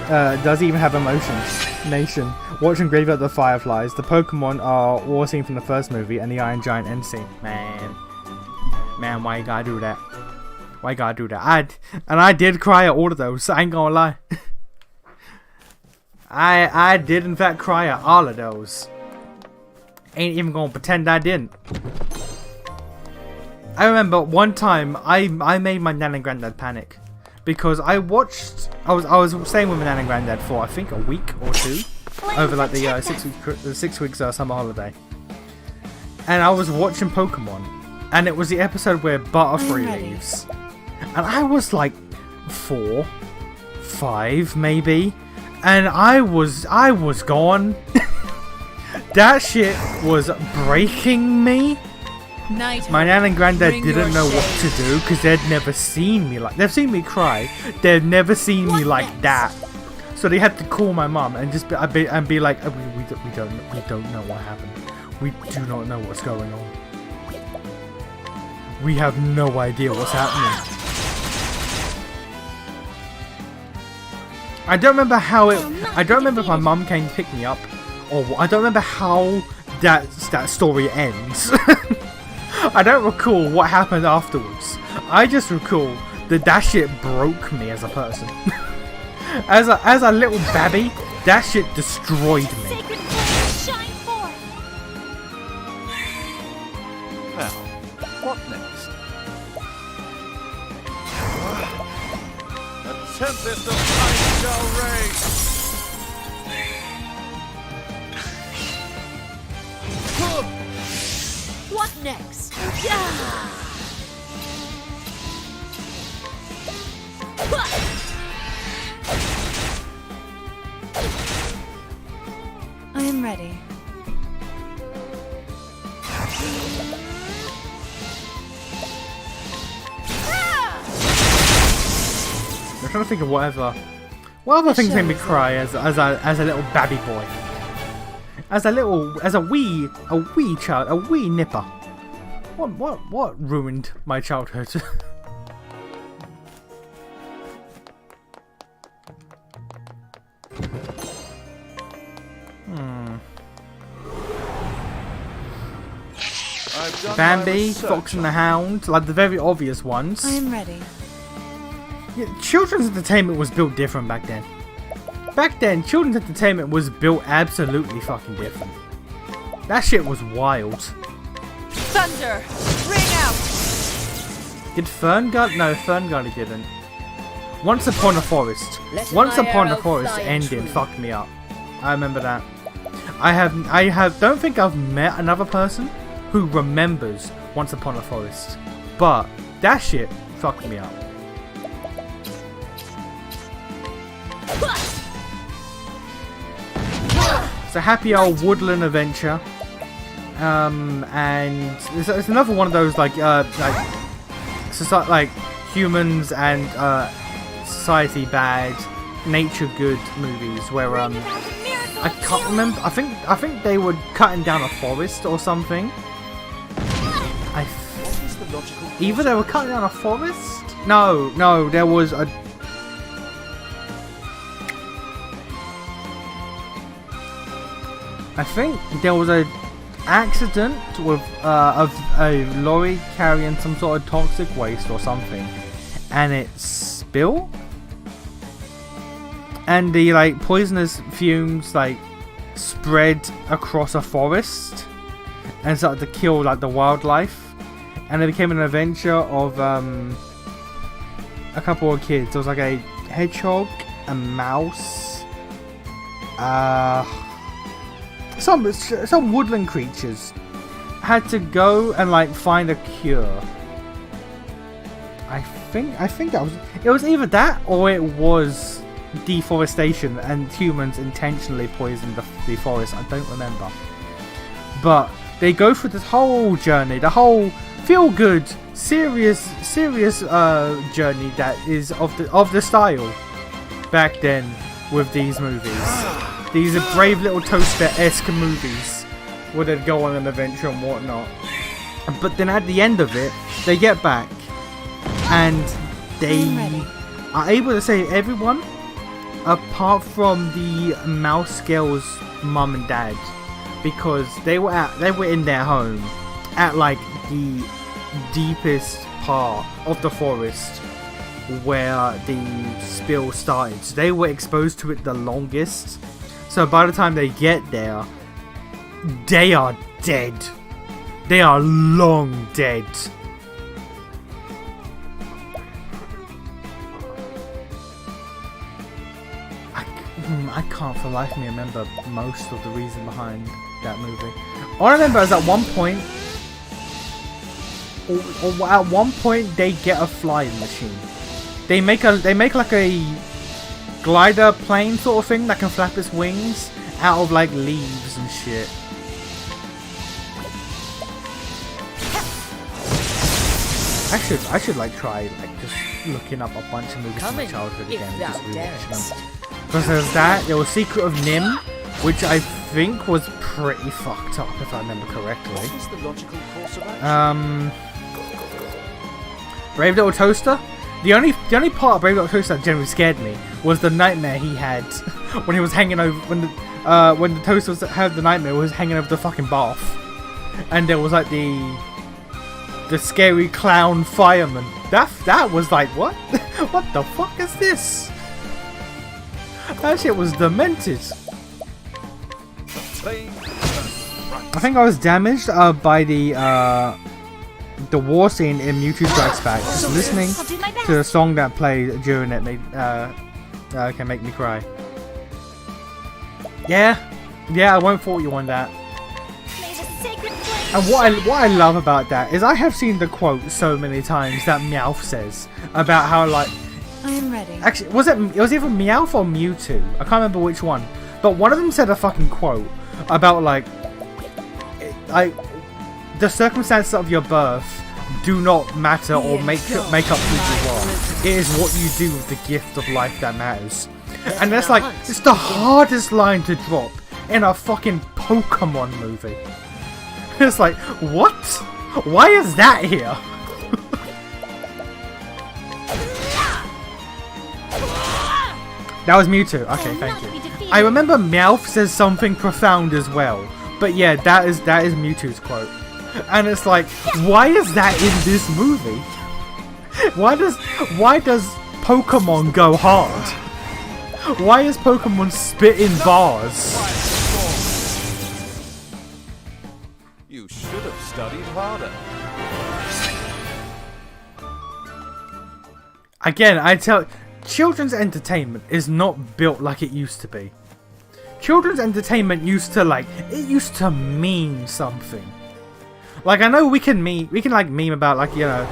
Does he even have emotions? Nation. Watching Graveyard of the Fireflies. The Pokemon are war scene from the first movie and the Iron Giant end scene. Man, why you gotta do that? Why you gotta do that? I did cry at all of those. I ain't gonna lie. I did in fact cry at all of those. Ain't even gonna pretend I didn't. I remember one time I made my nan and granddad panic because I was staying with my nan and granddad for I think a week or 2 over like the 6 weeks summer holiday, and I was watching Pokemon, and it was the episode where Butterfree leaves, and I was like 4, 5 maybe, and I was gone. That shit was breaking me. My nan and granddad didn't know what to do because they'd never seen me like. They've seen me cry. They've never seen me like that. So they had to call my mum and just be like, we don't know what happened. We do not know what's going on. We have no idea what's happening. I don't remember how it. I don't remember if my mum came to pick me up, or I don't remember how that story ends. I don't recall what happened afterwards. I just recall that shit broke me as a person. as a little babby, that shit destroyed me. Sacred flame, shine forth. Now, what next? A tempest of ice shall rage. What next? Yeah! I am ready. I'm trying to think of what other things made me cry as a little babby boy. As a wee child, a wee nipper. What ruined my childhood? Bambi, Fox and the Hound, like the very obvious ones. I am ready. Yeah, children's entertainment was built different back then. Back then, children's entertainment was built absolutely fucking different. That shit was wild. Thunder! Ring out! Did Ferngully? No, Ferngully didn't. Once Upon a Forest. Once Upon a Forest ending fucked me up. I remember that. Don't think I've met another person who remembers Once Upon a Forest. But that shit fucked me up. It's a happy old woodland adventure. And it's another one of those like humans and society bad, nature good movies where I can't remember. I think they were cutting down a forest or something. I Either they were cutting down a forest. No, there was a. I think there was a accident with of a lorry carrying some sort of toxic waste or something, and it spilled, and the like poisonous fumes like spread across a forest and started to kill like the wildlife, and it became an adventure of a couple of kids. There was like a hedgehog, a mouse, some woodland creatures had to go and like find a cure. I think that was either that or it was deforestation and humans intentionally poisoned the forest. I don't remember, but they go through this whole journey, the whole feel-good, serious journey that is of the style back then with these movies. These are Brave Little Toaster-esque movies where they'd go on an adventure and whatnot. But then at the end of it, they get back and they are able to save everyone apart from the mouse girl's mum and dad, because they were in their home at like the deepest part of the forest where the spill started. So they were exposed to it the longest. So by the time they get there, they are dead. They are long dead. I can't for the life of me remember most of the reason behind that movie. All I remember is at one point they get a flying machine. They make like a glider plane sort of thing that can flap its wings out of like leaves and shit. I should like try like just looking up a bunch of movies from my childhood again and just rewatch them. Because there's that, there was Secret of Nim, which I think was pretty fucked up if I remember correctly. What is the logical course of action? Brave Little Toaster. The only part of Brave Little Toaster that generally scared me was the nightmare he had when he was hanging over when the toaster had the nightmare was hanging over the fucking bath, and there was like the scary clown fireman. That was like what? What the fuck is this? That shit was demented. I think I was damaged by the war scene in Mewtwo Strikes Back. Just listening to the song that played during it can make me cry. Yeah, I won't fault you on that. And what I love about that is I have seen the quote so many times that Meowth says about how like. I am ready. Actually, it was either Meowth or Mewtwo. I can't remember which one. But one of them said a fucking quote about like the circumstances of your birth do not matter or make up who you are. It is what you do with the gift of life that matters. And that's like it's the hardest line to drop in a fucking Pokemon movie. It's like, what? Why is that here? That was Mewtwo. Okay, thank you. I remember Meowth says something profound as well. But yeah, that is Mewtwo's quote. And it's like, why is that in this movie? Why does Pokemon go hard? Why is Pokemon spit in bars? You should have studied harder. Again, I tell children's entertainment is not built like it used to be. Children's entertainment used to mean something. Like I know we can like meme about like, you know,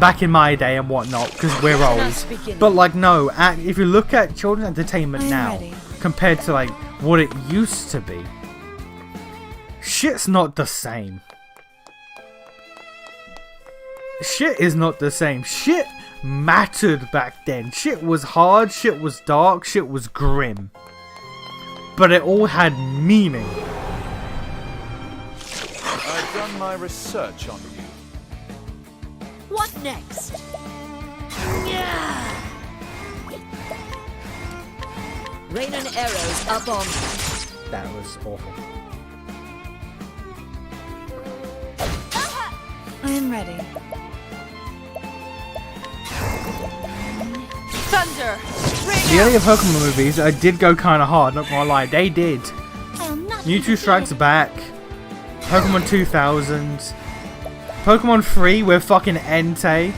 back in my day and whatnot because we're old. But like no, if you look at children's entertainment now compared to like what it used to be, shit's not the same. Shit is not the same. Shit mattered back then. Shit was hard, shit was dark, shit was grim. But it all had meaning. I've done my research on you. What next? Yeah. Rain and arrows up on me. That was awful. I am ready. Thunder! Ring The out! earlier Pokemon movies did go kind of hard, not gonna lie. They did. I'll not Mewtwo Strikes Back, Pokemon 2000, Pokemon 3 with fucking Entei,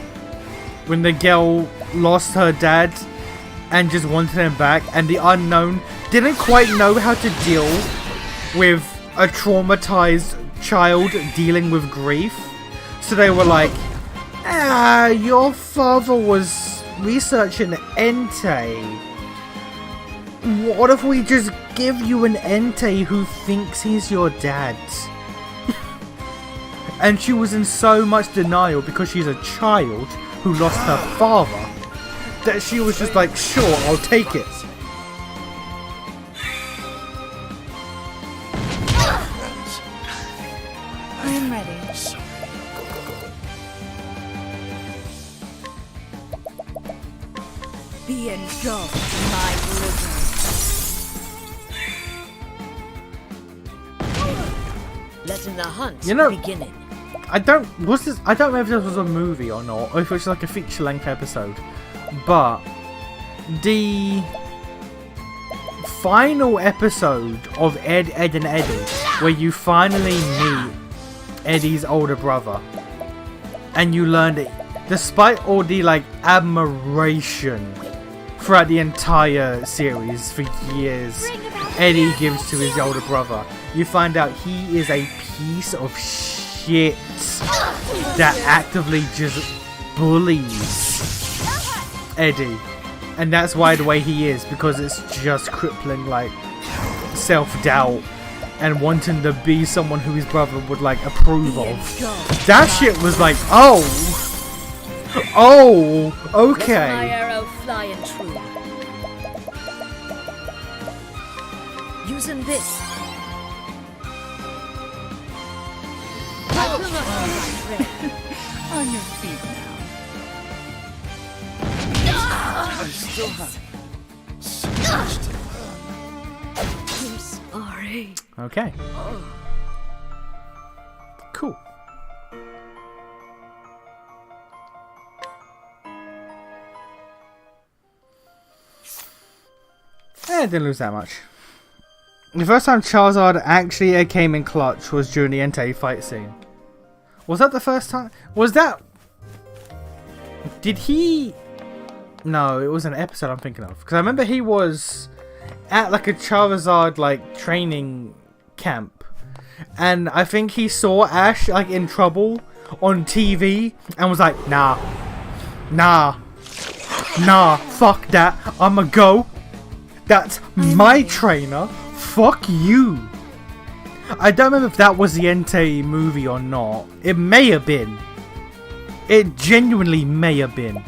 when the girl lost her dad and just wanted him back, and the unknown didn't quite know how to deal with a traumatized child dealing with grief. So they were like, your father was researching Entei. What if we just give you an Entei who thinks he's your dad? And she was in so much denial because she's a child who lost her father that she was just like, sure, I'll take it. I am ready. Be engulfed in my blizzard. Letting the hunt beginning. I don't remember if this was a movie or not, or if it was like a feature-length episode, but the final episode of Ed, Edd and Eddy, where you finally meet Eddie's older brother, and you learn that despite all the like admiration throughout the entire series for years Eddie gives to his older brother, you find out he is a piece of shit that actively just bullies Eddie, and that's why the way he is, because it's just crippling like self-doubt and wanting to be someone who his brother would like approve of. That shit was like, oh, okay. Let my arrow flying true. Using this. I will not be afraid. On your feet now. I still have so much to learn. I'm sorry. Okay. Cool. Didn't lose that much. The first time Charizard actually came in clutch was during the Entei fight scene. Was that the first time? Was that... Did he... No, it was an episode I'm thinking of. Because I remember he was at like a Charizard like training camp. And I think he saw Ash like in trouble on TV and was like, nah, fuck that, I'ma go. That's my trainer. Fuck you. I don't remember if that was the Entei movie or not. It may have been. It genuinely may have been.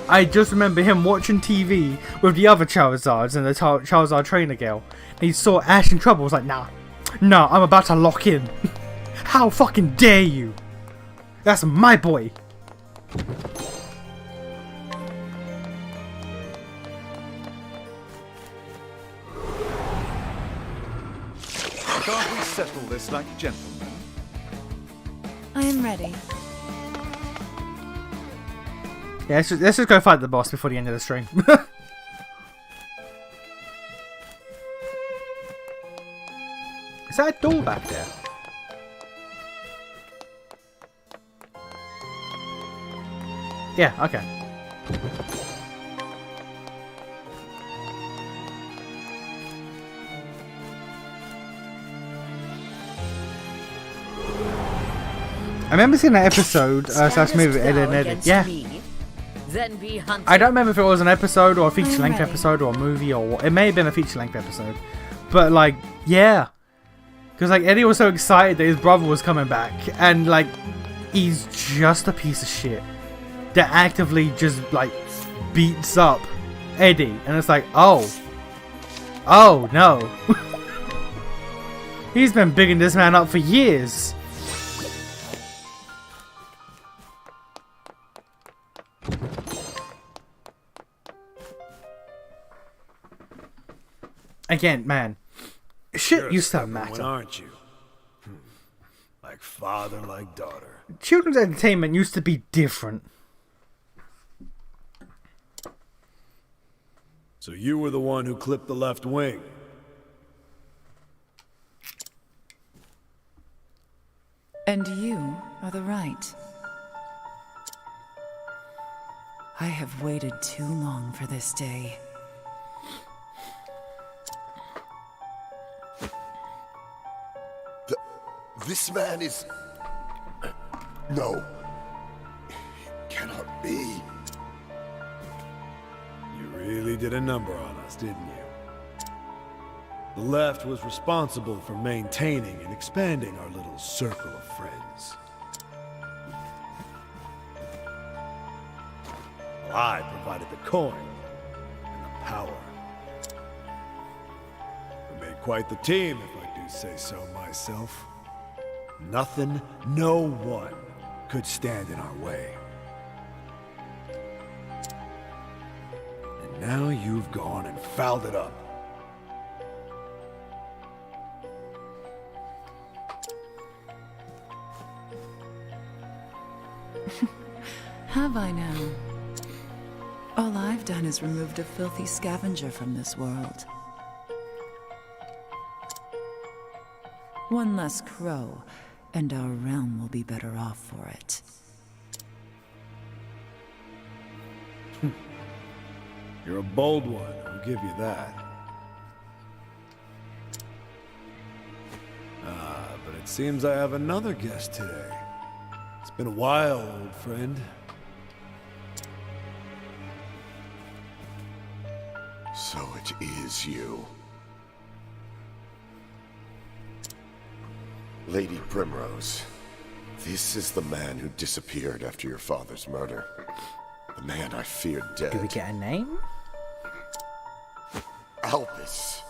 I just remember him watching TV with the other Charizards and the Charizard trainer girl. And he saw Ash in trouble. Was like, nah, I'm about to lock in. How fucking dare you? That's my boy. Can't we settle this like gentlemen? I am ready. Yeah, let's just go fight the boss before the end of the stream. Is that a door back there? Yeah, okay. I remember seeing that episode slash movie Ed, Edd and Eddy. Yeah. Then be hunted. I don't remember if it was an episode or a feature-length episode or a movie or what. It may have been a feature-length episode. But like, yeah. Because like Eddie was so excited that his brother was coming back, and like he's just a piece of shit that actively just like beats up Eddie, and it's like, oh no. He's been bigging this man up for years. again, man, shit You're used to stubborn one, matter. aren't you? Like father, like daughter. Children's entertainment used to be different. So you were the one who clipped the left wing. And you are the right. I have waited too long for this day. This man is... No. It cannot be. You really did a number on us, didn't you? The left was responsible for maintaining and expanding our little circle of friends. Well, I provided the coin and the power. We made quite the team, if I do say so myself. Nothing, no one could stand in our way. And now you've gone and fouled it up. Have I now? All I've done is removed a filthy scavenger from this world. One less crow, and our realm will be better off for it. You're a bold one, I'll give you that. But it seems I have another guest today. It's been a while, old friend. So it is you. Lady Primrose. This is the man who disappeared after your father's murder. The man I feared dead. Do we get a name? Albus.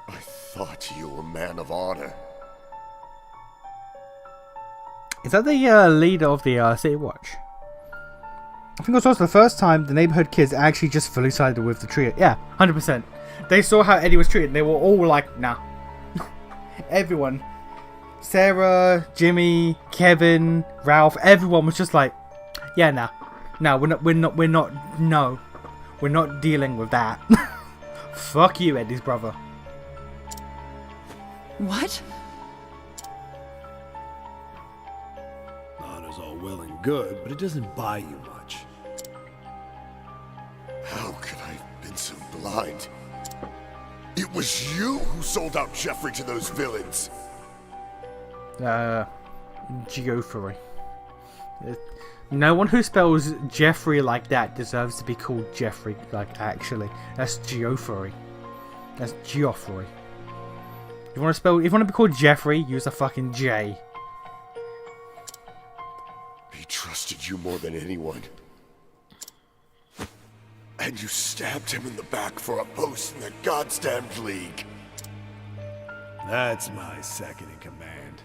I thought you were a man of honor. Is that the leader of the City Watch? I think it was also the first time the neighborhood kids actually just fully sided with the trio. Yeah, 100%. They saw how Eddie was treated and they were all like, nah. Everyone. Sarah, Jimmy, Kevin, Ralph, everyone was just like, yeah, nah. No, we're not dealing with that. Fuck you, Eddie's brother. What? Honor's all well and good, but it doesn't buy you much. How could I have been so blind? It was you who sold out Jeffrey to those villains. Geoffrey. No one who spells Jeffrey like that deserves to be called Jeffrey, like, actually. That's Geoffrey. That's Geoffrey. If you want to be called Jeffrey, use a fucking J. He trusted you more than anyone. And you stabbed him in the back for a post in the Goddamned League. That's my second in command.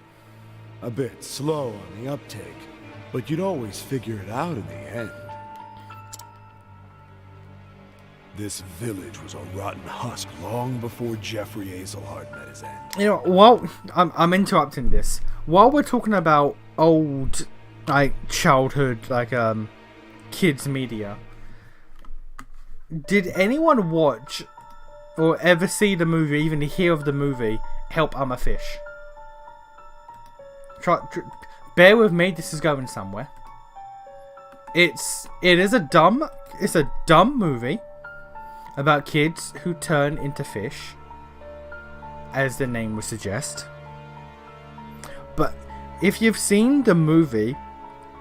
A bit slow on the uptake, but you'd always figure it out in the end. This village was a rotten husk long before Jeffrey Azelhard met his end. You know, while I'm interrupting this, while we're talking about old, like, childhood, like, kids media, did anyone watch or ever see the movie, even hear of the movie, Help, I'm a Fish? Bear with me, this is going somewhere. It is a dumb movie about kids who turn into fish, as the name would suggest. But if you've seen the movie,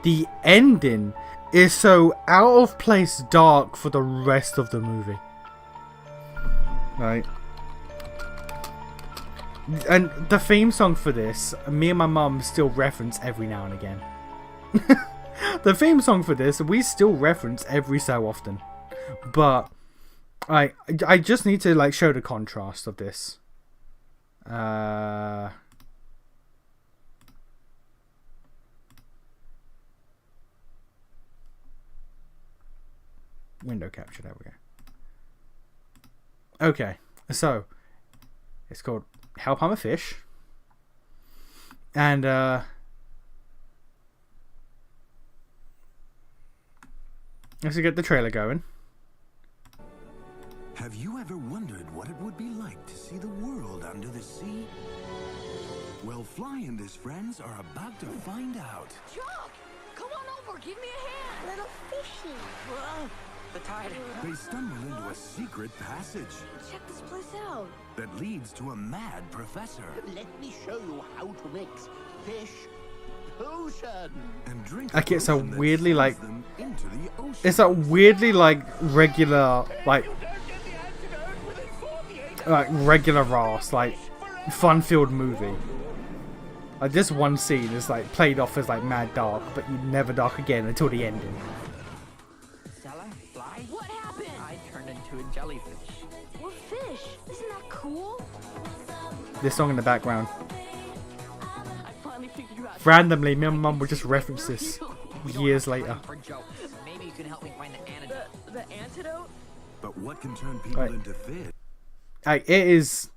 the ending is so out of place dark for the rest of the movie. Right. And the theme song for this, me and my mum still reference every now and again. The theme song for this, we still reference every so often. But I just need to, like, show the contrast of this. Window capture, there we go. Okay, so It's called Help I'm a Fish. And let's get the trailer going. Have you ever wondered what it would be like to see the world under the sea? Well, Fly and his friends are about to find out. Jock, come on over. Give me a hand. Little fishy. The tide. They stumble into a secret passage Check this place out. that leads to a mad professor. Let me show you how to mix fish potion. And drink Like, it's a potion that weirdly, sends like- them into the ocean. It's a weirdly like regular regular Ross, like fun-filled movie. Like this one scene is like played off as like mad dark, but you never dark again until the ending. Stella, Fly? What happened? I turned into a jellyfish. We're fish. Isn't that cool? This song in the background. I finally figured you out. Randomly, me and Mum would just reference this years later. For jokes. Maybe you can help me find the antidote. The antidote? But what can turn people Right. into fish? Like it is.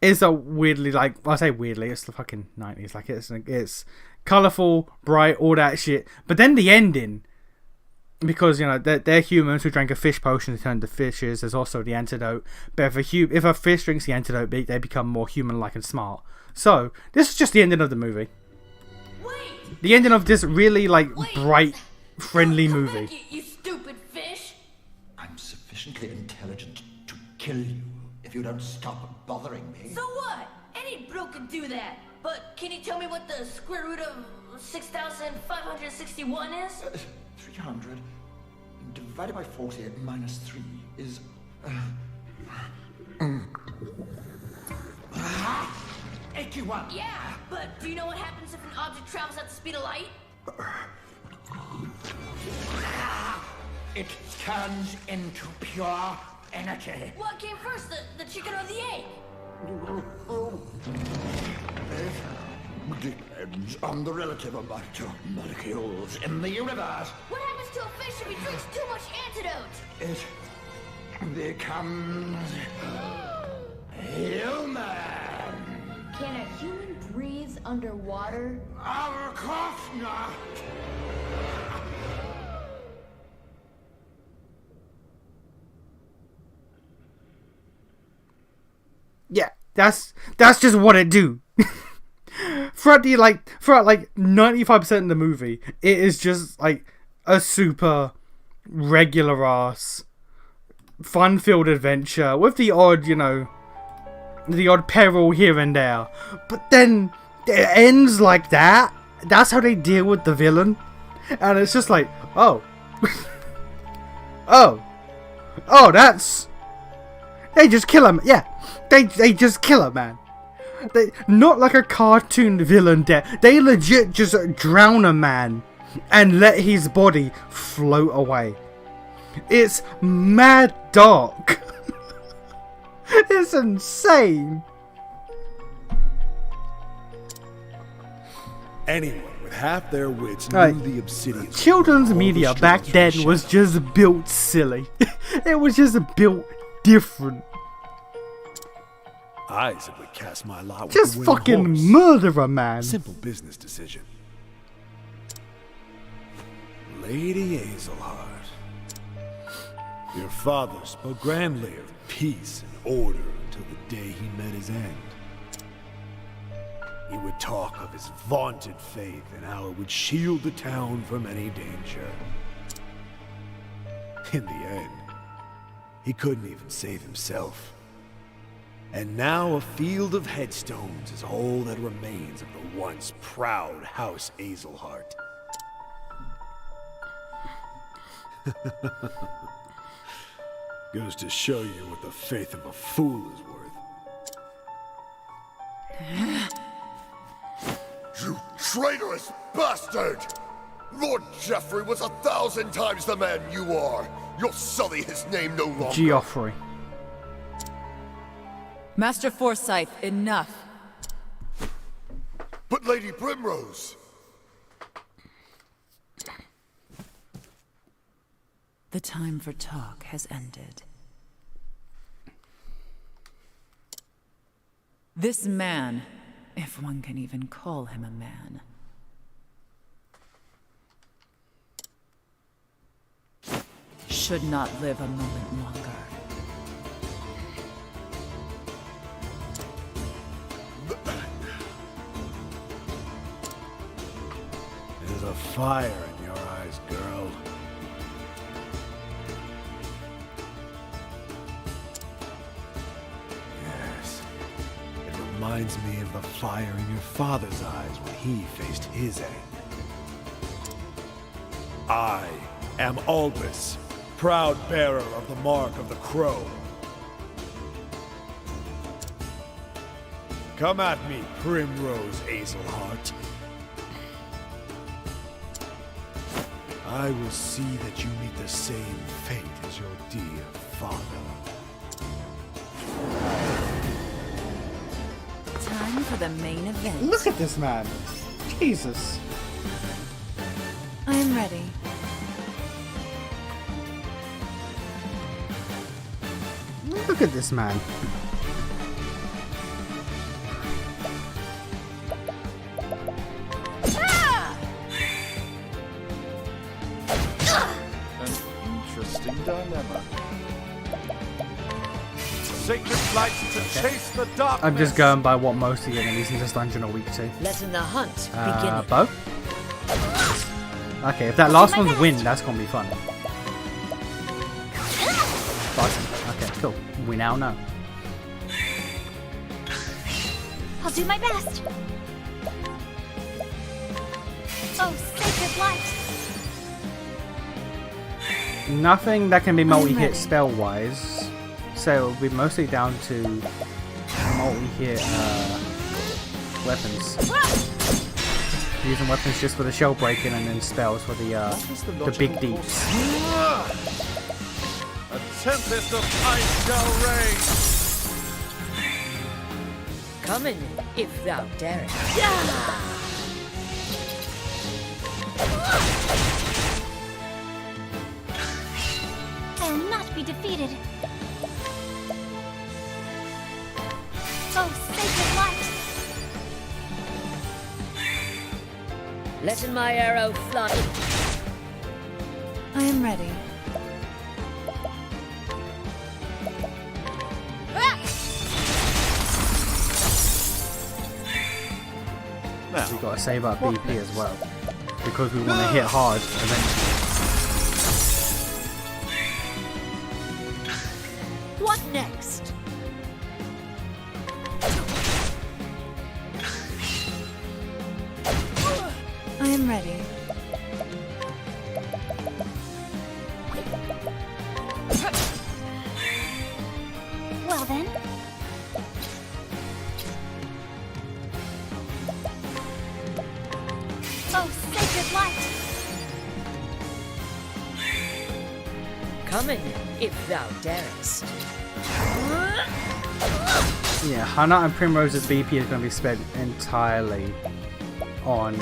It's a weirdly like I say weirdly. It's the fucking 90s. Like it's colorful, bright, all that shit. But then the ending, because you know they're humans who drank a fish potion to turn to fishes. There's also the antidote. But if a fish drinks the antidote, they become more human-like and smart. So this is just the ending of the movie. Wait! The ending of this really like bright, friendly Come movie. back, you stupid fish! I'm sufficiently intelligent to kill you if you don't stop bothering me. So what? Any bro could do that. But can you tell me what the square root of 6,561 is? 300 divided by 40 minus 3 is... 81. Yeah, but do you know what happens if an object travels at the speed of light? It turns into pure energy. What came first, the chicken or the egg? It depends on the relative amount of molecules in the universe. What happens to a fish if he drinks too much antidote? It becomes human. Can a human breathe underwater? Of course not. Yeah, that's just what it do. throughout 95% of the movie, it is just like a super regular ass fun-filled adventure with the odd, the odd peril here and there. But then it ends like that. That's how they deal with the villain. And it's just like, oh. oh, that's... They just kill him. Yeah, they just kill him, man. They not like a cartoon villain death. They legit just drown a man and let his body float away. It's mad dark. It's insane. Anyone with half their wits knew Right. the Obsidian. Children's all the media back strange then was shadows. just built silly. It was just built different. I simply cast my lot with Just the winning fucking horse. murder a man. Simple business decision. Lady Hazelheart. Your father spoke grandly of peace and order until the day he met his end. He would talk of his vaunted faith and how it would shield the town from any danger. In the end, he couldn't even save himself. And now a field of headstones is all that remains of the once proud House Hazelheart. Goes to show you what the faith of a fool is worth. You traitorous bastard! Lord Geoffrey was 1,000 times the man you are. You'll sully his name no longer. Geoffrey. Master Forsyth, enough. But Lady Primrose... The time for talk has ended. This man, if one can even call him a man, should not live a moment longer. There's a fire in your eyes, girl. Yes. It reminds me of the fire in your father's eyes when he faced his end. I am Albus, proud bearer of the mark of the Crow. Come at me, Primrose Azelhart. I will see that you meet the same fate as your dear father. Time for the main event. Look at this man. Jesus. I am ready. Look at this man. An interesting dilemma. Sacred flight to chase the darkness. I'm just going by what most of the enemies in this dungeon are weak to. Letting the hunt begin. Bow? Okay, if that last one's win, that's gonna be fun. Button. Okay, cool. We now know. I'll do my best. Oh, sacred light. Nothing that can be multi-hit spell-wise, so it'll be mostly down to multi-hit weapons. Using weapons just for the shell breaking and then spells for the big deeps. A tempest of ice shall rage. Coming, if thou darest. I'll not be defeated. Oh, sacred light. Letting my arrow fly. I am ready. We gotta save our BP as well, because we want to hit hard eventually. What next? I am ready. Well then. Oh, sacred light. Coming, if thou darest. Yeah, Hana and Primrose's BP is going to be spent entirely on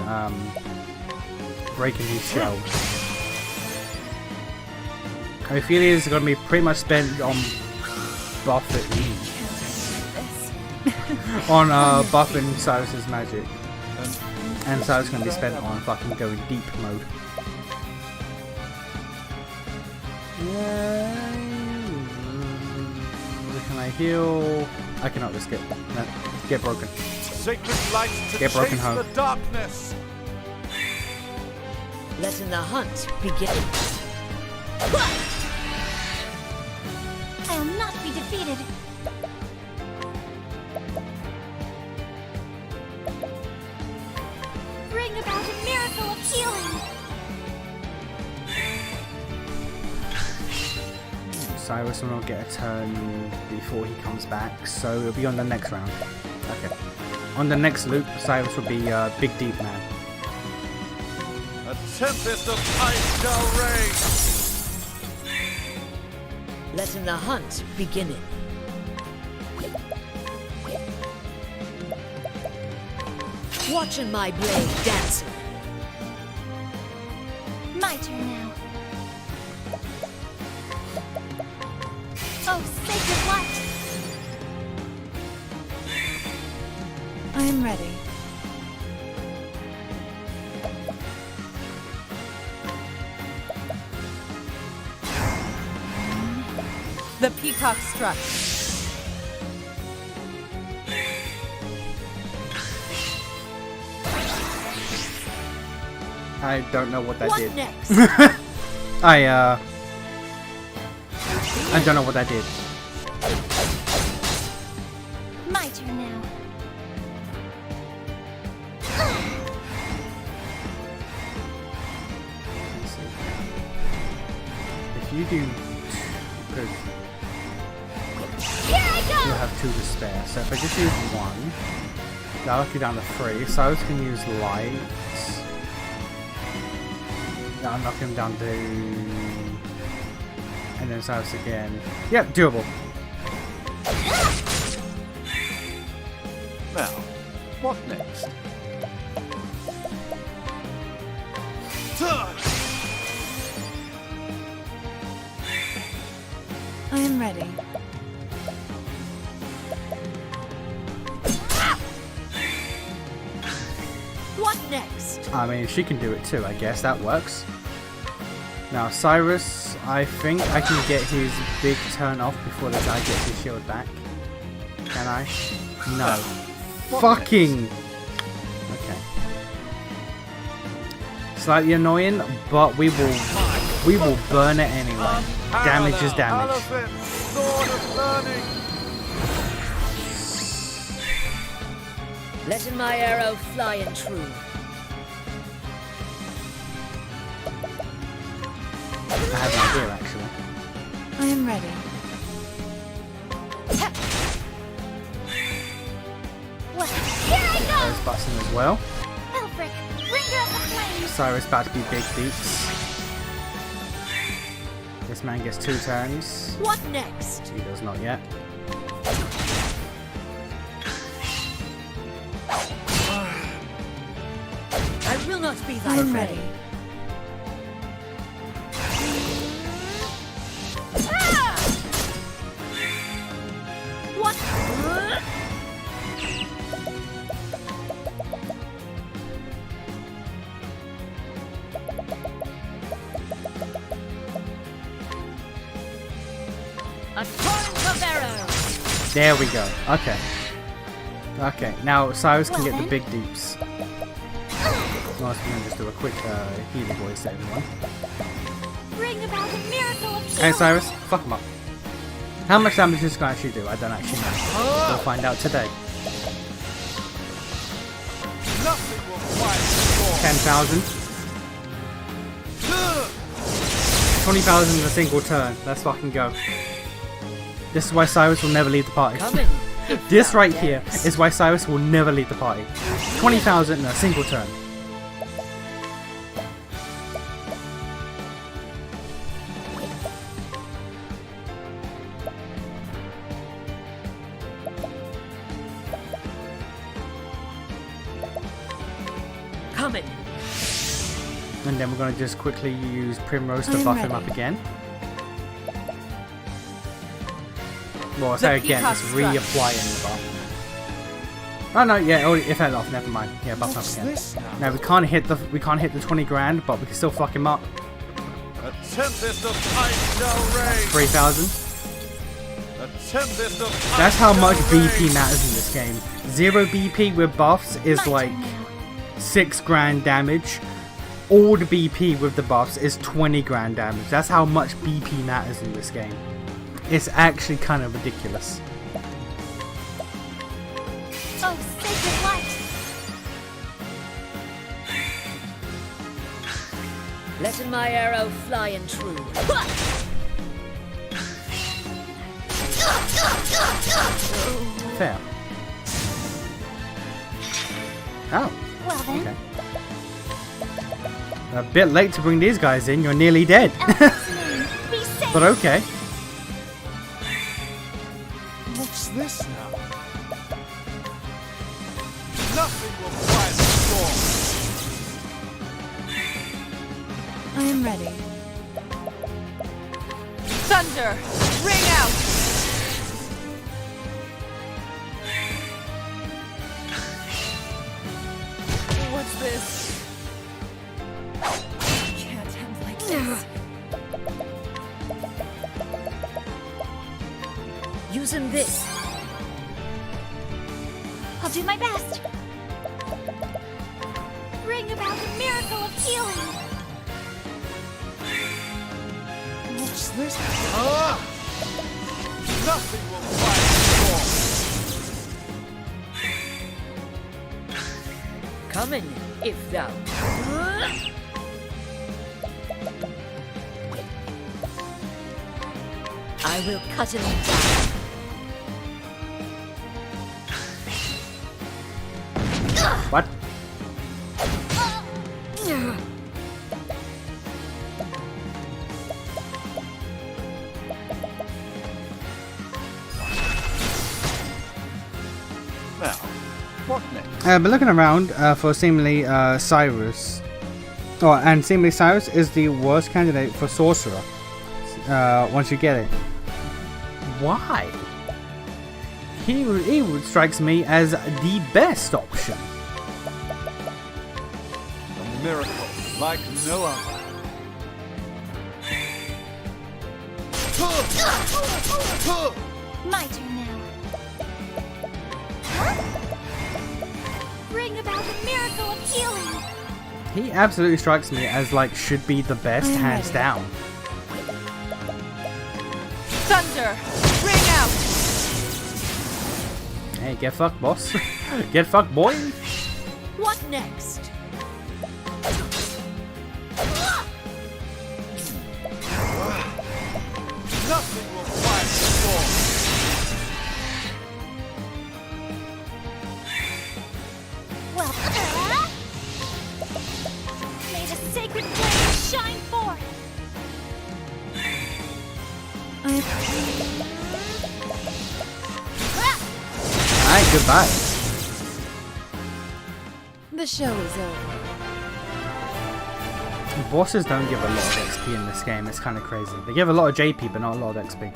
breaking these shells. Ophelia's is going to be pretty much spent on buffing on buffing Cyrus's magic, and Cyrus is going to be spent on fucking going deep mode. Yeah. Can I heal? I cannot risk it. No. Get broken. Sacred light to Get broken chase home. the darkness. Letting the hunt begin. I'll not be defeated. Bring about a miracle of healing. Cyrus will not get a turn before he comes back, so it'll be on the next round. Okay. On the next loop, Cyrus will be Big Deep Man. A tempest of ice shall rage. Letting the hunt begin. Watching my blade dancing. My turn now. Oh, sacred light. I am ready. The peacock struck. I don't know what that What did. next? I don't know what that did. My turn now. Let's see. If you do, because Here I go! you'll have 2 to spare. So if I just use 1, that'll knock you down to 3. Cyrus can use light. That'll knock him down to, and then Cyrus again. Yep, doable. Now, what next? Turn! I am ready. What next? I mean, she can do it too, I guess. That works. Now, Cyrus, I think I can get his big turn off before the guy gets his shield back. Can I? No. Fucking! Okay. Slightly annoying, but we will burn it anyway. Damage is damage. Sword of learning! Letting my arrow fly and true. I have an idea, actually. I am ready. Well, here I Cyrus go! busting as well. Elfric, bringer of the flames! Cyrus about to be big beats. This man gets 2 turns. What next? He does not yet. I will not be I thy am prey. ready. Ah! What? A torrent of arrows. There we go. Okay. Okay, now Cyrus can Well get the then. big deeps. Last one, just do a quick healer voice to everyone. Bring about a miracle of Hey healing! Cyrus, fuck him up. How much damage does this guy actually do? I don't actually know. We'll find out today. Nothing will quiet the storm! 10,000. 20,000 in a single turn. Let's fucking go. This is why Cyrus will never leave the party. Coming. This right here is why Cyrus will never leave the party. 20,000 in a single turn. Coming. And then we're going to just quickly use Primrose to I'm buff him ready. up again. Well, I say again, peacock it's struck. reapplying the buff. Oh no, yeah, oh, it fell off. Never mind. Yeah, buff him up again. This now? Now we can't hit the 20 grand, but we can still fuck him up. A tempest of ice shall rage! 3,000. A tempest of ice That's how much shall BP rage. matters in this game. 0 BP with buffs is My like turn now. 6 grand damage. All the BP with the buffs is 20 grand damage. That's how much BP matters in this game. It's actually kind of ridiculous. Oh, sacred light! Letting my arrow fly and true. Fair. Oh, Well then, okay. A bit late to bring these guys in. You're nearly dead. Elfric's name, be safe! But okay. What's this now? Nothing will quiet the storm! I am ready. Thunder! Ring out! using this. I'll do my best. Bring about the miracle of healing. What's this? Ah! Nothing will fight storm. Coming, if thou. I will cut him down. What? Now, what next? But looking around for seemingly Cyrus. Oh, and seemingly Cyrus is the worst candidate for Sorcerer. Once you get it. Why? He strikes me as the best option. A miracle like no other. My turn now. Bring about the miracle of healing. He absolutely strikes me as like should be the best, hands down. Thunder! Ring out! Hey, get fucked, boss. Get fucked, boy. What next? Nothing will fight storm. Well, may the sacred flame shine forth. Alright, goodbye. The show is over. Bosses don't give a lot of XP in this game, it's kind of crazy. They give a lot of JP, but not a lot of XP.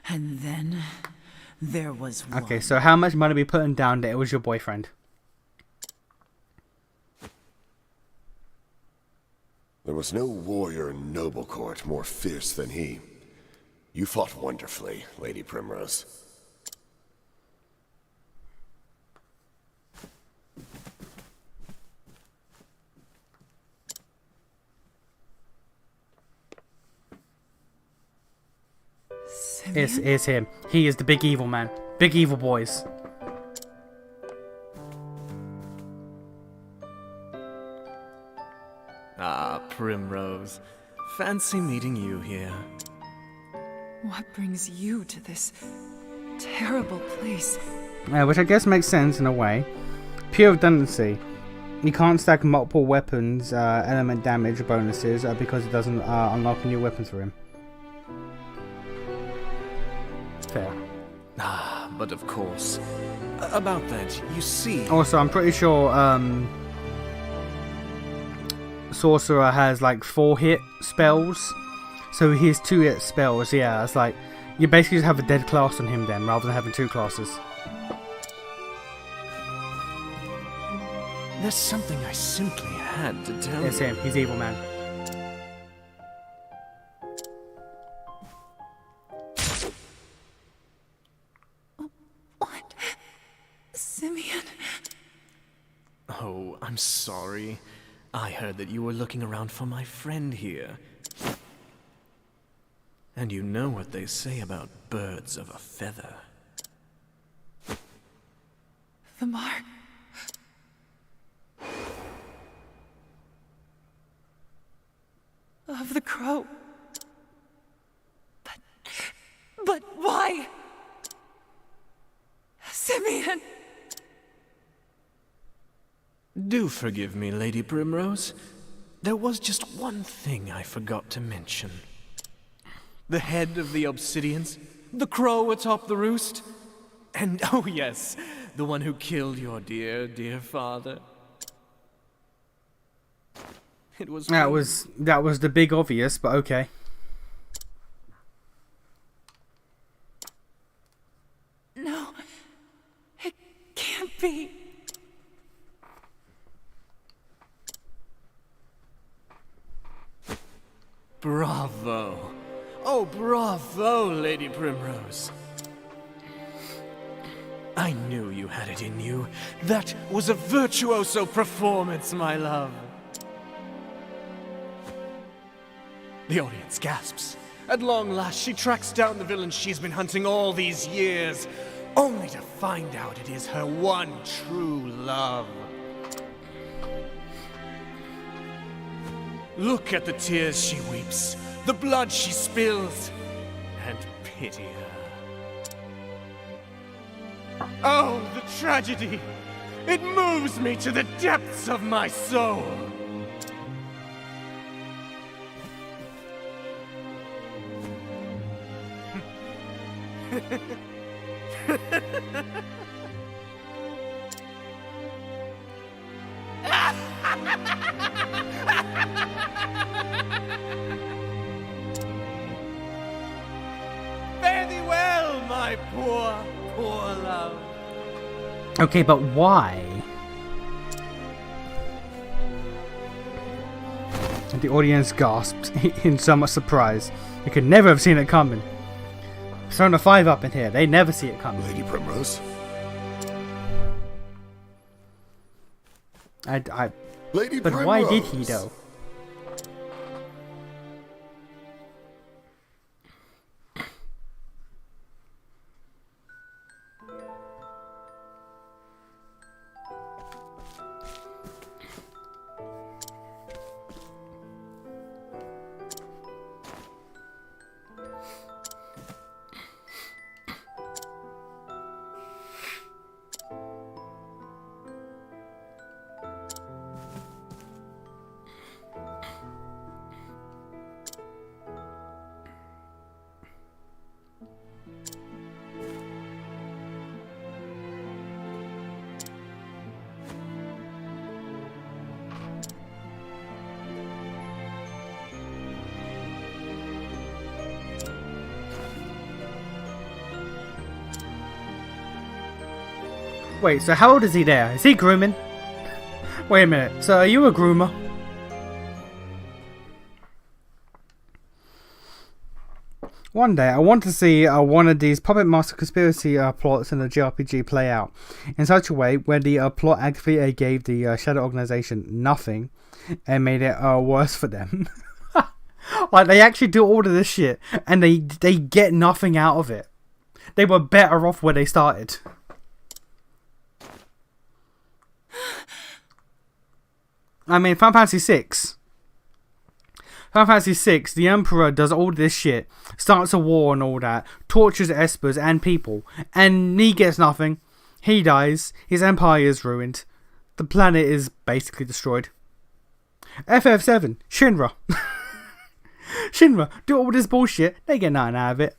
And then there was one. Okay, so how much money are we putting down that it was your boyfriend? There was no warrior in noble court more fierce than he. You fought wonderfully, Lady Primrose. It's him. He is the big evil man. Big evil boys. Ah, Primrose. Fancy meeting you here. What brings you to this terrible place? Which I guess makes sense in a way. Pure redundancy. You can't stack multiple weapons, element damage bonuses because it doesn't unlock new weapons for him. Fair. Ah, but of course. About that, you see... Also, I'm pretty sure Sorcerer has like 4-hit spells. So his 2-hit spells, yeah, it's like you basically just have a dead class on him then, rather than having 2 classes. There's something I simply had to tell you. It's him, he's evil man. What? Simeon? Oh, I'm sorry. I heard that you were looking around for my friend here. And you know what they say about birds of a feather. The mark. Of the crow. But why? Simeon! Do forgive me, Lady Primrose. There was just one thing I forgot to mention. The head of the Obsidians, the crow atop the roost, and oh yes, the one who killed your dear, dear father. It was... That was the big obvious, but okay. No, it can't be. Bravo. Oh, bravo, Lady Primrose. I knew you had it in you. That was a virtuoso performance, my love. The audience gasps. At long last, she tracks down the villain she's been hunting all these years, only to find out it is her one true love. Look at the tears she weeps, the blood she spills, and pity her. Oh, the tragedy! It moves me to the depths of my soul! Fare thee well, my poor, poor love. Okay, but why? And the audience gasped in so much surprise. They could never have seen it coming. Persona 5 up in here, they never see it coming. Lady Primrose? Lady but Primrose. why did he though? Wait, so how old is he there? Is he grooming? Wait a minute, so are you a groomer? One day, I want to see one of these Puppet Master conspiracy plots in the JRPG play out in such a way where the plot actively gave the Shadow Organization nothing and made it worse for them. Like, they actually do all of this shit and they get nothing out of it. They were better off where they started. I mean, Final Fantasy VI. Final Fantasy VI, the Emperor does all this shit, starts a war and all that, tortures Espers and people, and he gets nothing. He dies, his empire is ruined, the planet is basically destroyed. FF7, Shinra. Shinra do all this bullshit, they get nothing out of it.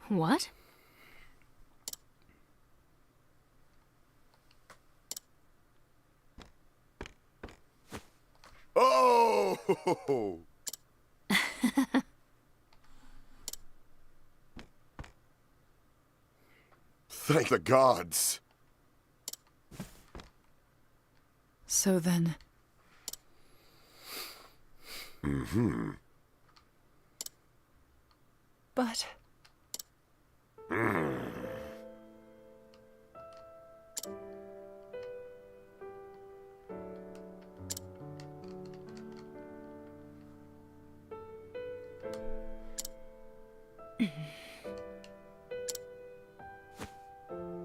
What? Oh! Thank the gods. So then... Mm-hmm. But...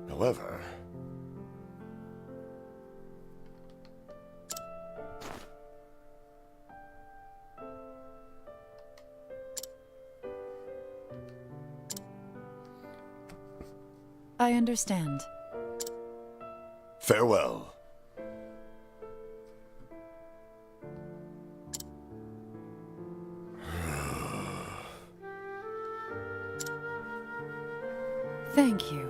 However... I understand. Farewell. Thank you.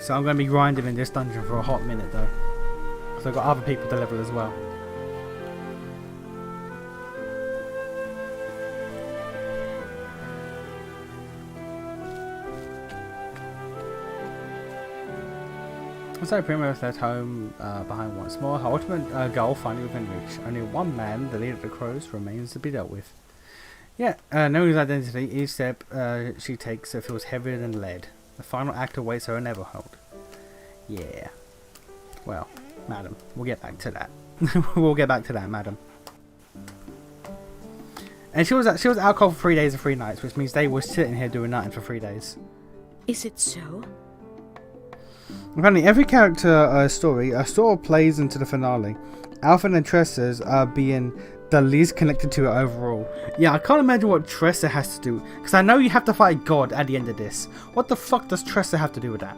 so I'm going to be grinding in this dungeon for a hot minute though. Because I've got other people to level as well. So Primrose left home behind once more. Her ultimate goal finally within reach. Only one man, the leader of the Crows, remains to be dealt with. Yeah, knowing his identity, each step she takes feels heavier than lead. The final act awaits her in Everhold. Yeah. Well, madam, we'll get back to that. We'll get back to that, madam. And she was alcohol for 3 days and 3 nights, which means they were sitting here doing nothing for 3 days. Is it so? Apparently, every character story sort of plays into the finale. Alfred and Tressa's being the least connected to it overall. Yeah, I can't imagine what Tressa has to do, because I know you have to fight God at the end of this. What the fuck does Tressa have to do with that?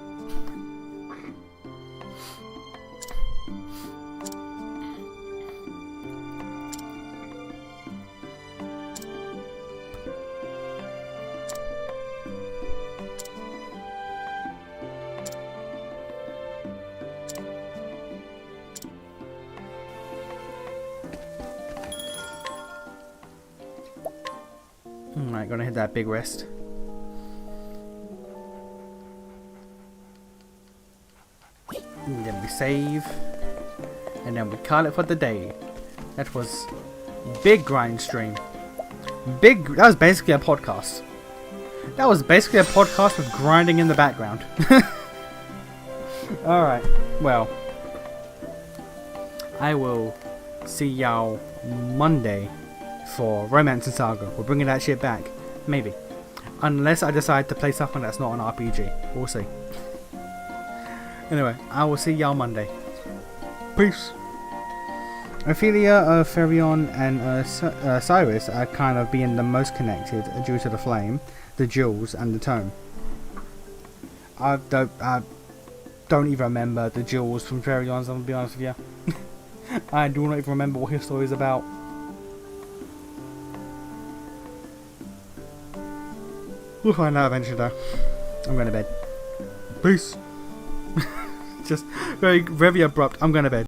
Alright, gonna hit that big rest. And then we save. And then we call it for the day. That was big grind stream. That was basically a podcast. That was basically a podcast with grinding in the background. Alright, well. I will see y'all Monday for Romance and Saga. We're bringing that shit back. Maybe. Unless I decide to play something that's not an RPG. We'll see. Anyway, I will see y'all Monday. Peace. Ophelia, Ferion, and Cyrus are kind of being the most connected due to the flame, the jewels, and the tome. I don't even remember the jewels from Ferion's, I'm gonna be honest with you. I do not even remember what his story is about. We'll find out eventually though. I'm going to bed. Peace. Just very abrupt. I'm going to bed.